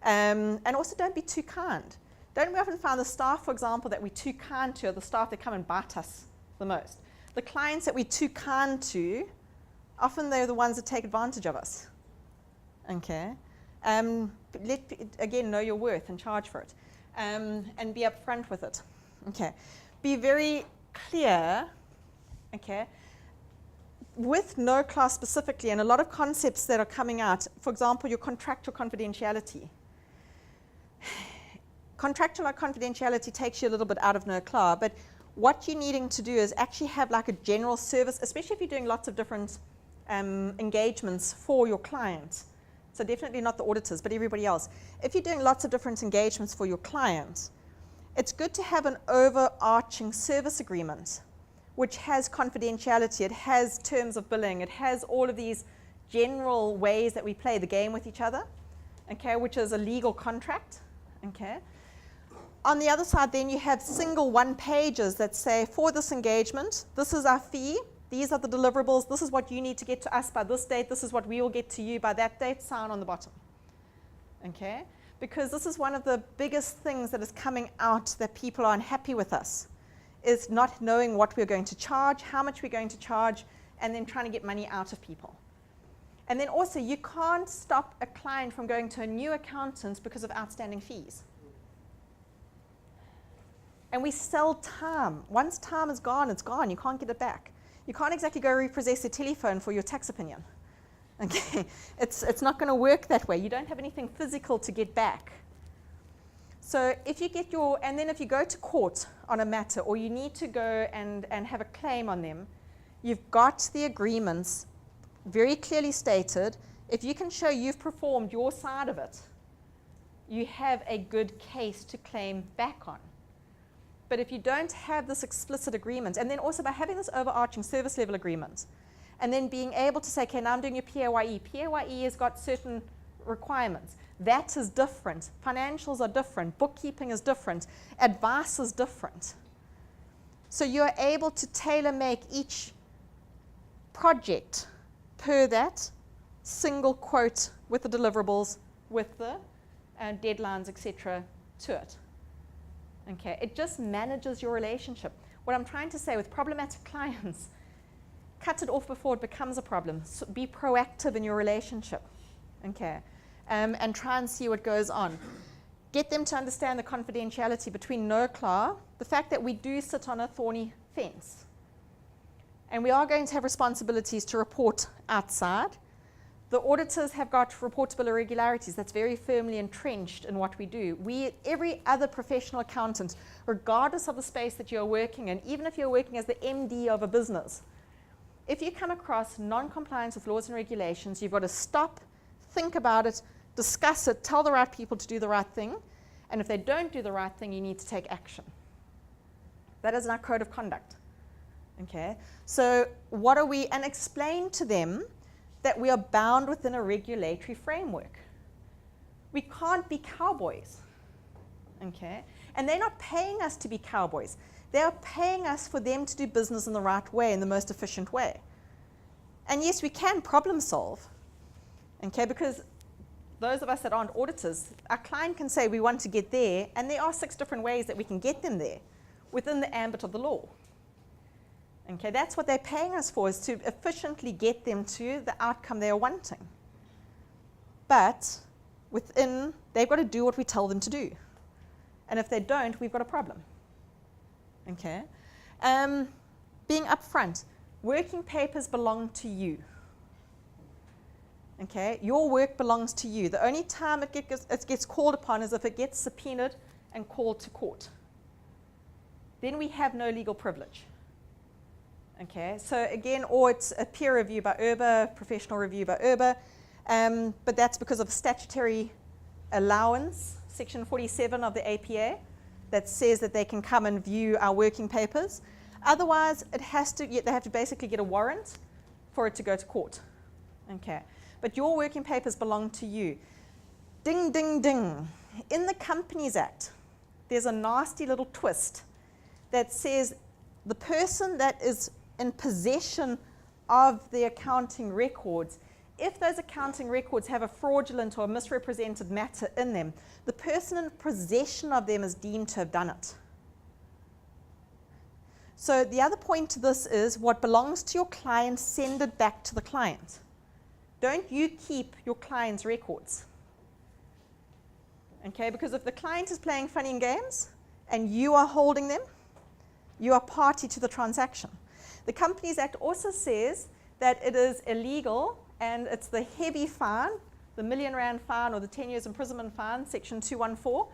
And also don't be too kind. Don't we often find the staff, for example, that we're too kind to are the staff that come and bite us the most? The clients that we're too kind to, often they're the ones that take advantage of us. Okay. Again, know your worth and charge for it. And be upfront with it. Okay. Be very clear, okay, with no class specifically, and a lot of concepts that are coming out, for example, your contractual confidentiality. Contractual confidentiality takes you a little bit out of no CLAR, but what you're needing to do is actually have like a general service, especially if you're doing lots of different engagements for your client. So definitely not the auditors, but everybody else. If you're doing lots of different engagements for your client, it's good to have an overarching service agreement which has confidentiality, it has terms of billing, it has all of these general ways that we play the game with each other, okay, which is a legal contract, okay. On the other side, then you have single one-pagers that say, for this engagement, this is our fee, these are the deliverables, this is what you need to get to us by this date, this is what we will get to you by that date, sign on the bottom, okay. Because this is one of the biggest things that is coming out that people are unhappy with us, is not knowing what we're going to charge, how much we're going to charge, and then trying to get money out of people. And then also, you can't stop a client from going to a new accountant because of outstanding fees. And we sell time. Once time is gone, it's gone. You can't get it back. You can't exactly go repossess a telephone for your tax opinion. Okay, it's not going to work that way. You don't have anything physical to get back. So if you get and then if you go to court on a matter, or you need to go and have a claim on them, you've got the agreements very clearly stated. If you can show you've performed your side of it, you have a good case to claim back on. But if you don't have this explicit agreement, and then also by having this overarching service level agreement, and then being able to say, okay, now I'm doing your PAYE. PAYE has got certain requirements. That is different. Financials are different. Bookkeeping is different. Advice is different. So you're able to tailor make each project per that single quote with the deliverables, with the deadlines, etc., to it. Okay, it just manages your relationship. What I'm trying to say with problematic clients, cut it off before it becomes a problem. So be proactive in your relationship, okay, and try and see what goes on. Get them to understand the confidentiality between no-CLAR, the fact that we do sit on a thorny fence, and we are going to have responsibilities to report outside, The auditors have got reportable irregularities. That's very firmly entrenched in what we do. Every other professional accountant, regardless of the space that you're working in, even if you're working as the MD of a business, if you come across non-compliance with laws and regulations, you've got to stop, think about it, discuss it, tell the right people to do the right thing, and if they don't do the right thing, you need to take action. That is in our code of conduct. Okay? So what are we, and explain to them that we are bound within a regulatory framework. We can't be cowboys. Okay? And they're not paying us to be cowboys. They are paying us for them to do business in the right way, in the most efficient way. And yes, we can problem solve, okay, because those of us that aren't auditors, our client can say we want to get there, and there are 6 different ways that we can get them there within the ambit of the law. Okay, that's what they're paying us for, is to efficiently get them to the outcome they're wanting. But within, they've got to do what we tell them to do. And if they don't, we've got a problem. Okay? Being upfront, working papers belong to you. Okay? Your work belongs to you. The only time it gets called upon is if it gets subpoenaed and called to court. Then we have no legal privilege. Okay? So again, or it's a peer review by URBA, professional review by URBA, but that's because of statutory allowance, Section 47 of the APA, that says that they can come and view our working papers. Otherwise, they have to basically get a warrant for it to go to court. Okay. But your working papers belong to you. Ding, ding, ding. In the Companies Act, there's a nasty little twist that says the person that is in possession of the accounting records, if those accounting records have a fraudulent or misrepresented matter in them, the person in possession of them is deemed to have done it. So the other point to this is what belongs to your client, send it back to the client. Don't you keep your client's records. Okay, because if the client is playing funny games and you are holding them, you are party to the transaction. The Companies Act also says that it is illegal, and it's the heavy fine, the R1,000,000 fine or the 10 years imprisonment fine, Section 214.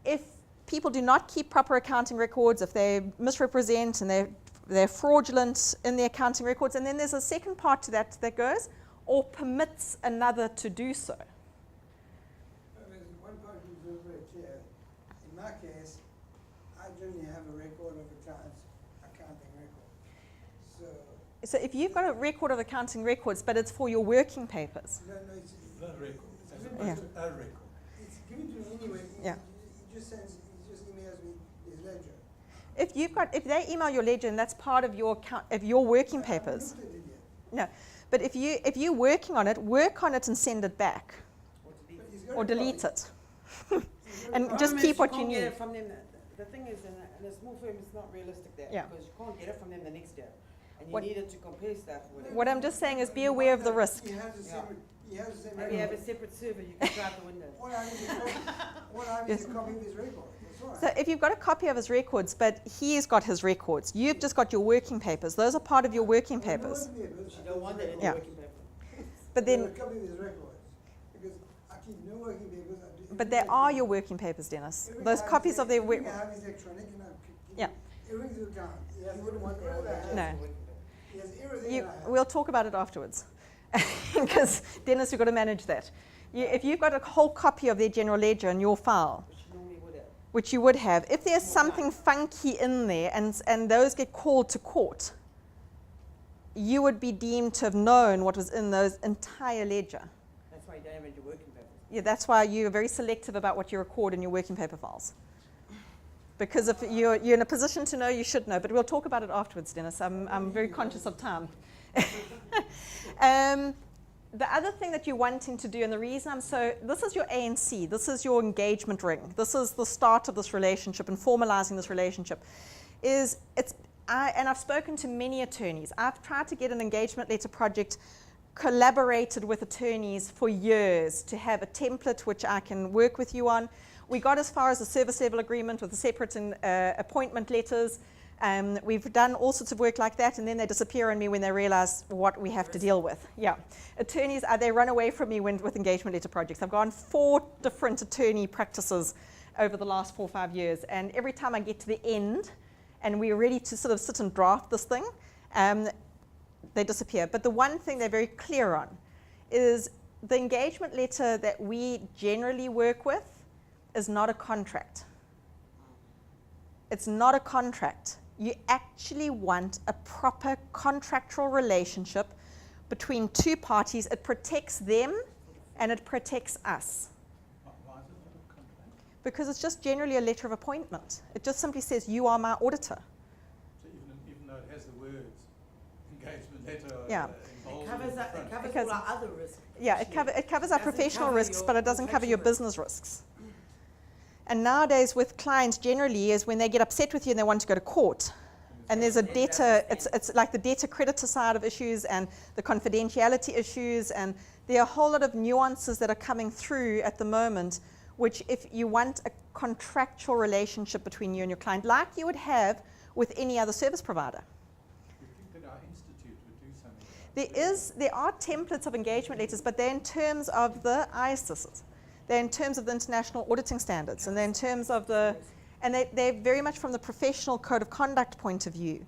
If people do not keep proper accounting records, if they misrepresent and they're fraudulent in the accounting records, and then there's a second part to that that goes, or permits another to do so. There's one part you very clear. In my case, I generally have a record of the client's accounting record. So if you've got a record of accounting records, but it's for your working papers. No, it's The record, as Yeah. opposed to a record. It's given to me anyway. Yeah. He just emails me his ledger. If they email your ledger and that's part of your working I papers. haven't looked at it yet. No, but if you're working on it, work on it and send it back But he's got or a delete copy. it. He's got a And copy. just Problem is keep what you can't get need. it from them. The thing is, in a small firm, it's not realistic there, Yeah. because you can't get it from them the next year, and you What- need it to compare stuff with it. What I'm just saying is be aware of the risk. He has a separate, Maybe have a record. separate server you can try out the window. All I need is Yes. a copy of his record. That's all So right. if you've got a copy of his records, but he's got his records, you've just got your working papers. Those are part of your working papers. You don't want that in the Yeah. working paper. But A then, copy of his records. Because I keep no working papers. but they are your working papers, Dennis. Those copies of their work. work. I have his electronic and Yeah. everything's in account. He wouldn't want rid of that. No. He has everything I have. We'll talk about it afterwards, because Dennis, you've got to manage that. If you've got a whole copy of their general ledger in your file, Which you normally would have. which you would have, if there's something funky in there and those get called to court, you would be deemed to have known what was in those entire ledger. That's why you don't have it in your working papers. Yeah, that's why you're very selective about what you record in your working paper files. Because if you're in a position to know, you should know. But we'll talk about it afterwards, Dennis. I'm very conscious of time. The other thing that you're wanting to do, and the reason this is your ANC, this is your engagement ring, this is the start of this relationship and formalizing this relationship, and I've spoken to many attorneys. I've tried to get an engagement letter project collaborated with attorneys for years to have a template which I can work with you on. We got as far as a service level agreement with the separate appointment letters. We've done all sorts of work like that, and then they disappear on me when they realize what we have to deal with. Yeah. Attorneys, they run away from me with engagement letter projects. I've gone 4 different attorney practices over the last 4 or 5 years, and every time I get to the end and we're ready to sort of sit and draft this thing, they disappear. But the one thing they're very clear on is the engagement letter that we generally work with is not a contract. It's not a contract. You actually want a proper contractual relationship between 2 parties. It protects them and it protects us. Why is it not a contract? Because it's just generally a letter of appointment. It just simply says, you are my auditor. So even though it has the words engagement letter Yeah. involved It covers, in the it front. covers Because- all our other risks. Yeah, it covers our Doesn't professional cover risks, your but it doesn't cover your contractual business risks. And nowadays with clients generally is when they get upset with you and they want to go to court. And there's a debtor, it's like the debtor-creditor side of issues and the confidentiality issues, and there are a whole lot of nuances that are coming through at the moment, which if you want a contractual relationship between you and your client, like you would have with any other service provider. You think that our institute would do something about it? There are templates of engagement letters, but they're in terms of the ISISs. They're in terms of the international auditing standards, and they're in terms of the, and they're very much from the professional code of conduct point of view.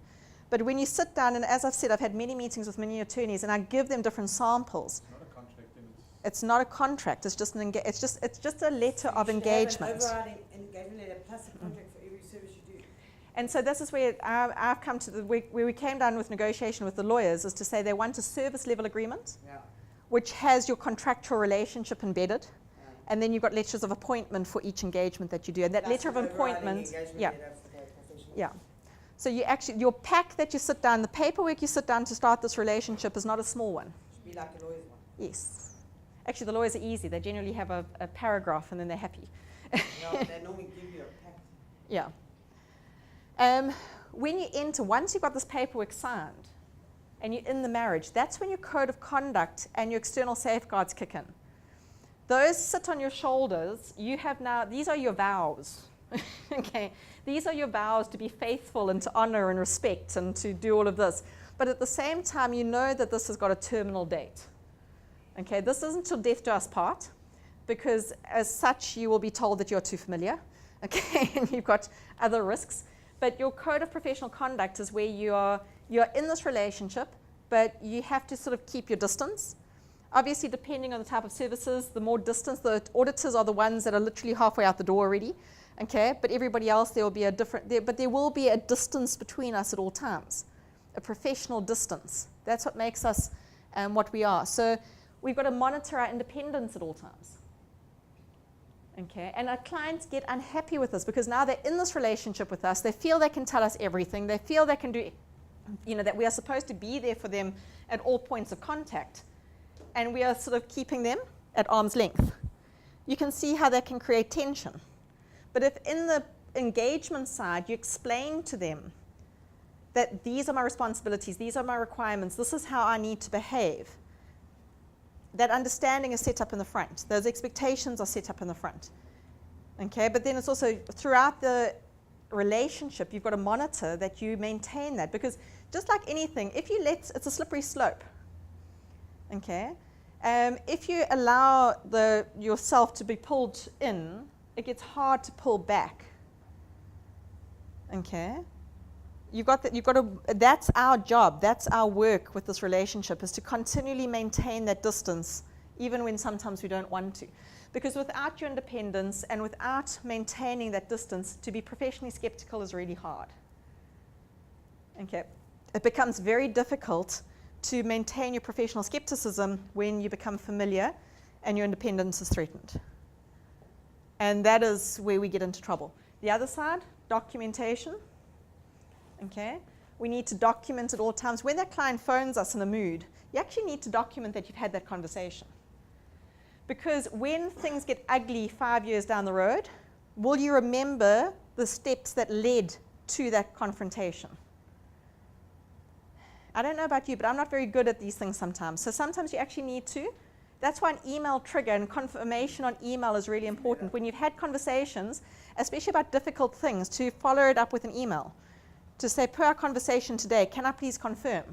But when you sit down, and as I've said, I've had many meetings with many attorneys, and I give them different samples. It's not a contract, then It's not a contract. It's just it's just a letter of engagement. You should have an overriding engagement letter plus a contract for every service you do. And so this is where I've come to where we came down with negotiation with the lawyers, is to say they want a service level agreement, Yeah. which has your contractual relationship embedded. And then you've got letters of appointment for each engagement that you do. And that That's letter of an overriding appointment, engagement yeah, letter for the professional. yeah. So you actually, your pack that you sit down, the paperwork you sit down to start this relationship is not a small one. Should be like a lawyer's one. Yes. Actually, the lawyers are easy. They generally have a paragraph and then they're happy. Yeah, they normally give you a pack. Yeah. When you enter, once you've got this paperwork signed and you're in the marriage, that's when your code of conduct and your external safeguards kick in. Those sit on your shoulders. You have now, these are your vows. Okay, these are your vows to be faithful and to honor and respect and to do all of this. But at the same time, you know that this has got a terminal date. Okay, this isn't till death do us part, because as such, you will be told that you're too familiar. Okay, and you've got other risks. But your code of professional conduct is where you're in this relationship, but you have to sort of keep your distance. Obviously, depending on the type of services, the more distance, the auditors are the ones that are literally halfway out the door already. Okay, but everybody else, there will be a different, but there will be a distance between us at all times, a professional distance. That's what makes us what we are. So we've got to monitor our independence at all times. Okay, and our clients get unhappy with us because now they're in this relationship with us. They feel they can tell us everything. They feel they can do, that we are supposed to be there for them at all points of contact. And we are sort of keeping them at arm's length. You can see how that can create tension. But if in the engagement side, you explain to them that these are my responsibilities, these are my requirements, this is how I need to behave, that understanding is set up in the front. Those expectations are set up in the front. Okay, but then it's also throughout the relationship, you've got to monitor that you maintain that, because just like anything, if you let, it's a slippery slope. Okay, if you allow yourself to be pulled in, it gets hard to pull back. Okay, you've got to. That's our job. That's our work with this relationship, is to continually maintain that distance, even when sometimes we don't want to, because without your independence and without maintaining that distance, to be professionally skeptical is really hard. Okay, it becomes very difficult to maintain your professional skepticism when you become familiar and your independence is threatened. And that is where we get into trouble. The other side, documentation. Okay, we need to document at all times. When that client phones us in a mood, you actually need to document that you've had that conversation. Because when things get ugly 5 years down the road, will you remember the steps that led to that confrontation? I don't know about you, but I'm not very good at these things sometimes. So sometimes you actually need to. That's why an email trigger and confirmation on email is really important. When you've had conversations, especially about difficult things, to follow it up with an email, to say, per our conversation today, can I please confirm?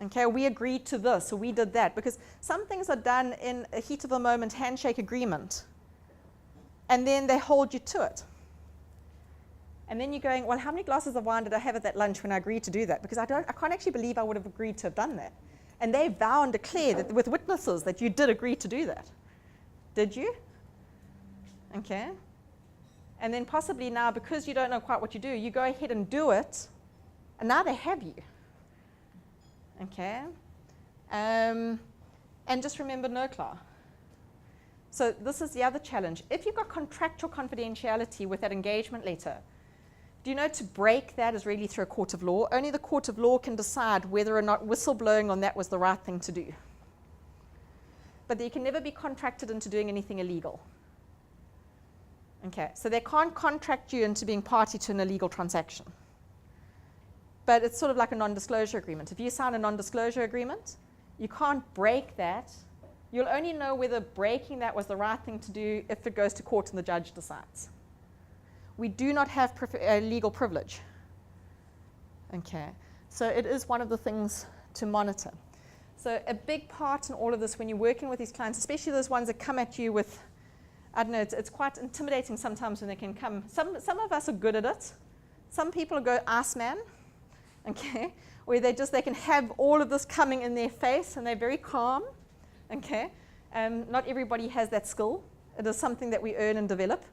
Okay, we agreed to this, or we did that. Because some things are done in a heat of the moment handshake agreement, and then they hold you to it. And then you're going, well, how many glasses of wine did I have at that lunch when I agreed to do that? Because I can't actually believe I would have agreed to have done that. And they vow and declare that with witnesses that you did agree to do that. Did you? Okay. And then possibly now, because you don't know quite what you do, you go ahead and do it, and now they have you. Okay. And just remember NOCLAR. So this is the other challenge. If you've got contractual confidentiality with that engagement letter, do you know to break that is really through a court of law? Only the court of law can decide whether or not whistleblowing on that was the right thing to do. But you can never be contracted into doing anything illegal. Okay, so they can't contract you into being party to an illegal transaction. But it's sort of like a non-disclosure agreement. If you sign a non-disclosure agreement, you can't break that. You'll only know whether breaking that was the right thing to do if it goes to court and the judge decides. We do not have legal privilege. Okay, so it is one of the things to monitor. So a big part in all of this when you're working with these clients, especially those ones that come at you with, I don't know, it's quite intimidating sometimes when they can come. Some of us are good at it. Some people go Iceman, okay, where they can have all of this coming in their face and they're very calm, okay. Not everybody has that skill. It is something that we earn and develop,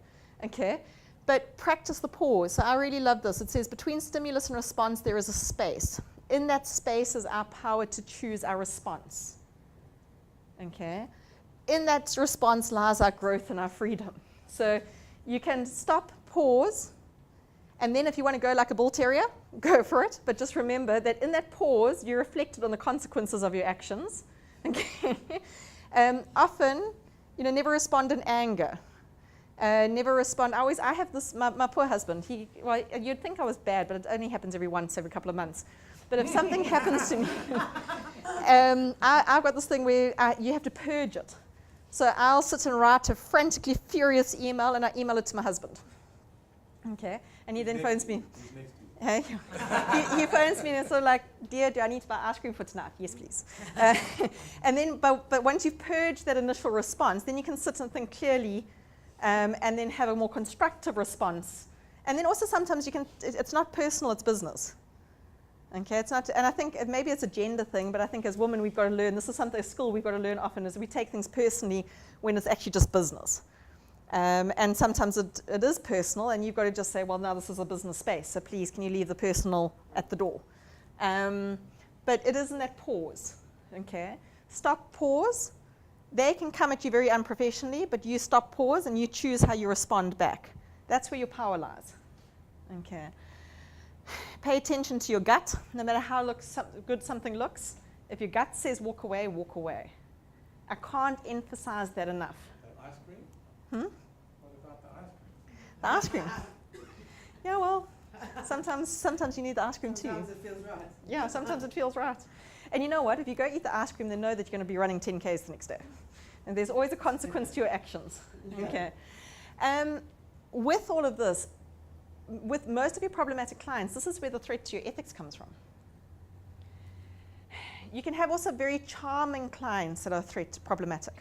okay. But practice the pause. So I really love this. It says, between stimulus and response, there is a space. In that space is our power to choose our response. Okay? In that response lies our growth and our freedom. So you can stop, pause, and then if you want to go like a bull terrier, go for it. But just remember that in that pause, you reflected on the consequences of your actions. Okay? Often, never respond in anger. Never respond. I have this, my poor husband, you'd think I was bad, but it only happens every couple of months. But if something happens to me, I've got this thing where you have to purge it. So I'll sit and write a frantically furious email, and I email it to my husband. Okay, and he then phones me. Hey, he phones me and it's sort of like, dear, do I need to buy ice cream for tonight? Yes, please. And then, but once you've purged that initial response, then you can sit and think clearly. And then have a more constructive response. And then also sometimes it's not personal, it's business. Okay, it's not, and I think maybe it's a gender thing, but I think as women we've got to learn, this is a skill we've got to learn often, is we take things personally when it's actually just business. And sometimes it is personal, and you've got to just say, well, now this is a business space, so please can you leave the personal at the door. But it isn't that pause, okay? Stop, pause. They can come at you very unprofessionally, but you stop, pause, and you choose how you respond back. That's where your power lies. Okay. Pay attention to your gut, no matter how good something looks. If your gut says walk away, walk away. I can't emphasize that enough. Ice cream? Hmm? What about the ice cream? The ice cream. Yeah, well, sometimes you need the ice cream too. Sometimes it feels right. Yeah, sometimes it feels right. And you know what? If you go eat the ice cream, then know that you're going to be running 10Ks the next day. And there's always a consequence to your actions. Okay. With all of this, with most of your problematic clients, this is where the threat to your ethics comes from. You can have also very charming clients that are problematic.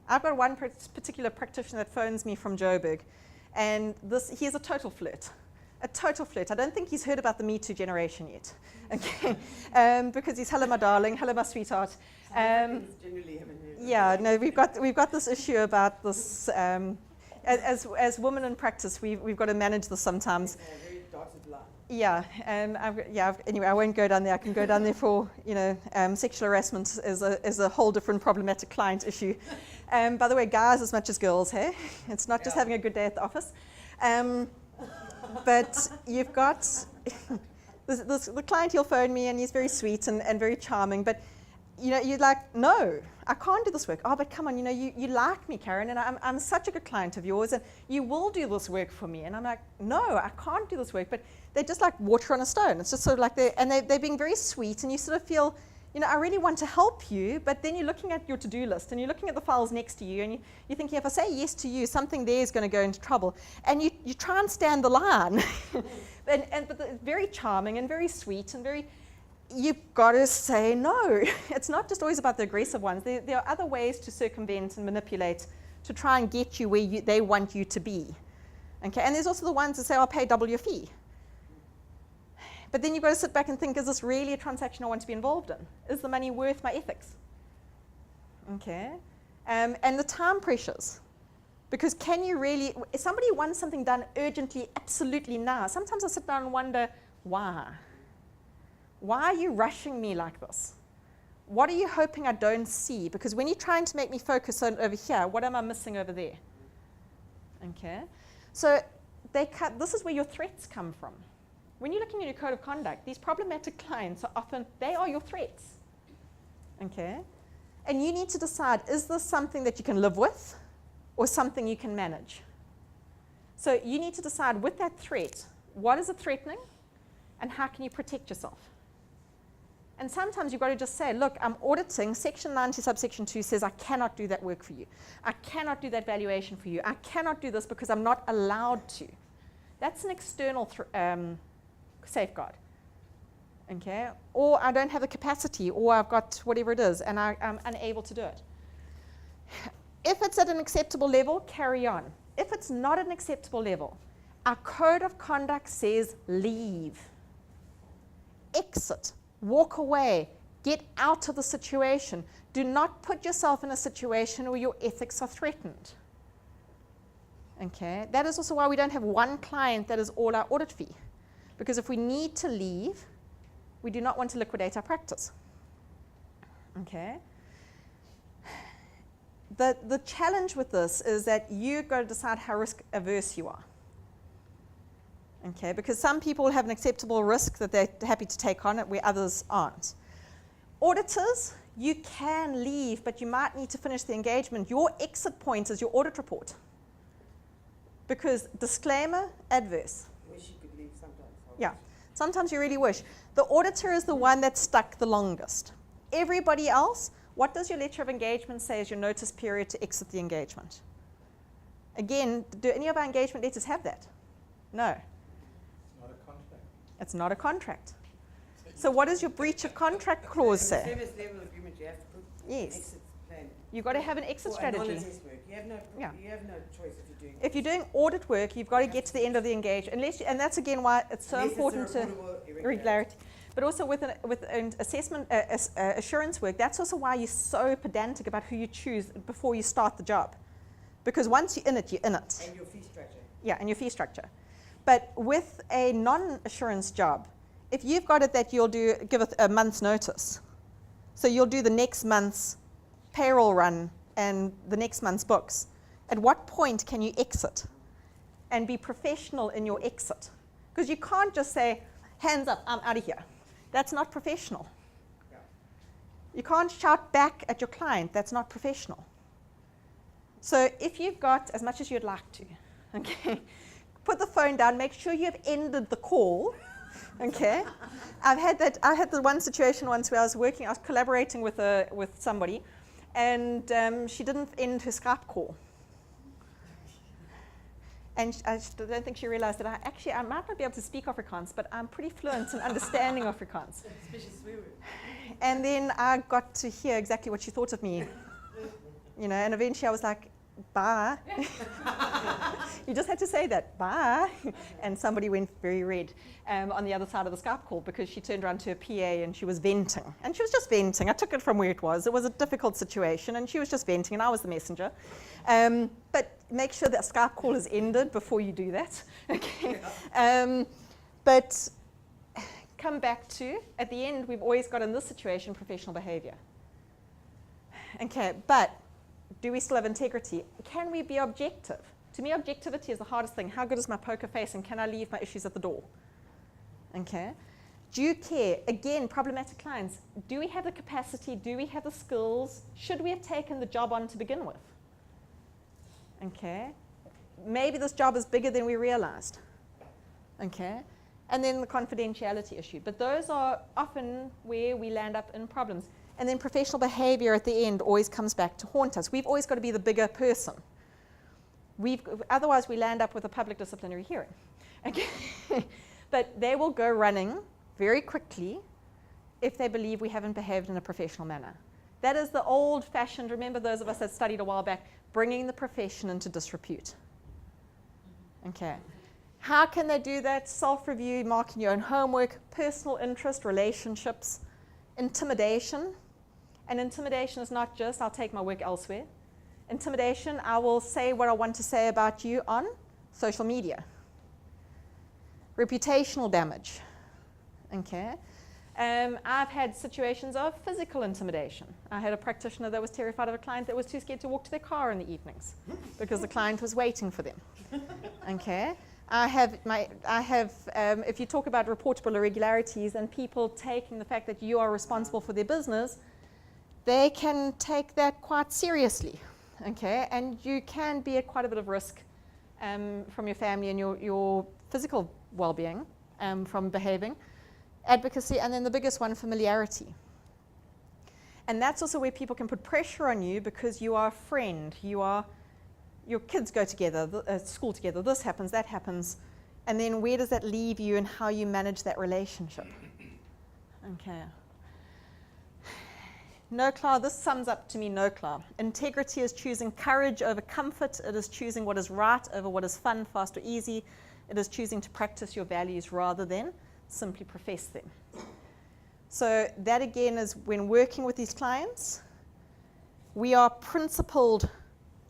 I've got one particular practitioner that phones me from Joburg, and he's a total flirt. A total flirt. I don't think he's heard about the Me Too generation yet. Okay, because he's hello my darling, hello my sweetheart. Yeah, no, we've got this issue about this. As women in practice, we've got to manage this sometimes. Very dotted line. Yeah, anyway, I won't go down there. I can go down there for sexual harassment is a whole different problematic client issue. By the way, guys as much as girls, hey, it's not just having a good day at the office. But you've got the client, he'll phone me and he's very sweet and very charming, but you're like, no, I can't do this work. Oh, but come on, you like me, Caryn, and I'm such a good client of yours, and you will do this work for me. And I'm like, no, I can't do this work. But they're just like water on a stone. It's just sort of like they're being very sweet, and you sort of feel you know, I really want to help you, but then you're looking at your to-do list and you're looking at the files next to you and you're thinking, if I say yes to you, something there is going to go into trouble. And you try and stand the line. but it's very charming and very sweet and very, you've got to say no. It's not just always about the aggressive ones. There are other ways to circumvent and manipulate to try and get you where they want you to be. Okay? And there's also the ones that say, I'll pay double your fee. But then you've got to sit back and think, is this really a transaction I want to be involved in? Is the money worth my ethics? Okay. And the time pressures. Because can you really, if somebody wants something done urgently, absolutely now, sometimes I sit down and wonder, why? Why are you rushing me like this? What are you hoping I don't see? Because when you're trying to make me focus on over here, what am I missing over there? Okay. So this is where your threats come from. When you're looking at your code of conduct, these problematic clients are often, they are your threats. Okay? And you need to decide, is this something that you can live with or something you can manage? So you need to decide with that threat, what is it threatening and how can you protect yourself? And sometimes you've got to just say, look, I'm auditing, section 90 subsection 2 says I cannot do that work for you. I cannot do that valuation for you. I cannot do this because I'm not allowed to. That's an external safeguard, okay? Or I don't have the capacity, or I've got whatever it is, and I'm unable to do it. If it's at an acceptable level, carry on. If it's not an acceptable level, our code of conduct says leave, exit, walk away, get out of the situation. Do not put yourself in a situation where your ethics are threatened. Okay? That is also why we don't have one client that is all our audit fee. Because if we need to leave, we do not want to liquidate our practice. Okay? The challenge with this is that you've got to decide how risk averse you are. Okay? Because some people have an acceptable risk that they're happy to take on it where others aren't. Auditors, you can leave, but you might need to finish the engagement. Your exit point is your audit report. Because disclaimer, adverse. Wish you could leave sometimes. Yeah, sometimes you really wish. The auditor is the one that's stuck the longest. Everybody else, what does your letter of engagement say is your notice period to exit the engagement? Again, do any of our engagement letters have that? No. It's not a contract. It's not a contract. So what does your breach of contract clause say? Service level agreement, you have to put Yes. exit plan. You've got to have an exit For strategy. non-assessed work. You have no choice if you're doing. If you're doing audit work, you've got to get to the end of the engagement. And that's again why it's so Unless important it's a to reportable irregularity. But also with an assessment, assurance work, that's also why you're so pedantic about who you choose before you start the job. Because once you're in it, you're in it. And your fee structure. Yeah, and your fee structure. But with a non-assurance job, if you've got it that you'll give a month's notice, so you'll do the next month's payroll run and the next month's books, at what point can you exit and be professional in your exit? Because you can't just say, hands up, I'm out of here. That's not professional. Yeah. You can't shout back at your client. That's not professional. So if you've got as much as you'd like to, okay, put the phone down, make sure you've ended the call. Okay, I had the one situation once where I was collaborating with somebody, and she didn't end her Skype call. And I don't think she realized that I might not be able to speak Afrikaans, but I'm pretty fluent in understanding Afrikaans. Especially swear words. And then I got to hear exactly what she thought of me, and eventually I was like, bye. You just had to say that, bye. And somebody went very red on the other side of the Skype call because she turned around to her PA and she was venting. And she was just venting. I took it from where it was. It was a difficult situation and she was just venting and I was the messenger. But make sure that Skype call is ended before you do that. Okay. But come back to, at the end, we've always got in this situation professional behavior. Okay, but do we still have integrity? Can we be objective? To me, objectivity is the hardest thing. How good is my poker face and can I leave my issues at the door? Okay. Do you care? Again, problematic clients. Do we have the capacity? Do we have the skills? Should we have taken the job on to begin with? Okay. Maybe this job is bigger than we realized. Okay. and then the confidentiality issue. But those are often where we land up in problems. And then professional behavior at the end always comes back to haunt us. We've always got to be the bigger person. Otherwise, we land up with a public disciplinary hearing. Okay? But they will go running very quickly if they believe we haven't behaved in a professional manner. That is the old-fashioned, remember those of us that studied a while back, bringing the profession into disrepute. Okay. How can they do that? Self-review, marking your own homework, personal interest, relationships, intimidation. And intimidation is not just, I'll take my work elsewhere. Intimidation, I will say what I want to say about you on social media. Reputational damage. Okay. I've had situations of physical intimidation. I had a practitioner that was terrified of a client that was too scared to walk to their car in the evenings because the client was waiting for them. Okay. If you talk about reportable irregularities and people taking the fact that you are responsible for their business, they can take that quite seriously. Okay. And you can be at quite a bit of risk from your family and your physical well-being from behaving. Advocacy, and then the biggest one, familiarity. And that's also where people can put pressure on you because you are a friend, your kids go together, school together, this happens, that happens, and then where does that leave you and how you manage that relationship? Okay. NOCLAR, this sums up to me NOCLAR. Integrity is choosing courage over comfort. It is choosing what is right over what is fun, fast, or easy. It is choosing to practice your values rather than simply profess them. So that again is when working with these clients, we are principled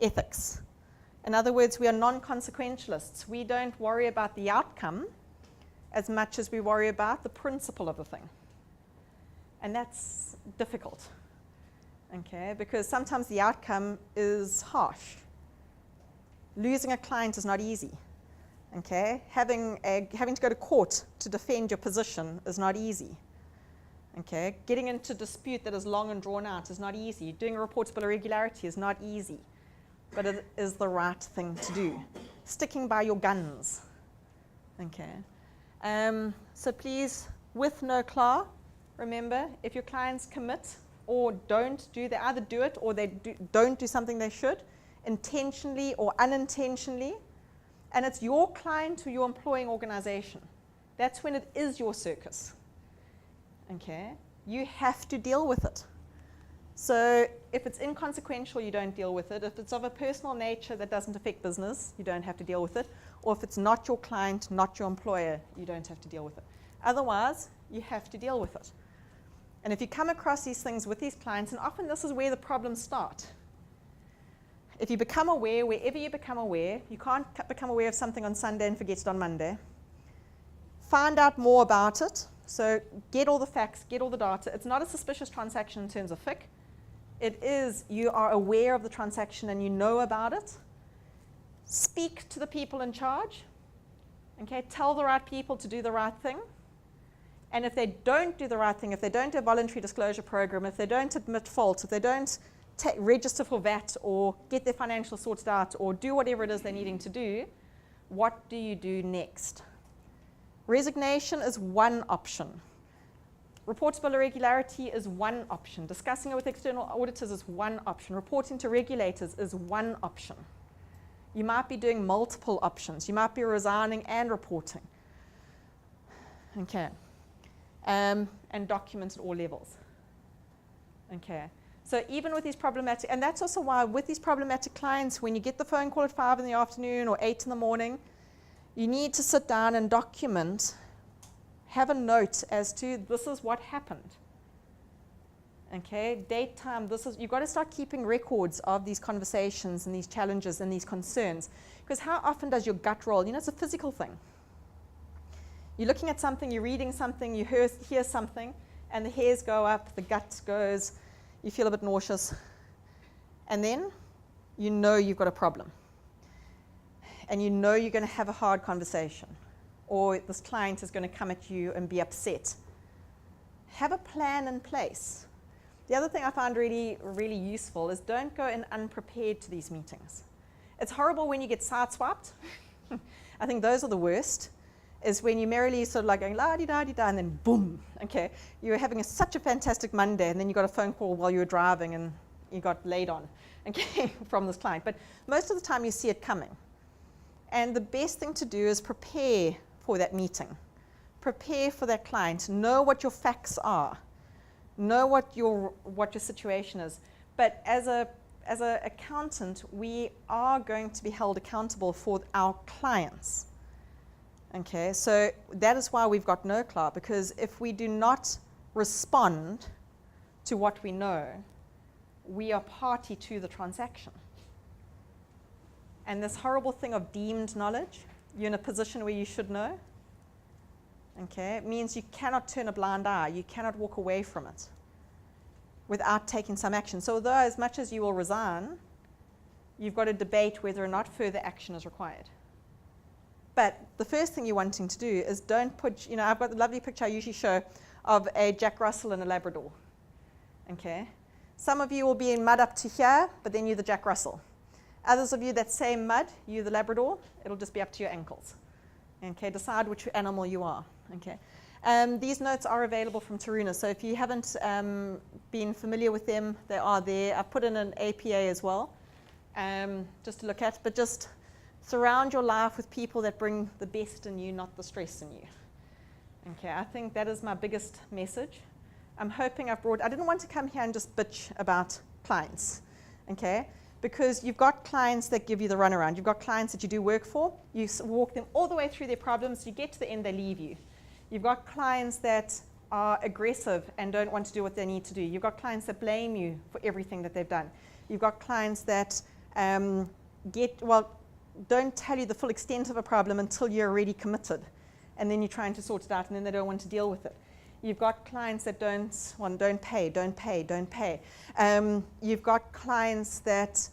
ethics. In other words, we are non-consequentialists. We don't worry about the outcome as much as we worry about the principle of the thing. And that's difficult, okay, because sometimes the outcome is harsh. Losing a client is not easy. Okay, having to go to court to defend your position is not easy. Okay, getting into dispute that is long and drawn out is not easy. Doing a reportable irregularity is not easy, but it is the right thing to do. Sticking by your guns. Okay, so please, with NOCLAR, remember if your clients commit or don't do, they either do it or they don't do something they should, intentionally or unintentionally. And it's your client or your employing organization. That's when it is your circus. Okay? You have to deal with it. So if it's inconsequential, you don't deal with it. If it's of a personal nature that doesn't affect business, you don't have to deal with it. Or if it's not your client, not your employer, you don't have to deal with it. Otherwise, you have to deal with it. And if you come across these things with these clients, and often this is where the problems start. If you become aware, wherever you become aware, you can't become aware of something on Sunday and forget it on Monday. Find out more about it. So get all the facts, get all the data. It's not a suspicious transaction in terms of FIC. It is, you are aware of the transaction and you know about it. Speak to the people in charge. Okay, tell the right people to do the right thing. And if they don't do the right thing, if they don't do a voluntary disclosure program, if they don't admit fault, if they don't register for VAT or get their financials sorted out or do whatever it is they're needing to do, what do you do next? Resignation is one option. Reportable irregularity is one option. Discussing it with external auditors is one option. Reporting to regulators is one option. You might be doing multiple options. You might be resigning and reporting. Okay. And documents at all levels. Okay. So even with these problematic, and that's also why with these problematic clients, when you get the phone call at 5 in the afternoon or 8 in the morning, you need to sit down and document, have a note as to this is what happened. Okay, date, time, you've got to start keeping records of these conversations and these challenges and these concerns. Because how often does your gut roll? You know, it's a physical thing. You're looking at something, you're reading something, you hear something, and the hairs go up, the gut goes, you feel a bit nauseous, and then you know you've got a problem. And you know you're going to have a hard conversation, or this client is going to come at you and be upset. Have a plan in place. The other thing I find really, really useful is don't go in unprepared to these meetings. It's horrible when you get sideswiped. I think those are the worst. is when you merrily sort of like going la-di-da-di-da, and then boom, okay? You're having such a fantastic Monday, and then you got a phone call while you were driving, and you got laid on, okay, from this client. But most of the time you see it coming. And the best thing to do is prepare for that meeting. Prepare for that client. Know what your facts are. Know what your situation is. But as an accountant, we are going to be held accountable for our clients. Okay, so that is why we've got NOCLAR, because if we do not respond to what we know, we are party to the transaction. And this horrible thing of deemed knowledge, you're in a position where you should know. Okay, it means you cannot turn a blind eye. You cannot walk away from it without taking some action. So although as much as you will resign, you've got to debate whether or not further action is required. But the first thing you're wanting to do is don't put, I've got the lovely picture I usually show of a Jack Russell and a Labrador. Okay? Some of you will be in mud up to here, but then you're the Jack Russell. Others of you that same mud, you're the Labrador, it'll just be up to your ankles. Okay, decide which animal you are. Okay. These notes are available from Taruna, so if you haven't been familiar with them, they are there. I've put in an APA as well, just to look at, but just surround your life with people that bring the best in you, not the stress in you. Okay, I think that is my biggest message. I'm hoping I didn't want to come here and just bitch about clients, okay? Because you've got clients that give you the runaround. You've got clients that you do work for. You walk them all the way through their problems. You get to the end, they leave you. You've got clients that are aggressive and don't want to do what they need to do. You've got clients that blame you for everything that they've done. You've got clients that don't tell you the full extent of a problem until you're already committed. And then you're trying to sort it out, and then they don't want to deal with it. You've got clients that don't pay. You've got clients that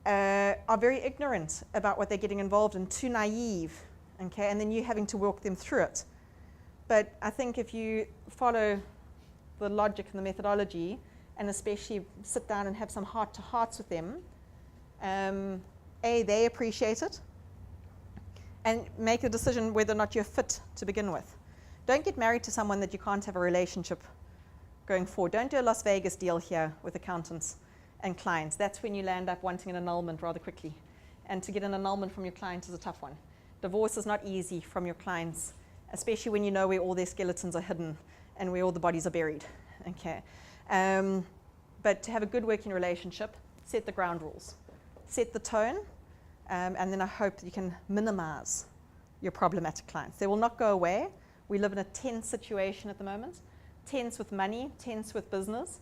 are very ignorant about what they're getting involved in, too naive, okay? And then you having to walk them through it. But I think if you follow the logic and the methodology, and especially sit down and have some heart-to-hearts with them, they appreciate it, and make a decision whether or not you're fit to begin with. Don't get married to someone that you can't have a relationship going forward. Don't do a Las Vegas deal here with accountants and clients. That's when you land up wanting an annulment rather quickly. And to get an annulment from your client is a tough one. Divorce is not easy from your clients, especially when you know where all their skeletons are hidden and where all the bodies are buried. Okay. But to have a good working relationship, set the ground rules. Set the tone, and then I hope that you can minimize your problematic clients. They will not go away. We live in a tense situation at the moment, tense with money, tense with business,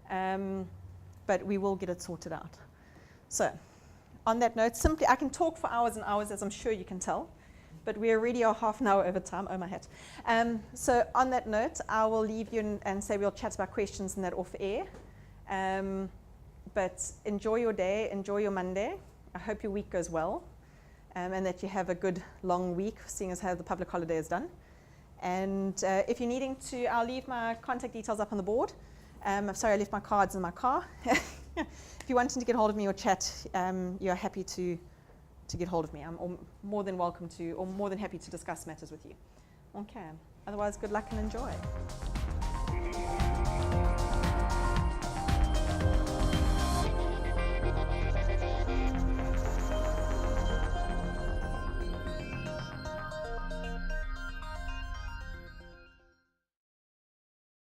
but we will get it sorted out. So on that note, simply, I can talk for hours and hours, as I'm sure you can tell, but we already are half an hour over time. Oh, my hat. So on that note, I will leave you and say we'll chat about questions and that off air. But enjoy your day, enjoy your Monday. I hope your week goes well, and that you have a good long week, seeing as how the public holiday is done. And if you're needing to, I'll leave my contact details up on the board. I'm sorry, I left my cards in my car. If you're wanting to get hold of me or chat, you're happy to get hold of me. I'm more than welcome to, or more than happy to discuss matters with you. Okay. Otherwise, good luck and enjoy.